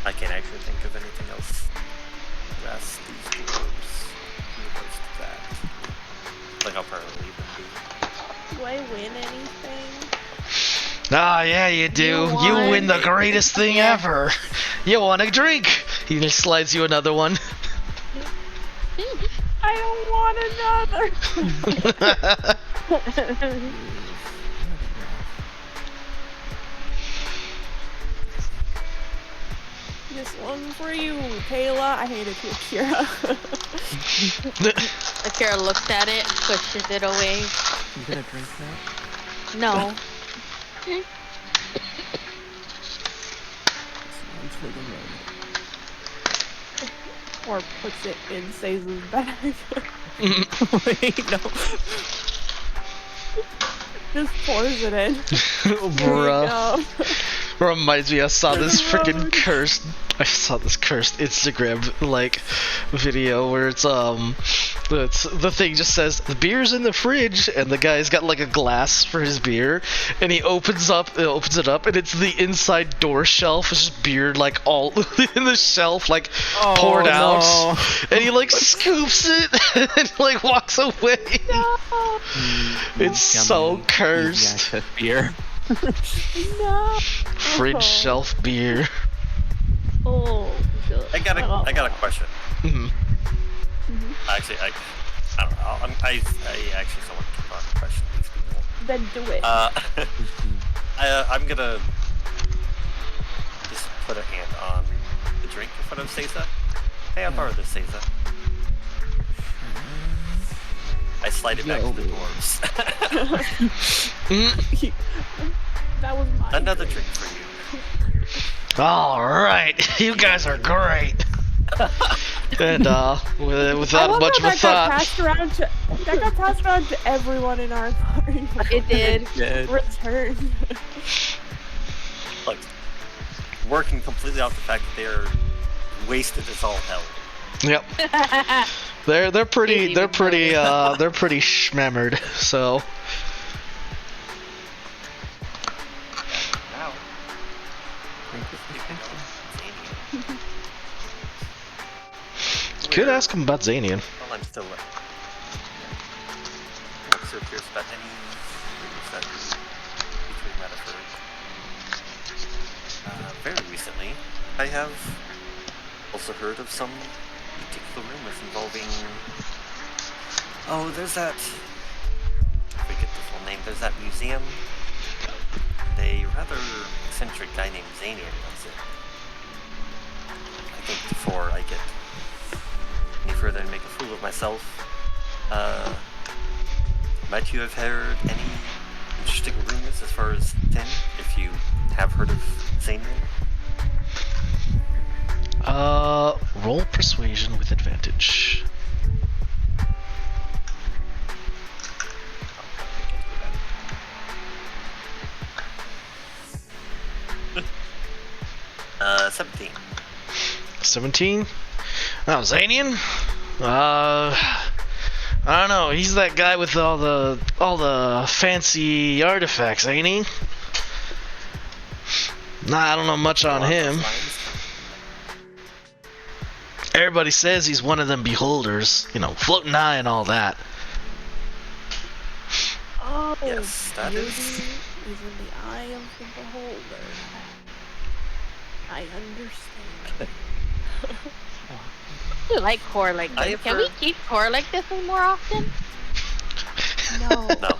I can't actually think of anything else to ask these dwarves in regards to that. Like, I'll probably leave them be. Do I win anything? Ah, yeah, you do. You win the greatest thing ever. You want a drink? He just slides you another one. I don't want another. This one for you, Kayla. I hate it, Akira. Akira looks at it, pushes it away. You gonna drink that? No. for the road. Or puts it in Seiza's bag. Wait, no. Just pours it in. Bruh. Reminds me, I saw this freaking cursed Instagram like video where it's the thing just says the beer's in the fridge and the guy's got like a glass for his beer and he opens it up and it's the inside door shelf. It's just beer like all in the shelf, like poured out, and he like scoops it and like walks away. No. It's so cursed. Beer. No. Fridge shelf beer. Oh. I got a question. Mhm. Actually, I don't know. I actually don't want to keep on questioning these people. Then do it. I'm gonna just put a hand on the drink in front of Seiza. Hey, I borrowed this, Seiza. I slide it back to the dwarves. That was mine. Another drink for you. Alright, you guys are great. And without much of a thought. That got passed around to everyone in our party. It did. Return. Look, working completely off the fact that they are wasted as all hell. Yep. They're pretty schmemmered, so. Now. Could ask him about Xanian. Well, I'm still left. What's your curious about any rumors that we might have heard? Very recently, I have also heard of some particular rumors involving. Oh, there's that. I forget the full name. There's that museum. A rather eccentric guy named Xanian runs it. I think before I get any further and make a fool of myself, might you have heard any interesting rumors as far as 10, if you have heard of Xanian? Roll persuasion with advantage. Oh, 17. 17? Oh, Xanian? I don't know. He's that guy with all the fancy artifacts, ain't he? Nah, I don't know much on him. Everybody says he's one of them beholders, floating eye and all that. Oh, Yes, that beauty is- in the eye of the beholder. I understand. You like core like this. I've Can we heard- keep core like this more often? No, No.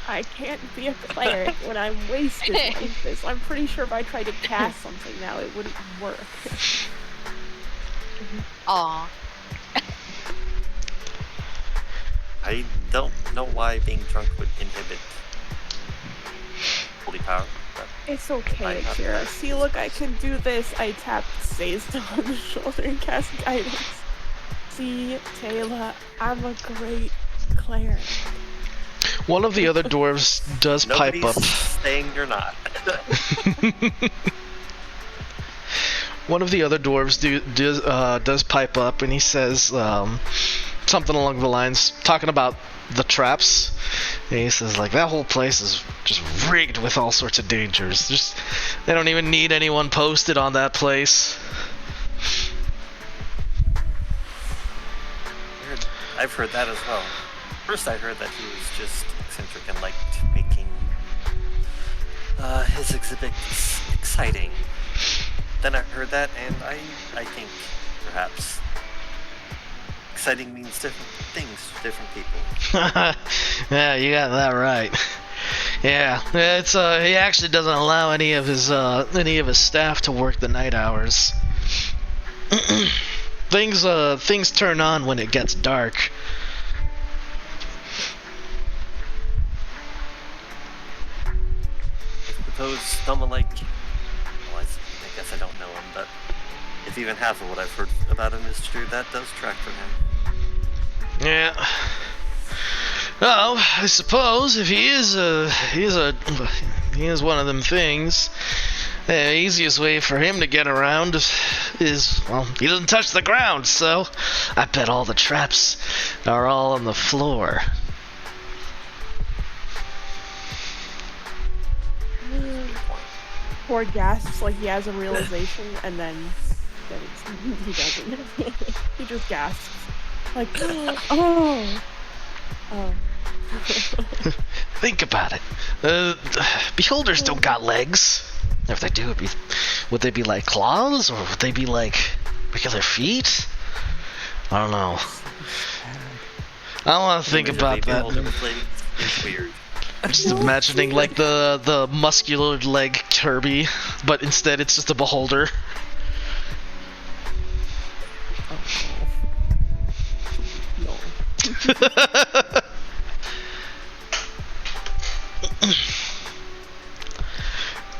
I can't be a cleric when I'm wasted like this. I'm pretty sure if I tried to cast something now, it wouldn't work. Aw. I don't know why being drunk would inhibit holy power, but It's okay, I have Akira. that. See, look, I can do this. I tapped Seiza on the shoulder and cast guidance. See, Taylor, I'm a great cleric. One of the other dwarves does pipe nobody's up. saying you're not. One of the other dwarves does pipe up, and he says something along the lines, talking about the traps. And he says, like, that whole place is just rigged with all sorts of dangers. They don't even need anyone posted on that place. I've heard that as well. First I heard that he was just eccentric and liked making his exhibits exciting. Then I heard that, and I think perhaps exciting means different things to different people. Yeah, you got that right. Yeah, it's he actually doesn't allow any of his staff to work the night hours. Things turn on when it gets dark. Suppose someone like, well, I think guess I don't know him, but if even half of what I've heard about him is true, that does track for him. Yeah. Well, I suppose if he is one of them things, the easiest way for him to get around is, well, he doesn't touch the ground, so I bet all the traps are all on the floor. Poor gasps like he has a realization, and then he doesn't. He just gasps. Like, oh. Think about it. Beholders don't got legs. If they do, would they be like claws, or would they be like regular feet? I don't know. I don't want to think about that. It's weird. I'm just imagining like the muscular leg Kirby, but instead it's just a beholder.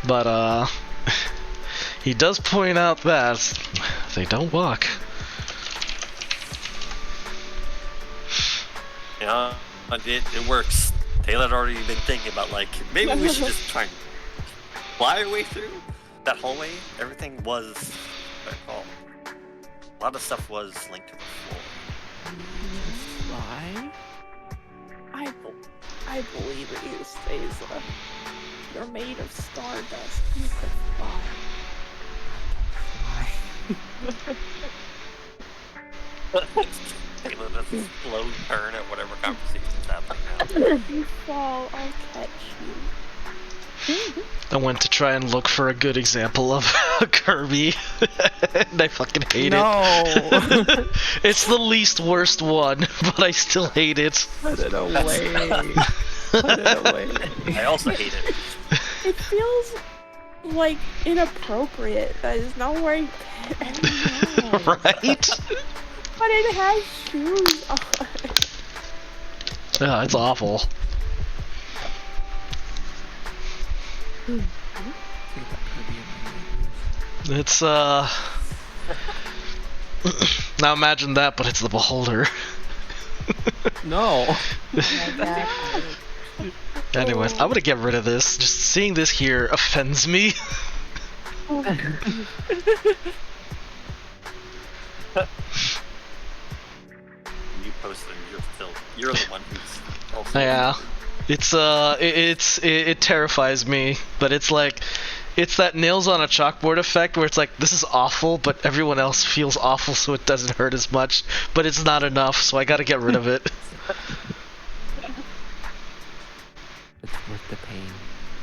But he does point out that they don't walk. Yeah, it works. Taylor had already been thinking about, like, maybe we should just try and fly our way through that hallway. Everything was, a lot of stuff was linked to the floor. Why? I believe in you, Stasa. You're made of stardust. You could fly. Taylor does a slow turn at whatever conversation's happening now. If you fall, I'll catch you. I went to try and look for a good example of Kirby, and I fucking hate it. It's the least worst one, but I still hate it. Put it away. Put it away. I also hate it. It feels like inappropriate. That is not wearing pants. Right? But it has shoes on. Yeah, it's awful. It's now imagine that, but it's the beholder. No. Anyways, I'm gonna get rid of this. Just seeing this here offends me. You posted you're the one who's also Yeah, it terrifies me, but it's like, it's that nails on a chalkboard effect where it's like, this is awful, but everyone else feels awful, so it doesn't hurt as much, but it's not enough, so I gotta get rid of it. It's worth the pain.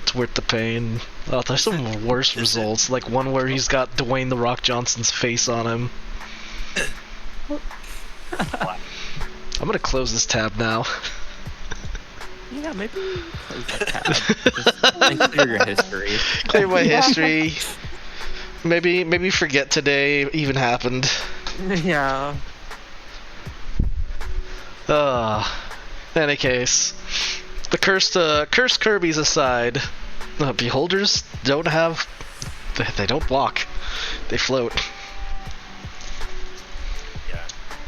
It's worth the pain. Oh, there's some worse results, like one where he's got Dwayne The Rock Johnson's face on him. I'm gonna close this tab now. Yeah, maybe close that tab. Just clear your history. Clear my history. Maybe forget today even happened. Yeah. Any case, the cursed Kirby's aside, beholders don't have. They don't walk. They float. Yeah.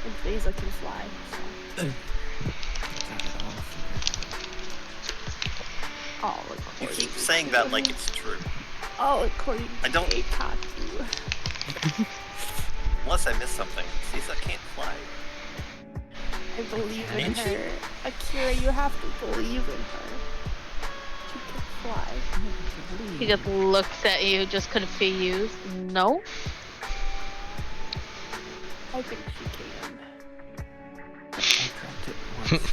And Stasa can fly. So. All You according keep saying that like it's true. All according to I don't- Keikaku. Unless I missed something. Caesar can't fly. I believe in Can't she? her. Akira, you have to believe in her. She can fly. He just looks at you, just confused. No? I think she can. I dropped it once.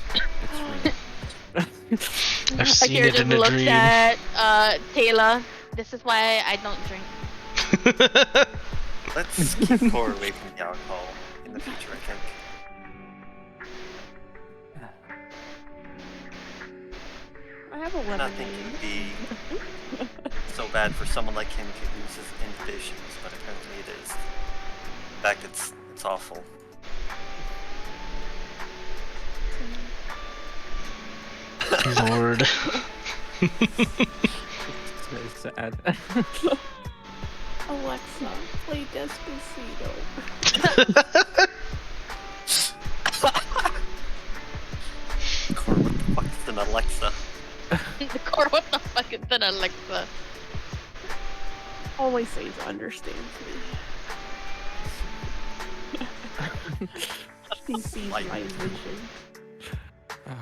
It's real. I've seen Akira it just in a looks dream. at Taylor. This is why I don't drink. Let's keep Core away from the alcohol in the future, I think. I have a Nothing lemonade. can be so bad for someone like him to lose his inhibitions, but apparently it is. In fact, it's awful. Lord. It's very sad. Alexa, play Despacito. Core, what the fuck is an Alexa? The core, what the fuck is that, Alexa? Only Seiza understands me. He sees my vision.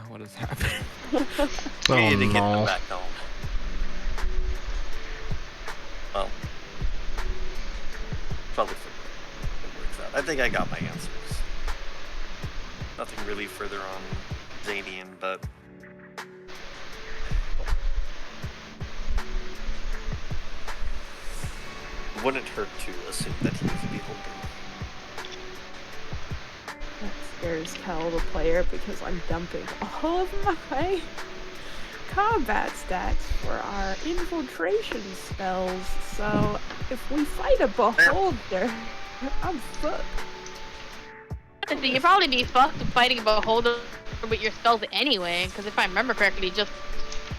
What has happened? Oh We need to get them no. back home. Well, probably it works out. I think I got my answers. Nothing really further on Zadian, but it wouldn't hurt to assume that he was a beholder. That scares Cal, the player, because I'm dumping all of my combat stats for our infiltration spells. So if we fight a beholder, I'm fucked. I think you'd probably be fucked fighting a beholder with your spells anyway, because if I remember correctly, just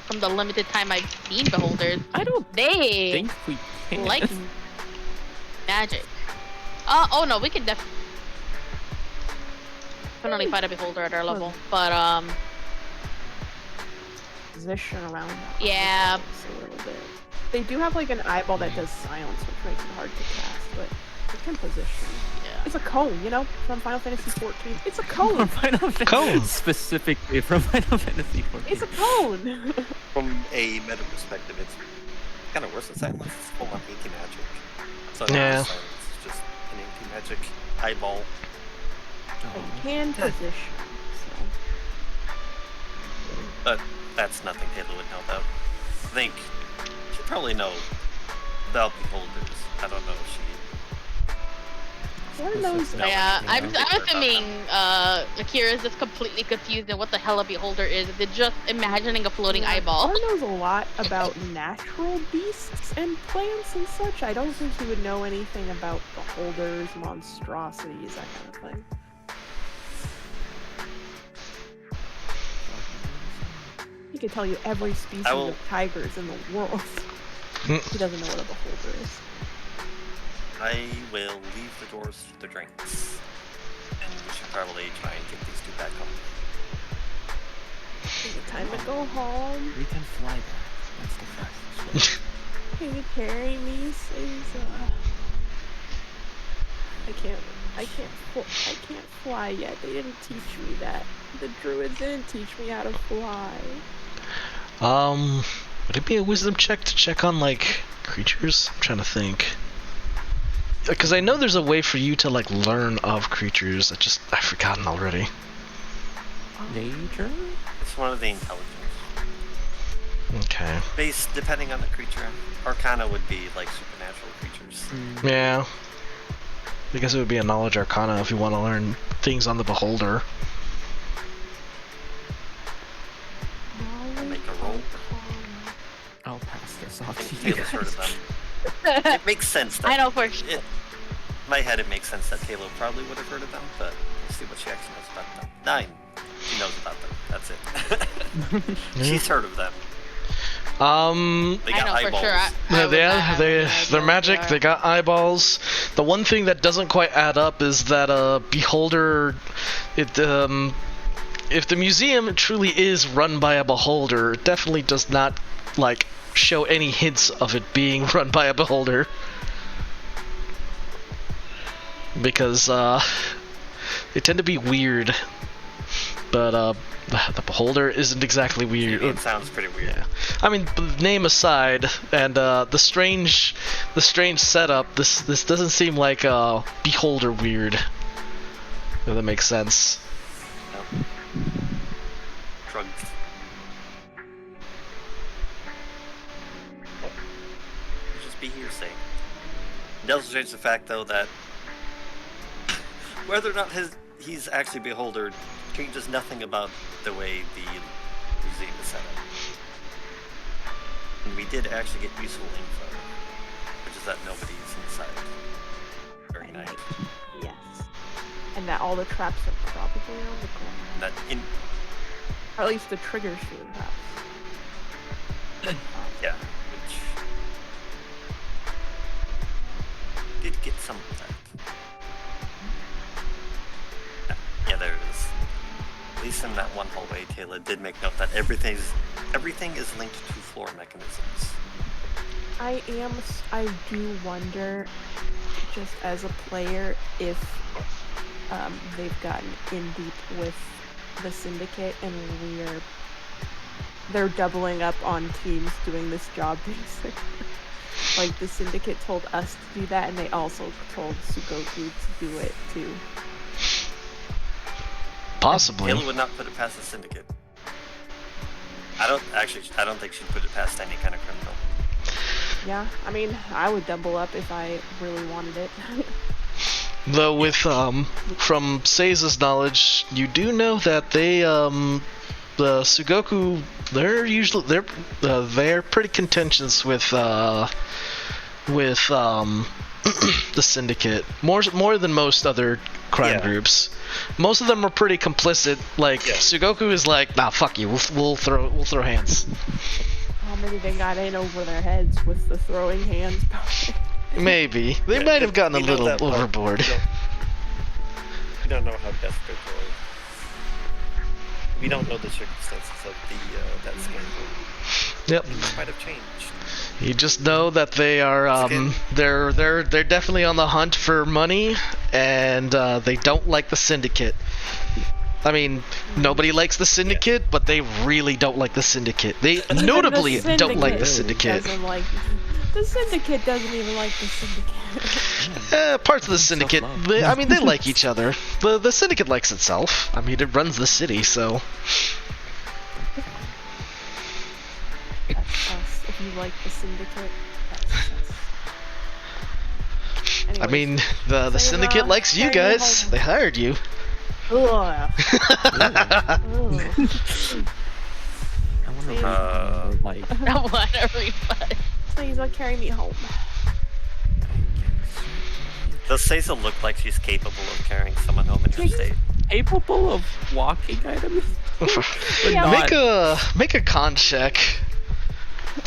from the limited time I've seen beholders, I don't they think we can. like magic. Oh no, we can definitely fight a beholder at our level, but Position around that. Yeah. eyes a little bit. They do have like an eyeball that does silence, which makes it hard to cast, but it can position. yeah. It's a cone, you know, from Final Fantasy 14. It's a From cone. Final Fantasy. Cone. Specifically from Final Fantasy 14. It's a cone. From a meta perspective, it's kind of worse than silence. It's full on anti-magic. So Yeah. not silence, it's just an anti-magic eyeball. It can position. So. But that's nothing Taylor would know about. I think she'd probably know about beholders. I don't know if she... One of those. No. Yeah, Yeah. I'm assuming Akira is just completely confused in what the hell a beholder is. They're just imagining a floating eyeball. One knows a lot about natural beasts and plants and such. I don't think he would know anything about beholders, monstrosities, that kind of thing. He could tell you every species I will- of tigers in the world. He doesn't know what a beholder is. I will leave the doors to the drinks. And we should probably try and get these two back home. Is it time to go home? We can fly back. That's the fastest way. Can you carry me, Caesar? I can't fly yet. They didn't teach me that. The druids didn't teach me how to fly. Would it be a wisdom check to check on like creatures? I'm trying to think. Because I know there's a way for you to like learn of creatures. I've forgotten already. Nature? It's one of the intelligence. Okay. Based, depending on the creature. Arcana would be like supernatural creatures. Yeah. I guess it would be a knowledge arcana if you want to learn things on the beholder. Make a roll. I'll pass this off I think to you Taylor's heard guys. of them. It makes sense that I know for sure. in my head it makes sense that Taylor probably would have heard of them, but we'll see what she actually knows about them. 9. She knows about them. That's it. She's heard of them. They I got know eyeballs. for sure. They're magic. They got eyeballs. The one thing that doesn't quite add up is that beholder. If the museum truly is run by a beholder, it definitely does not like show any hints of it being run by a beholder. Because they tend to be weird, but the beholder isn't exactly weird. It sounds pretty weird. Yeah, I mean, name aside, and the strange setup. This doesn't seem like beholder weird. If that makes sense. No. Drugs. Just be hearsay. It doesn't change the fact, though, that whether or not he's actually beholder changes nothing about the way the museum is set up. And we did actually get useful info, which is that nobody's inside. Very nice. Yes. And that all the traps are probably on the ground. And that in Or at least the triggers for the traps. yeah, which least in that one hallway, Taylor did make note that everything is linked to floor mechanisms. I do wonder, just as a player, if they've gotten in deep with the Syndicate and they're doubling up on teams doing this job, basically. Like, the Syndicate told us to do that, and they also told Sugoku to do it, too. Possibly. Taylor would not put it past the Syndicate. I don't think she'd put it past any kind of criminal. Yeah, I mean, I would double up if I really wanted it. Though with from Seiza's knowledge, you do know that they the Sugoku, they're pretty contentious with the Syndicate, more than most other crime groups. Most of them are pretty complicit. Like Sugoku is like, nah, fuck you, we'll throw hands. Well, maybe they got in over their heads with the throwing hands. Maybe they might have gotten a little overboard. We don't know how desperate they were. We don't know the circumstances of that scandal. Yep. Things might have changed. You just know that they are they're definitely on the hunt for money, and they don't like the Syndicate. I mean, nobody likes the Syndicate, but they really don't like the Syndicate. They notably don't like the Syndicate. The Syndicate doesn't even like the Syndicate. Parts of the Syndicate, they like each other. The Syndicate likes itself. I mean, it runs the city, so. That's us. If you like the Syndicate, that's us. Anyways, I mean, the Syndicate likes you guys. They hired you. Ugh. I wonder like. Whatever you find. Please, carry me home. Does Seiza look like she's capable of carrying someone home in her state? Capable of walking items? Make a con check.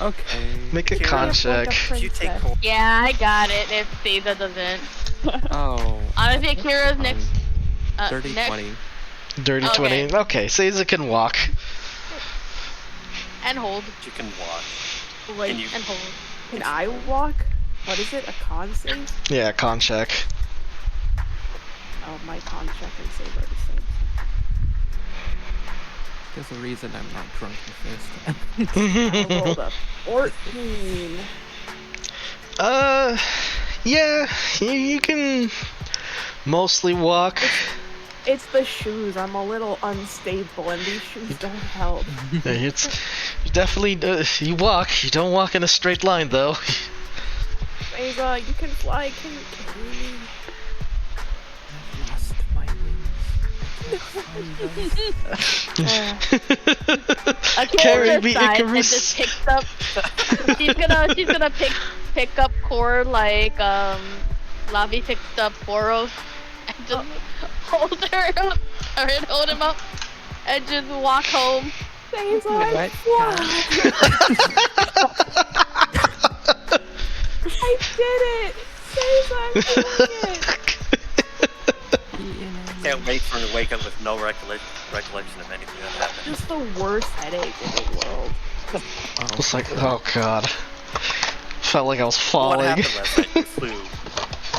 Okay. Make a con check. You take Yeah, I got it. If Seiza doesn't. Oh. Honestly, Akira's next. Dirty next. 20. Dirty 20. Okay, Seiza can walk. And hold. You can walk. Wait, Can you- and hold. Can I walk? What is it? A con save? Yeah, con check. Oh, my con check and save are the same. There's a reason I'm not drunk with this. I rolled a 14. Yeah, you can mostly walk. It's the shoes. I'm a little unstable, and these shoes don't help. It's definitely you walk. You don't walk in a straight line, though. Ava, you can fly. Can you carry me? I've lost my wings. Carry Akira me, just sighs and Icarus. just picks up. she's gonna pick up cord like Lavi picked up Boros and just hold her up and hold him up and just walk home. Ava, What? I did it! Ava, I'm doing it! Can't wait for her to wake up with no recollection of anything that happened. Just the worst headache in the world. It's like, oh god. Felt like I was What falling. happened last night?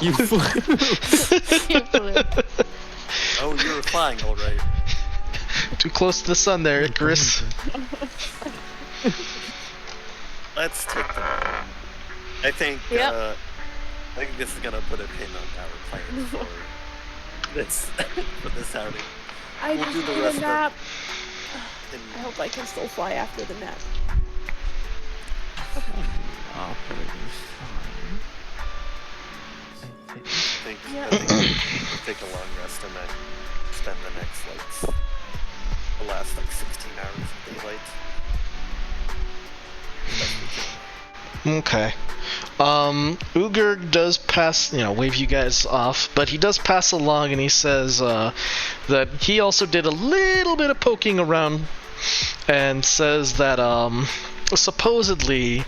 You flew. You flew. Oh, you were flying, alright. Too close to the sun there, Icarus. Let's take the moment. I think this is gonna put a pin on our plan for this outing. I We'll just do the need rest a of nap. it. I hope I can still fly after the nap. Operating fine. I think. I think we'll take a long rest and then spend the last 16 hours of daylight. Best we can. Okay. Uger does pass, wave you guys off, but he does pass along and he says that he also did a little bit of poking around and says that supposedly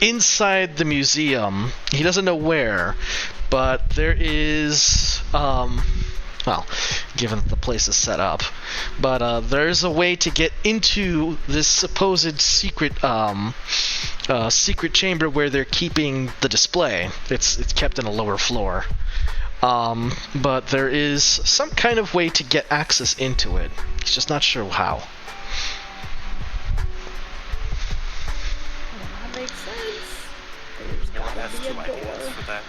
inside the museum, he doesn't know where, but there is Well, given that the place is set up. But there's a way to get into this supposed secret secret chamber where they're keeping the display. It's kept in a lower floor. But there is some kind of way to get access into it. He's just not sure how. Well, that makes sense. There's Caleb gotta has be a 2 ideas door. for that.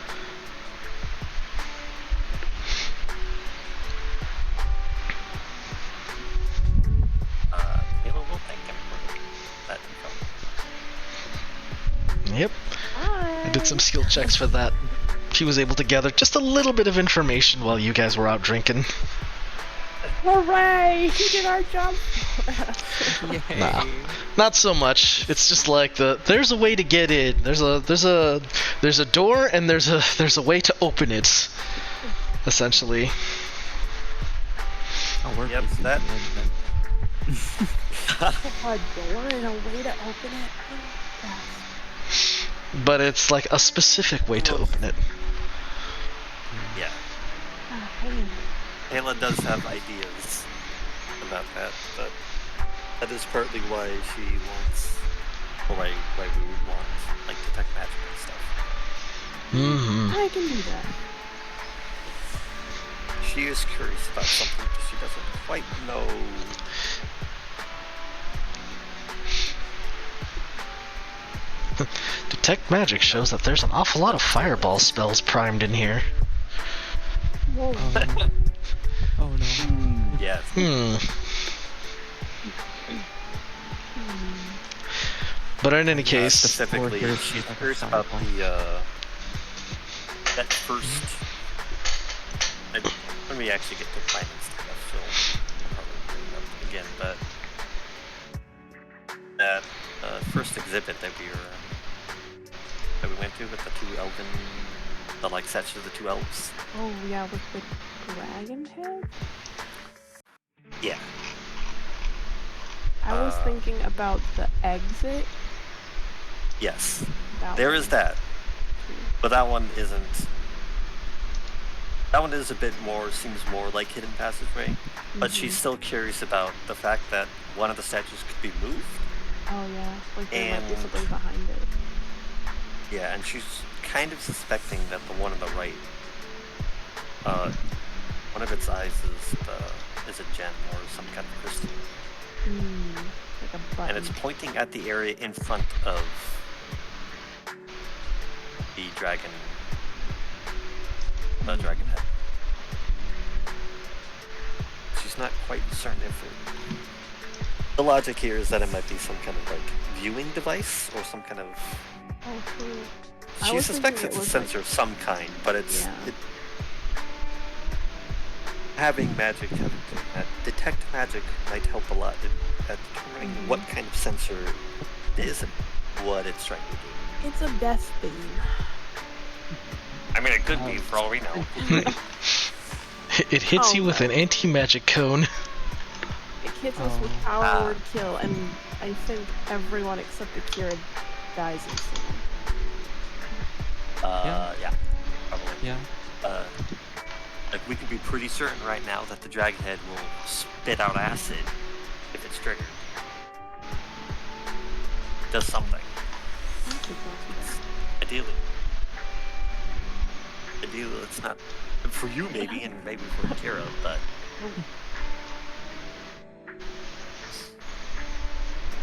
Caleb will thank him for that info. Yep. Hi. I did some skill checks for that. He was able to gather just a little bit of information while you guys were out drinking. Hooray! He did our job. Yay. Nah. Not so much. It's just like there's a way to get in. There's a door and there's a way to open it. Essentially. Oh, we're Yep, busy that- then. A door and a way to open it. Yes. But it's like a specific way to open it. Yeah, Ah, man. Kayla does have ideas about that, but that is partly why she wants, or why we would want, like, detect magic and stuff. Mm-hmm. I can do that. She is curious about something, but she doesn't quite know. Detect magic shows that there's an awful lot of fireball spells primed in here. Whoa. Oh no. Yes. But in any case, Specifically, here's she's another curious about fireball. the that first. When we actually get to finding stuff, so I'll probably bring it up again. But that first exhibit that we went to with the 2 elven, the like statue of the 2 elves. Oh yeah, with the dragon head? Yeah. I was thinking about the exit. Yes. That There one. is that, but that one isn't. That one is a bit more, seems more like hidden passageway, but she's still curious about the fact that one of the statues could be moved. Oh yeah, like there might be And- something behind it. Yeah, and she's kind of suspecting that the one on the right, one of its eyes is a gem or some kind of crystal, Like a button. and it's pointing at the area in front of the dragon head. She's not quite certain if it... The logic here is that it might be some kind of like viewing device or some kind of... Oh, cool. I She was suspects thinking it's it a was sensor of some kind, but it's... Yeah. Having magic, detect magic might help a lot at determining what kind of sensor it is and what it's trying to do. It's a death beam. I mean, it could be for all we know. it hits you with no. an anti-magic cone. It hits us with Oh. power word kill, and I think everyone except Akira dies instantly. Yeah, probably. Yeah. Like, we can be pretty certain right now that the dragon head will spit out acid if it's triggered. Does something. Ideally, it's not for you maybe, and maybe for Akira, but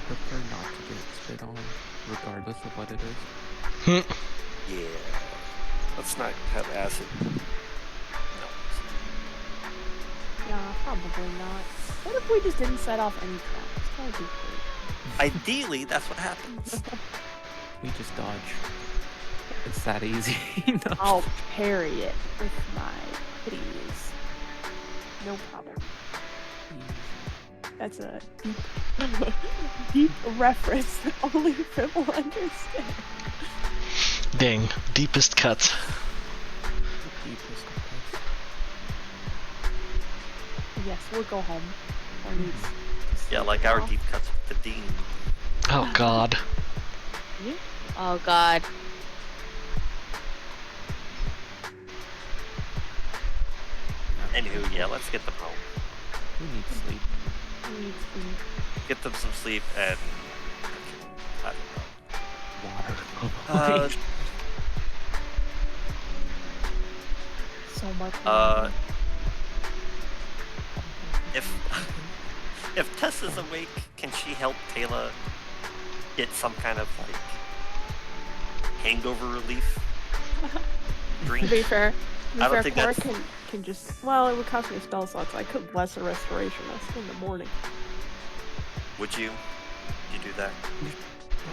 Prefer not to get spit on, regardless of what it is. yeah, let's not have acid. No. Yeah, probably not. What if we just didn't set off any traps? That would be great. Ideally, that's what happens. We just dodge. It's that easy. No. I'll parry it with my please. No problem. That's a deep, deep reference that only Fib will understand. Dang, deepest cut. Deepest cuts. Yes, we'll go home. Or needs to Yeah, sleep like our off. deep cuts with the Dean. Oh god. Oh god. Anywho, yeah, let's get them home. Who needs sleep? I need sleep. Get them some sleep and I Water. don't know. So much. Uh, if Tess is awake, can she help Taylor get some kind of like hangover relief drink? To be fair, I don't think Cora that's- can just. Well, it would cost me a spell slot, so I could lesser restoration. That's in the morning. Would you? Would you do that?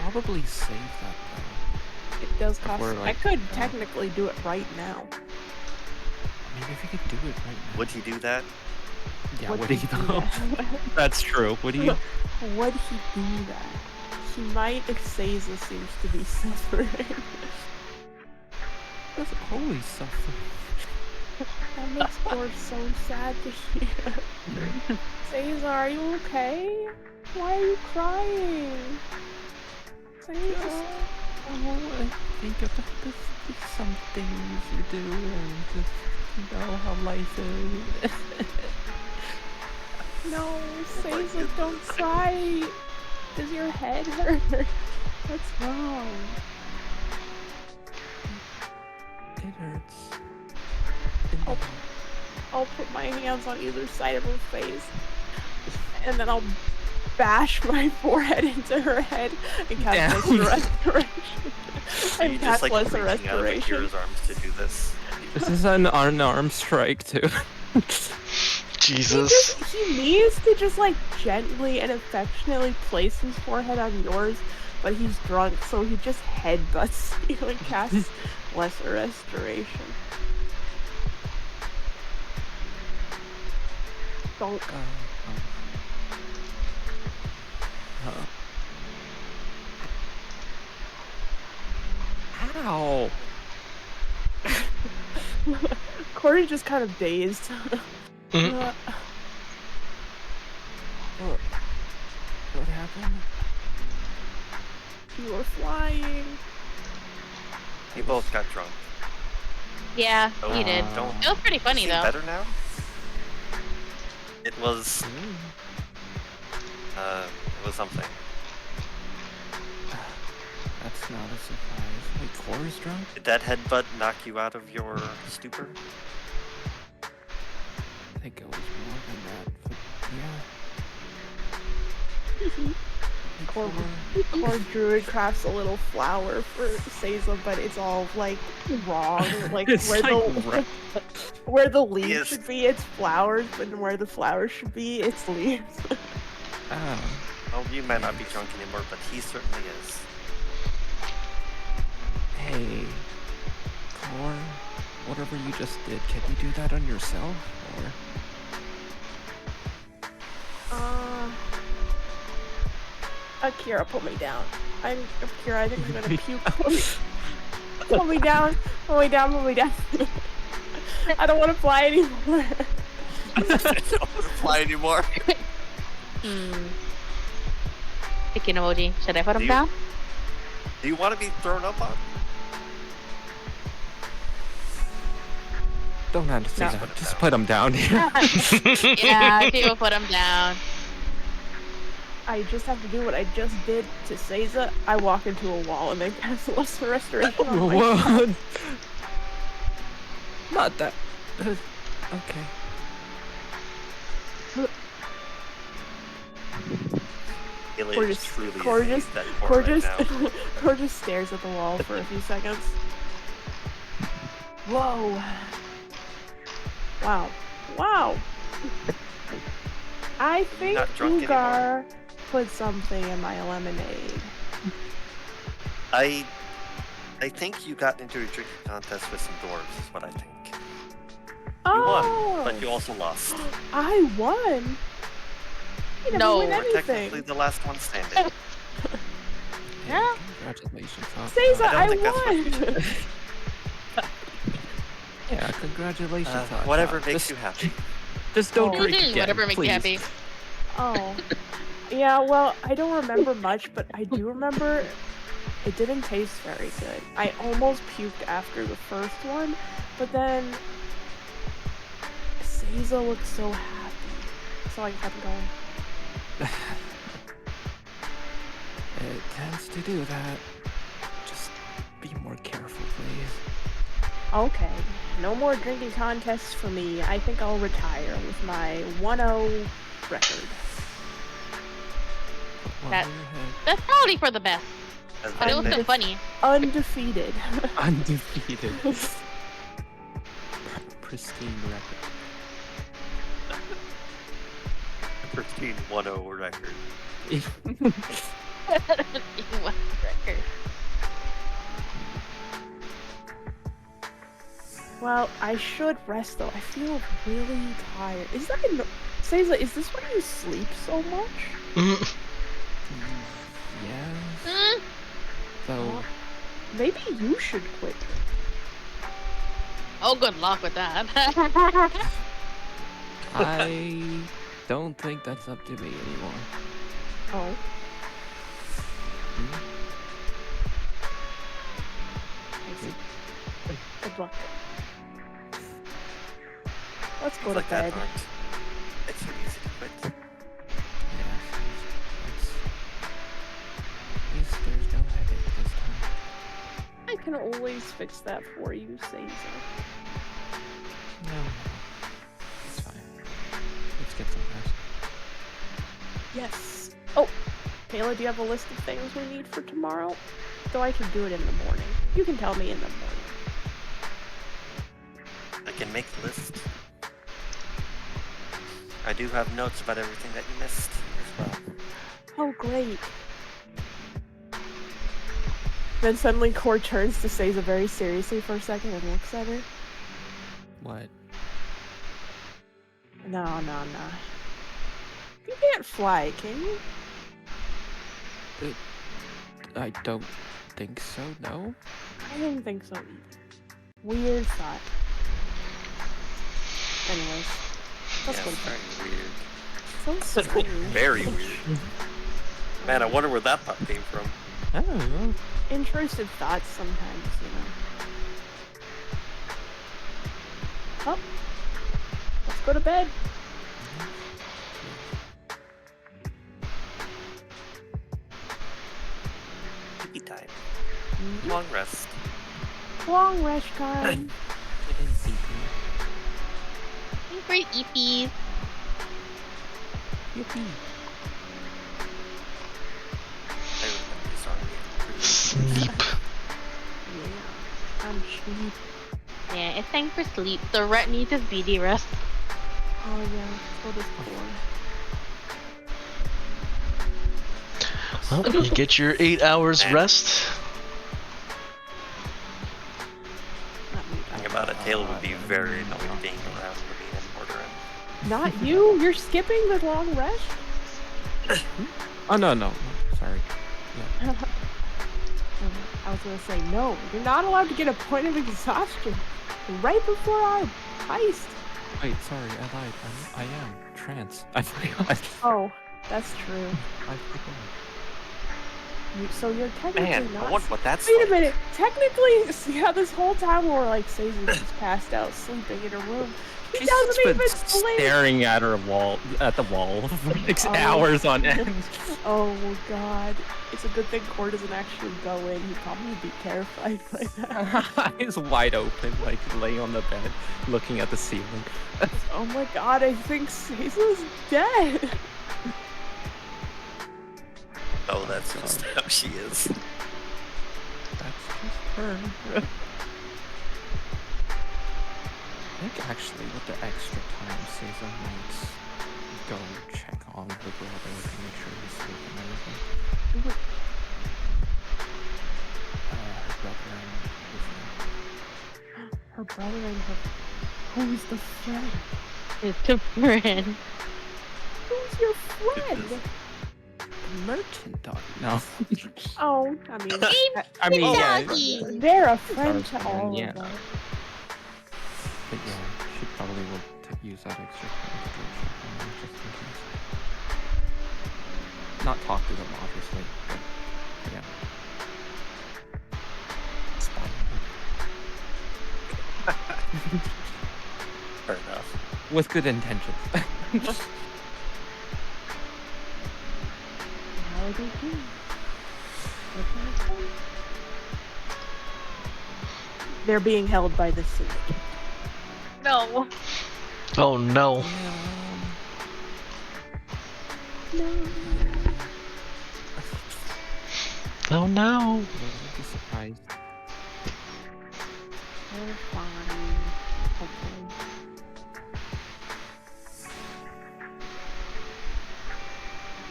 Probably save that though. It does cost. we're, I like, could technically do it right now. Maybe if you could do it right now. Would he do that? Yeah, Would would he he do though? that? That's true. Would he? Would he do that? He might if Seiza seems to be suffering. That's holy suffering. That makes Cora so sad to hear. Seiza, are you okay? Why are you crying? Seiza. Oh, I think about some things you do and just, you know, how life is. No, Seiza, don't cry. Does your head hurt? What's wrong? It hurts. Oh. I'll put my hands on either side of her face, and then I'll bash my forehead into her head and cast Down. lesser restoration. Are you And just cast like lesser reaching out of restoration. Akira's arms to do this? This is an unarmed strike too. Jesus. He needs to just like gently and affectionately place his forehead on yours, but he's drunk, so he just headbutts you and casts lesser restoration. Don't. Ow! Corey's just kind of dazed. Mhm. What happened? You were flying. You both got drunk. Yeah, Oh, you did. Don't. It was pretty funny Seem though. better now? It was something. That's not a surprise. Wait, Cora's drunk? Did that headbutt knock you out of your stupor? I think it was more than that. But yeah. Core, Core Druid crafts a little flower for Seiza, but it's all like wrong. Like It's where like the where the leaves Yes. should be, it's flowers, but where the flowers should be, it's leaves. Oh. Well, you might not be drunk anymore, but he certainly is. Hey, Core, whatever you just did, can you do that on yourself? Or Akira, put me down. Akira, I think I'm gonna puke. Pull me down, pull me down, pull me down. I don't want to fly anymore. I don't want to fly anymore. Sticky emoji. Should I put him Do you- down? Do you want to be thrown up on? don't have to say No. that. Just put him down here. Yeah, people put him down. I just have to do what I just did to Seiza. I walk into a wall and then cast Lesser Restoration on myself. What? Not that. Okay. Haley Gorgeous, is truly gorgeous, amazed at Cora gorgeous, right now. gorgeous stares at the wall for a few seconds. Whoa. Wow. Wow. I think not drunk Ugar put something in my lemonade. I think you got into a drinking contest with some dwarves, is what I think. You Oh, won, but you also lost. I won. You never No, win We're technically anything. the last one standing. Yeah. Congratulations. Seiza, I I don't think that's won. Yeah, congratulations. Hot Whatever Shot. makes Just- you happy. Just don't Oh. drink again, Whatever makes please. you happy. Oh. Yeah, well, I don't remember much, but I do remember it didn't taste very good. I almost puked after the first one, but then Seiza looks so happy. So I kept going. It tends to do that. Just be more careful, please. Okay, no more drinking contests for me. I think I'll retire with my 1-0 record. One That- in your head. That's probably for the best. That's But it was right. still funny. Undefeated. Undefeated. Pristine record. Pristine 1-0 record. One record. Well, I should rest though. I feel really tired. Is that Seiza, is this why you sleep so much? Mm, Yes. Hmm? So, Maybe you should quit. Oh, good luck with that. I don't think that's up to me anymore. Oh. Hmm? I see. Good luck. Let's go Things to like that bed. aren't. It's so easy to quit. Yes, at least there's no headache this time. I can always fix that for you, Seiza. No, it's fine. Let's get some rest. Yes. Oh, Kayla, do you have a list of things we need for tomorrow? So I can do it in the morning. You can tell me in the morning. I can make a list. I do have notes about everything that you missed as well. Oh, great. Then suddenly Core turns to Seiza very seriously for a second and looks at her. What? No. You can't fly, can you? I don't think so, no? I didn't think so either. Weird thought. Anyways, let's Yeah, go it's to bed. very weird. So strange. Very weird. Man, I wonder where that thought came from. I don't know. Intrusive thoughts sometimes, you know. Oh, let's go to bed. Sleepy time. Long rest. Long rest time. It is sleepy. Great EPs. Yippee. I remember this song being sleep. Yeah, I'm cheap. Yeah, it's time for sleep. The rat needs his BD rest. Oh yeah, so does Core. Well, you get your 8 hours rest. Not me. thing about it. Taylor would be very annoyed being around me and Morderin. Not you. You're skipping the long rest. Oh, no. Sorry. I was gonna say no. You're not allowed to get a point of exhaustion right before our heist. Wait, sorry, I lied. I am trans. I forgot. Oh, that's true. I forgot. So you're technically Man, not. I wonder what that's Wait a like. minute. Technically, yeah, this whole time we're like, Seiza's just passed out sleeping in her room. She She's doesn't just been even sleep. staring at the wall for like Oh. hours on end. Oh god. It's a good thing Core doesn't actually go in. He'd probably be terrified by that. Eyes wide open, like laying on the bed, looking at the ceiling. Oh my god, I think Seiza's dead. Oh, that's just how she is. That's just her. I think actually with the extra time, Caesar might go check on her brother to make sure he's sleeping and everything. Her brother and his Her brother and her. Who's the friend? It's a friend. Who's your friend? merchant dog. No. Oh, I mean, I mean, yeah. Doggy. they're a friend to Sorry, all yeah. of us. But yeah, she probably will use that extra time to go check on them just in case. Not talk to them, obviously, but yeah. Spy. Fair enough. with good intentions. How are they doing? What can I say? They're being held by the syndicate. No. Oh no. No. Oh no. Wouldn't be surprised. They're fine. Hopefully.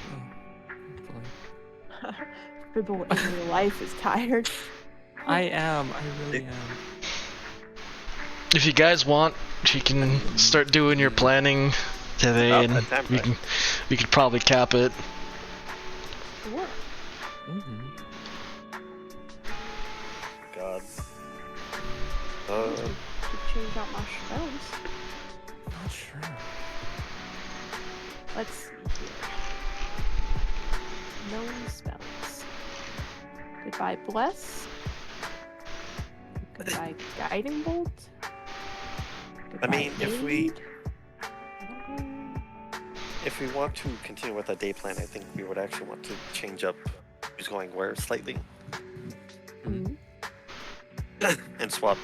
Oh, hopefully. People in real life is tired. I am. I really am. If you guys want, you can start doing your planning today, About and that time, we right? can we could probably cap it. Sure. Mm-hmm. God. Could change out my spells. Not sure. Let's see here. Known spells. Goodbye, Bless. Goodbye, Guiding Bolt. I mean, Goodbye, if we want to continue with our day plan, I think we would actually want to change up who's going where slightly Mhm. and swap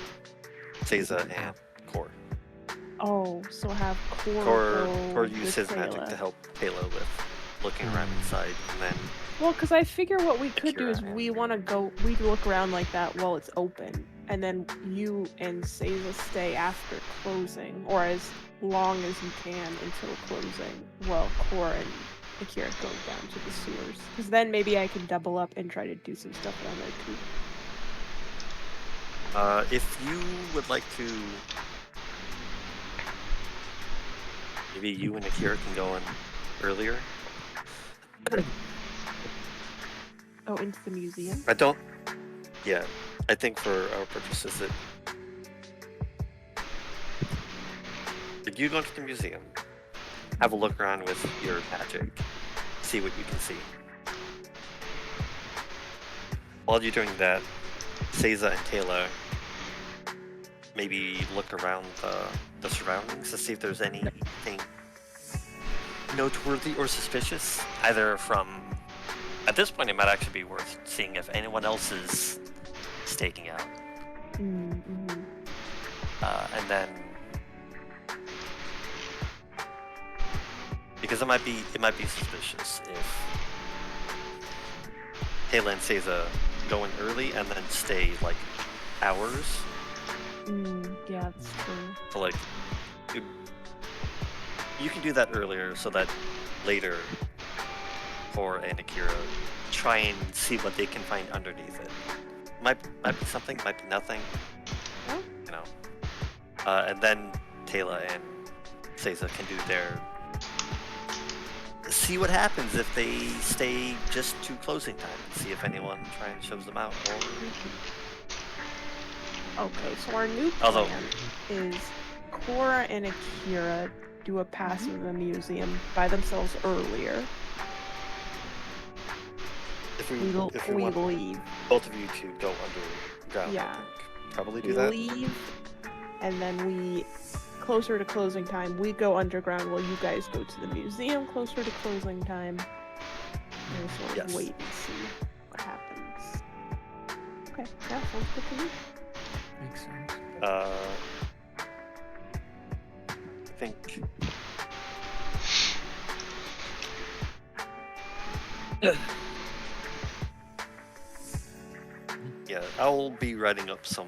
Seiza and Core. Oh, so have Core Core use his magic Kayla. to help Kayla with looking around inside, and then Well, because I figure what we could do is Akira we want to go, we look around like that while it's open, and then you and Seiza stay after closing, or as long as you can until closing, while Core and Akira go down to the sewers. Because then maybe I can double up and try to do some stuff down there too. if you would like to, maybe you and Akira can go in earlier. Oh, into the museum? Yeah, I think for our purposes that if you go into the museum, have a look around with your magic, see what you can see. While you're doing that, Seiza and Kayla maybe look around the surroundings to see if there's anything noteworthy or suspicious, either from... At this point, it might actually be worth seeing if anyone else is staking out. Mm-hmm. And then... Because it might be suspicious if Kayla and Seiza go in early and then stay, like, hours. Yeah, that's true. So, like, you can do that earlier so that later Core and Akira try and see what they can find underneath it. Might be something, might be nothing. Yeah. You know. And then Kayla and Seiza can do their... See what happens if they stay just to closing time and see if anyone try and shows them out. Or... Okay, so our new Although- plan is Cora and Akira do a pass of the museum by themselves earlier. If we We want leave. both of you to go underground, Yeah. I think. Probably do We that. leave, and then we, closer to closing time, we go underground while you guys go to the museum closer to closing time. And sort of Yes. wait and see what happens. Okay, yeah, sounds good to me. Makes sense. I think. Yeah, I'll be writing up some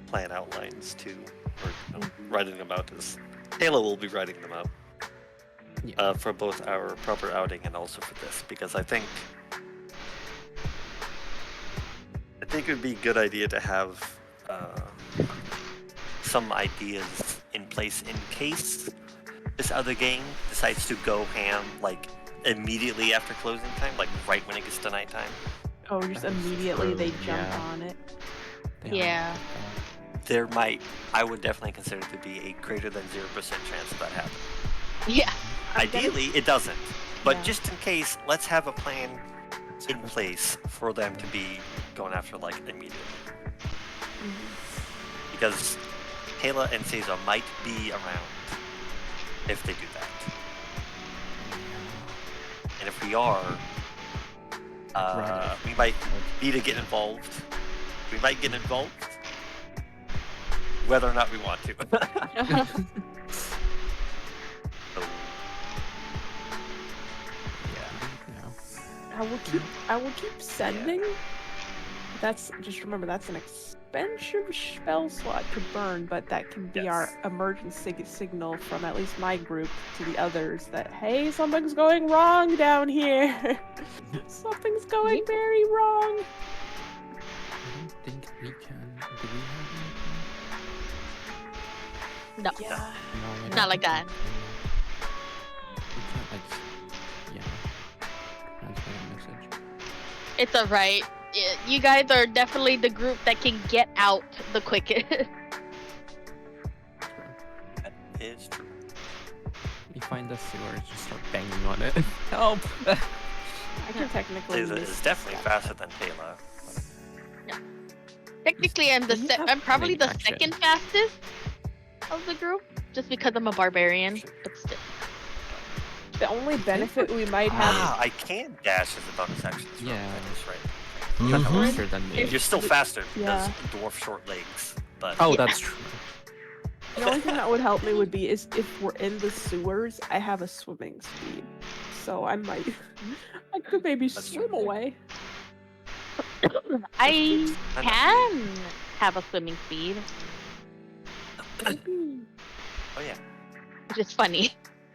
plan outlines too, or writing them out as Taylor will be writing them out Yeah. for both our proper outing and also for this, because I think it would be a good idea to have some ideas in place in case this other gang decides to go ham like immediately after closing time, like right when it gets to nighttime. Oh, just That is immediately they true, jump yeah. on it. Yeah. I would definitely consider it to be a greater than 0% chance of that happening. Yeah. I'm gonna- Ideally, it doesn't. But Yeah. just in case, let's have a plan in place for them to be going after like immediately. Mhm. Because Kayla and Seiza might be around if they do that. And if we are, we might need to get involved. We might get involved, whether or not we want to. So, yeah. I will keep sending. That's just remember that's an expensive spell slot to burn, but that can be our emergency signal from at least my group to the others that hey, something's going wrong down here. Something's going very wrong. I don't think we can. Do we have anything? No. Yeah. No, Not like that. We can't, like, transmit a message. It's alright. You guys are definitely the group that can get out the quickest. That is true. You find the sewers, just start banging on it. Help! I can technically. It's definitely faster than Taylor. Technically, I'm You have I'm probably the action. second fastest of the group, just because I'm a barbarian. But still, The only benefit we might have. I can dash as a bonus action. As well. Yeah. That is right. You're Mhm. faster than me. You're still faster Yeah. because dwarf short legs. But Oh, that's true. The only thing that would help me would be is if we're in the sewers, I have a swimming speed, so I could maybe That's swim true. away. I can have a swimming speed, Oh yeah, which is funny.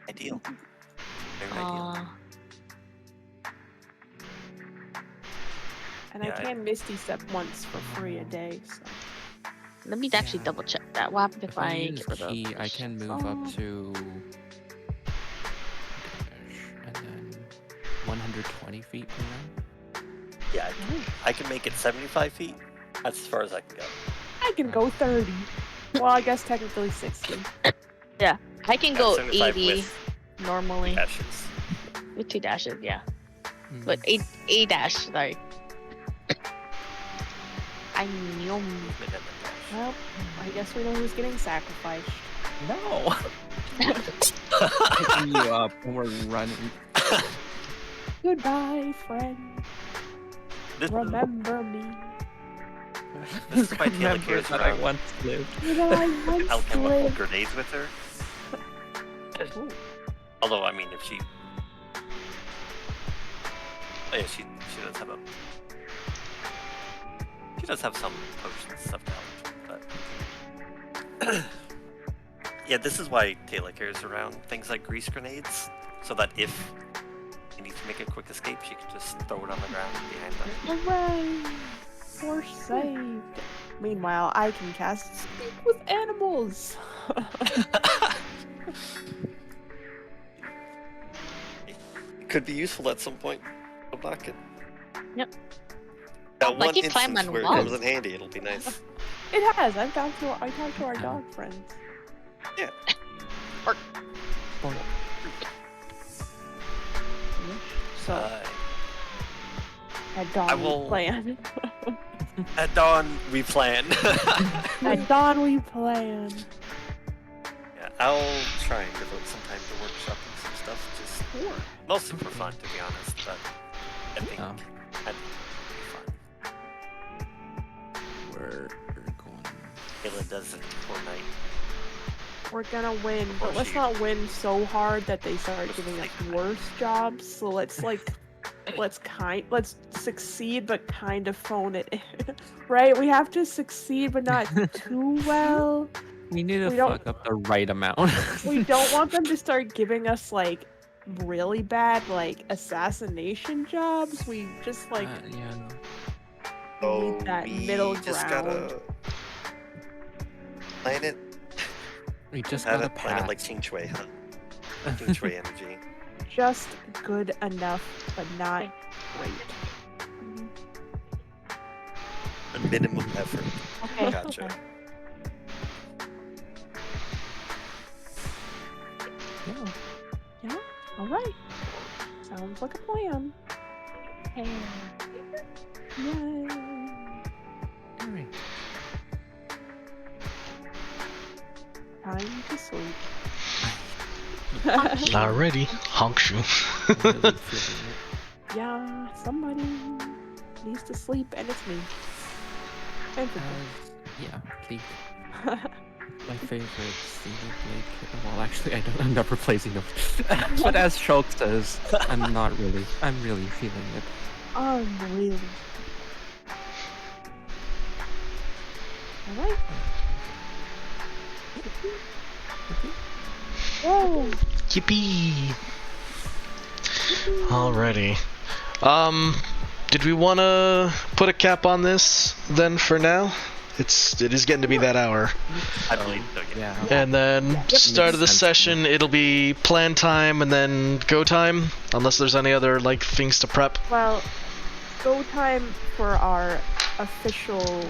ideal. Very ideal. And Yeah, I can Misty Step once for free a day. So. Let me actually Yeah. double check that. What happens if If I I use get rid of key, I this? can move Oh. up to and then 120 feet per round. Yeah, I can make it 75 feet. That's as far as I can go. I can go 30. Well, I guess technically 60. I can Yeah, go 75 80 with normally dashes. with 2 dashes. Yeah, Mm. but a dash. Sorry. I knew. Movement and then dash. Well, I guess we know who's getting sacrificed. No! Picking you up when we're running. Goodbye, friend. This, Remember me. this is why Taylor Remember carries that I around once lived. You know, I once alchemical lived. grenades with her. Ooh. Although, I mean, if she... Oh yeah, she does have a... She does have some potions and stuff down, but... yeah, this is why Taylor carries around things like grease grenades, so that if you need to make a quick escape, she can just throw it on the ground behind them. Hooray! We're saved. Meanwhile, I can cast Speak with Animals. It could be useful at some point. I'm not kidding. Yep. That Like one you climb instance on where it walls. comes in handy, it'll be nice. It has. I talked to our dog friends. Yeah. So at dawn I we will- plan. At dawn, we plan. At dawn we plan. Yeah, I'll try and devote some time to workshopping some stuff, just Sure. mostly for fun, to be honest. But I think Um, it'll be fun. We're going. Kayla does it for night. We're gonna win, Or but let's she- not win so hard that they start giving us worse jobs. So let's succeed but kind of phone it in. Right? We have to succeed but not too well. We need to We don't- fuck up the right amount. We don't want them to start giving us like really bad like assassination jobs. We just like yeah. need that middle just ground. gotta plan it. We just Have gotta it plan it pass. like Qing Shui, huh? Qing Shui energy. Just good enough, but not great. A minimum effort. Okay. Gotcha. okay. Yeah. All right. Sounds like a plan. Hey. Yay. Alright. Time to sleep. Alrighty, Honkshu. I'm really feeling it. Yeah, somebody needs to sleep, and it's me. And Yeah, League. My favorite Xenoblade. Well, actually, I'm not replacing them. But as Shulk says, I'm really feeling it. really. Alright. Whoa! Yippee! Alrighty. Did we want to put a cap on this then for now? It is getting to be that hour. I believe so, yeah. And then start of the Makes sense. session, it'll be plan time and then go time, unless there's any other like things to prep. Well, go time for our official,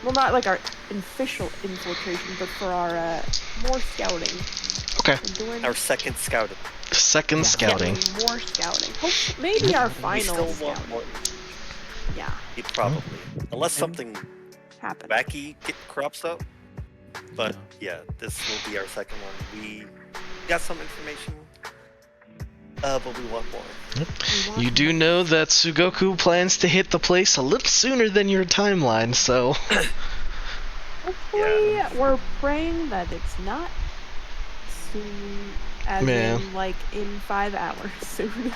well, not like our official infiltration, but for our more scouting. Okay. We're doing Our second scouting. Second scouting. More scouting. Maybe our We final still want scouting. more. Yeah, Probably. Unless something happen. wacky crops up. But yeah, this will be our second one. We got some information, but we want more. We want You do know that Sugoku plans to hit the place a little sooner than your timeline, so Hopefully, we're praying that it's not soon, as Yeah. in like in 5 hours soon.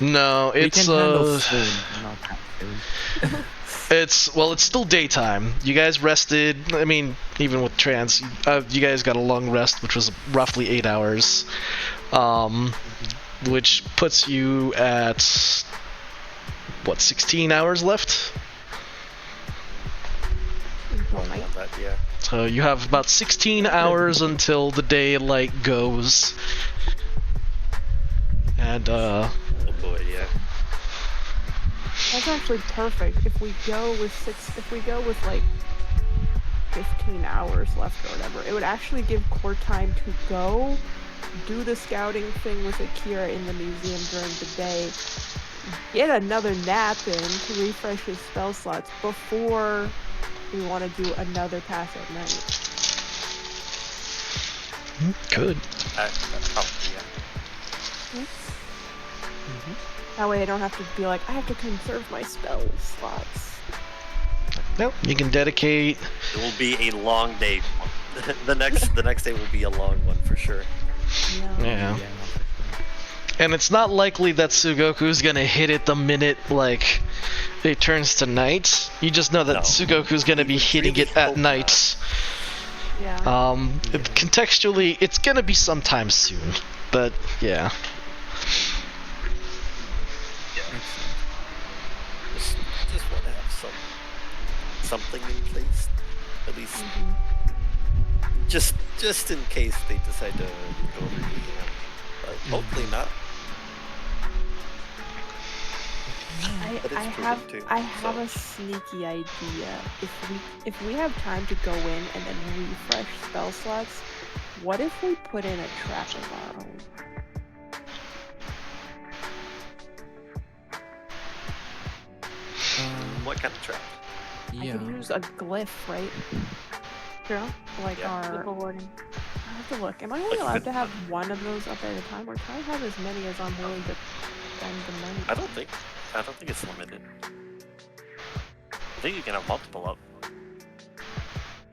no, We it's can handle soon, not that soon. it's still daytime. You guys rested. I mean, even with trans, you guys got a long rest, which was roughly 8 hours, which puts you at what 16 hours left. More than that, yeah. So you have about 16 hours until the daylight goes. And Oh boy, yeah. That's actually perfect. If we go with like 15 hours left or whatever, it would actually give Core time to go do the scouting thing with Akira in the museum during the day, get another nap in to refresh his spell slots before we want to do another pass at night. good. Probably, yeah. That way I don't have to be like, I have to conserve my spell slots. No, you can dedicate. It will be a long day. the next day will be a long one for sure. Yeah. And it's not likely that Sugoku's gonna hit it the minute like it turns to night. You just know that No. Sugoku's gonna be hitting really it at hope night. Yeah. Contextually, it's gonna be sometime soon. But yeah. Just want to have something in place, at least, just in case they decide to go over the but hopefully not. But it's prudent too, I have so. a sneaky idea. If we have time to go in and then refresh spell slots, what if we put in a trap of our own? What kind of trap? I Yeah. could use a glyph, right? Yeah. Like Yeah. our. I have to look. Am I only allowed to have one of those up at a time, or can I have as many as I'm willing to spend the money? I don't think it's limited. I think you can have multiple up.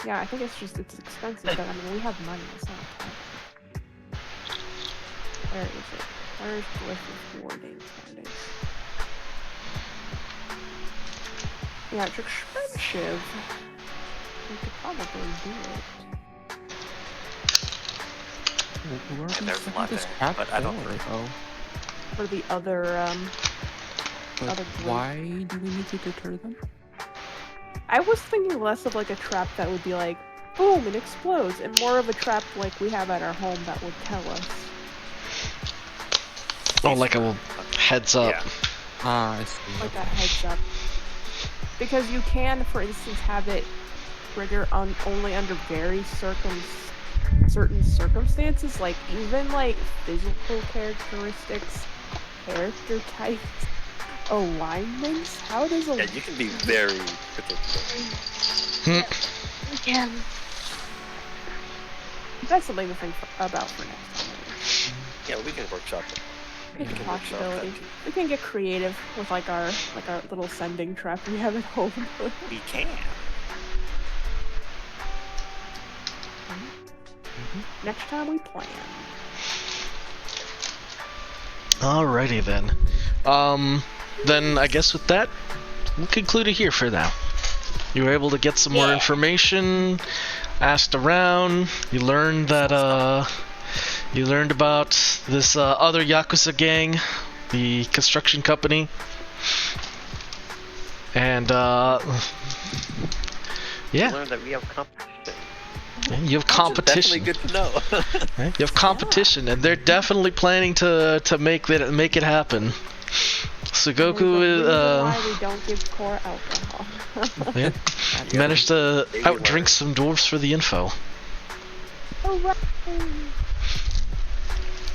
Yeah, I think it's expensive, but I mean we have money. It's not a problem. Where is it? Where's glyph of warding? There it is. Yeah, it's expensive. We could probably do it. Where are we there's a setting lot this there, trap but I don't for, think- though? For the other But other glyph. why do we need to deter them? I was thinking less of like a trap that would be like, boom, it explodes, and more of a trap like we have at our home that would tell us. Oh, like a heads up. Yeah. Ah, I see. Like a heads up. Because you can, for instance, have it trigger on only under very certain circumstances, like even like physical characteristics, character types, alignments. How does a Yeah, you can be very particular. Again. That's something to think about for next time. Yeah, we can workshop it. It's a can workshop that possibility. too. We can get creative with like our little sending trap we have at home. We can. Next time we plan. Alrighty then. Then I guess with that, we'll conclude it here for now. You were able to get some more information, asked around, you learned that, you learned about this, other Yakuza gang, the construction company, and, yeah, Learn that we have competition. you have competition. Which is definitely good to know. Right? You have competition, and they're definitely planning to make it happen. Sugoku There's a is reason why we don't give core alcohol. yeah, managed to Maybe outdrink learn. some dwarves for the info. Hooray!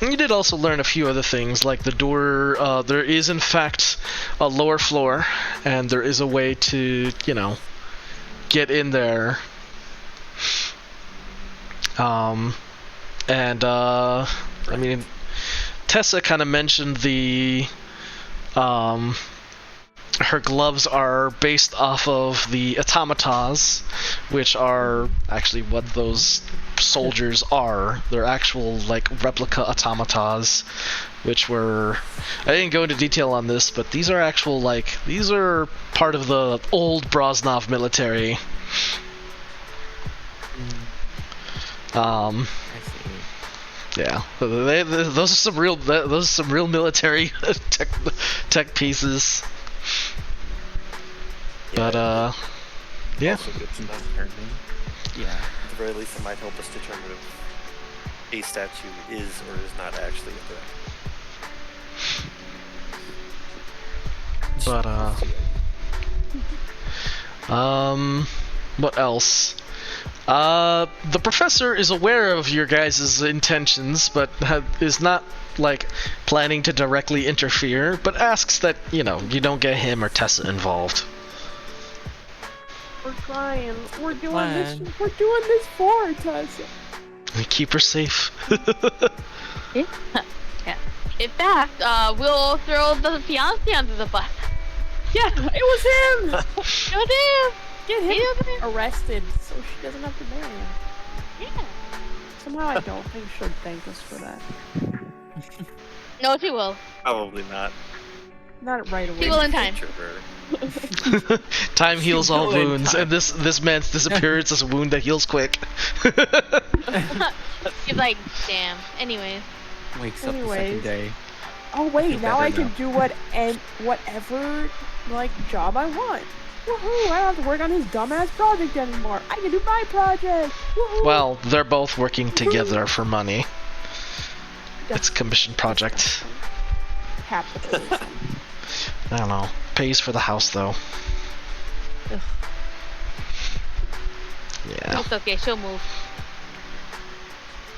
And you did also learn a few other things, like the door. There is in fact a lower floor, and there is a way to, you know, get in there. I mean, Tessa kind of mentioned the, her gloves are based off of the automatas, which are actually what those soldiers are. They're actual, like, replica automatas, which were... I didn't go into detail on this, but these are actual, like, these are part of the old Broznov military. I see. Yeah, those are some real military tech pieces. But yeah. Also good to know. Yeah. At the very least, it might help us determine if a statue is or is not actually a threat. But what else? The professor is aware of your guys' intentions, but is not, like, planning to directly interfere, but asks that, you know, you don't get him or Tessa involved. We're trying. We're doing Plan. this. We're doing this for her, Tessa. And keep her safe. Yeah. In fact, we'll throw the fiancé under the bus. Yeah, it was him. Go there. Get He him doesn't- arrested so she doesn't have to marry him. Yeah. Somehow I don't think she'll thank us for that. No, she will. Probably not. Not right away. She will in time. Future, Time heals all Still in wounds, time. and this man's disappearance is a wound that heals quick. She's like, damn. Anyways. Wakes up the second Anyways. day. Oh wait, feel now I better can do whatever like job I want. Woohoo! I don't have to work on his dumbass project anymore. I can do my project. Woohoo! Well, they're both working together for money. It's a commission project. Capitalism. I don't know. Pays for the house, though. Ugh. Yeah. It's okay. She'll move.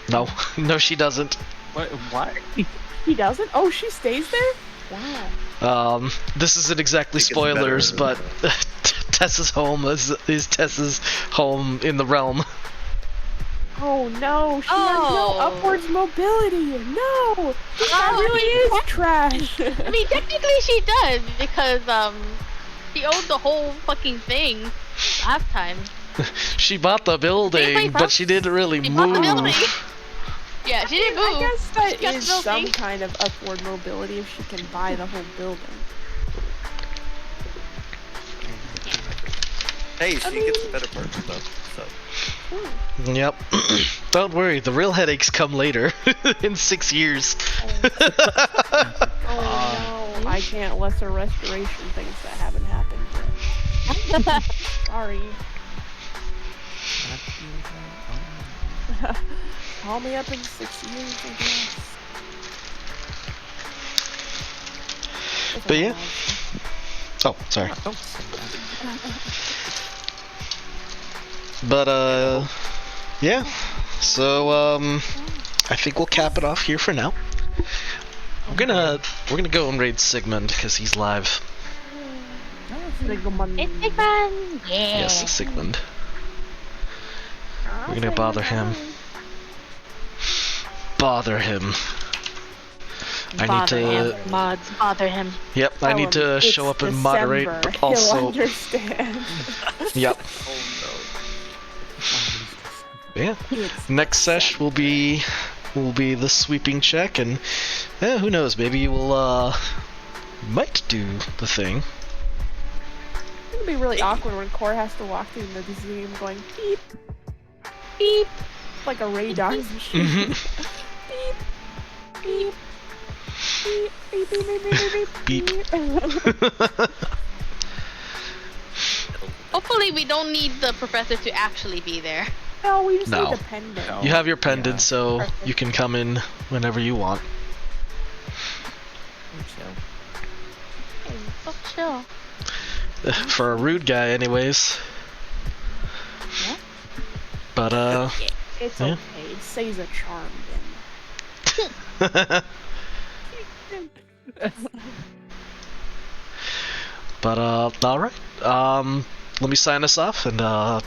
No. No, she doesn't. What? He doesn't? Oh, she stays there? Wow. This isn't exactly Think it's better, spoilers, but Tessa's home is Tessa's home in the realm. Oh no, she has Oh. no upwards mobility. No! This guy really is trash. I mean, technically she does because she owned the whole fucking thing last time. She bought the building, but she didn't really She bought the building. move. Yeah, she didn't move. I guess that She got is the building. some kind of upward mobility if she can buy the whole building. Hey, she gets a better partner though. So Yep. Don't worry, the real headaches come later, in 6 years. Oh no, I can't lesser restoration things that haven't happened yet. Sorry. Call me up in 6 years, I guess. If But I'm yeah. allowed to. Oh, sorry. Don't say that. But, yeah. So, I think we'll cap it off here for now. We're gonna go and raid Sigmund, because he's live. Sigmund. It's big fun. Yeah. Yes, Sigmund. We're gonna bother him. Bother him. I need Bother to. him. Mods, bother him. Yep, I Tell need him to it's show up and moderate. December. But He'll also, understand. yep, yeah. It's Next sesh will be the sweeping check, and who knows? Maybe we'll might do the thing. It'll be really awkward when Core has to walk through the museum going beep, Beep. like a radar machine. Mhm. Beep, beep, beep, beep, beep, beep, beep, Beep. beep. Hopefully we don't need the professor to actually be there. No, we just No. need the pendant. No. You have your pendant, Yeah. so Perfect. you can come in whenever you want. Chill. Hey, so chill. For a rude guy, anyways. Yeah. But It's Yeah. okay. Say's a charm but all right. Let me sign us off and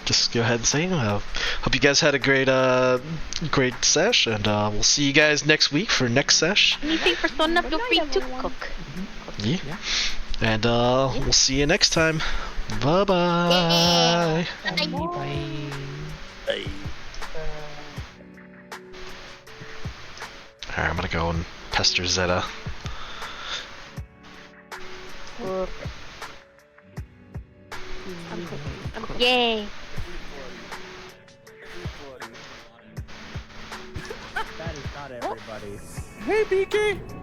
just go ahead and say, hope you guys had a great sesh, and we'll see you guys next week for next sesh. Anything for Sona, feel Good free night, to everyone. cook. Yeah. Yeah. And we'll see you next time. Bye bye. Bye. Bye. Hey. Alright, I'm gonna go and pester Zeta. I'm cooking. I'm cooking. Yay. That is not everybody. Hey, BK.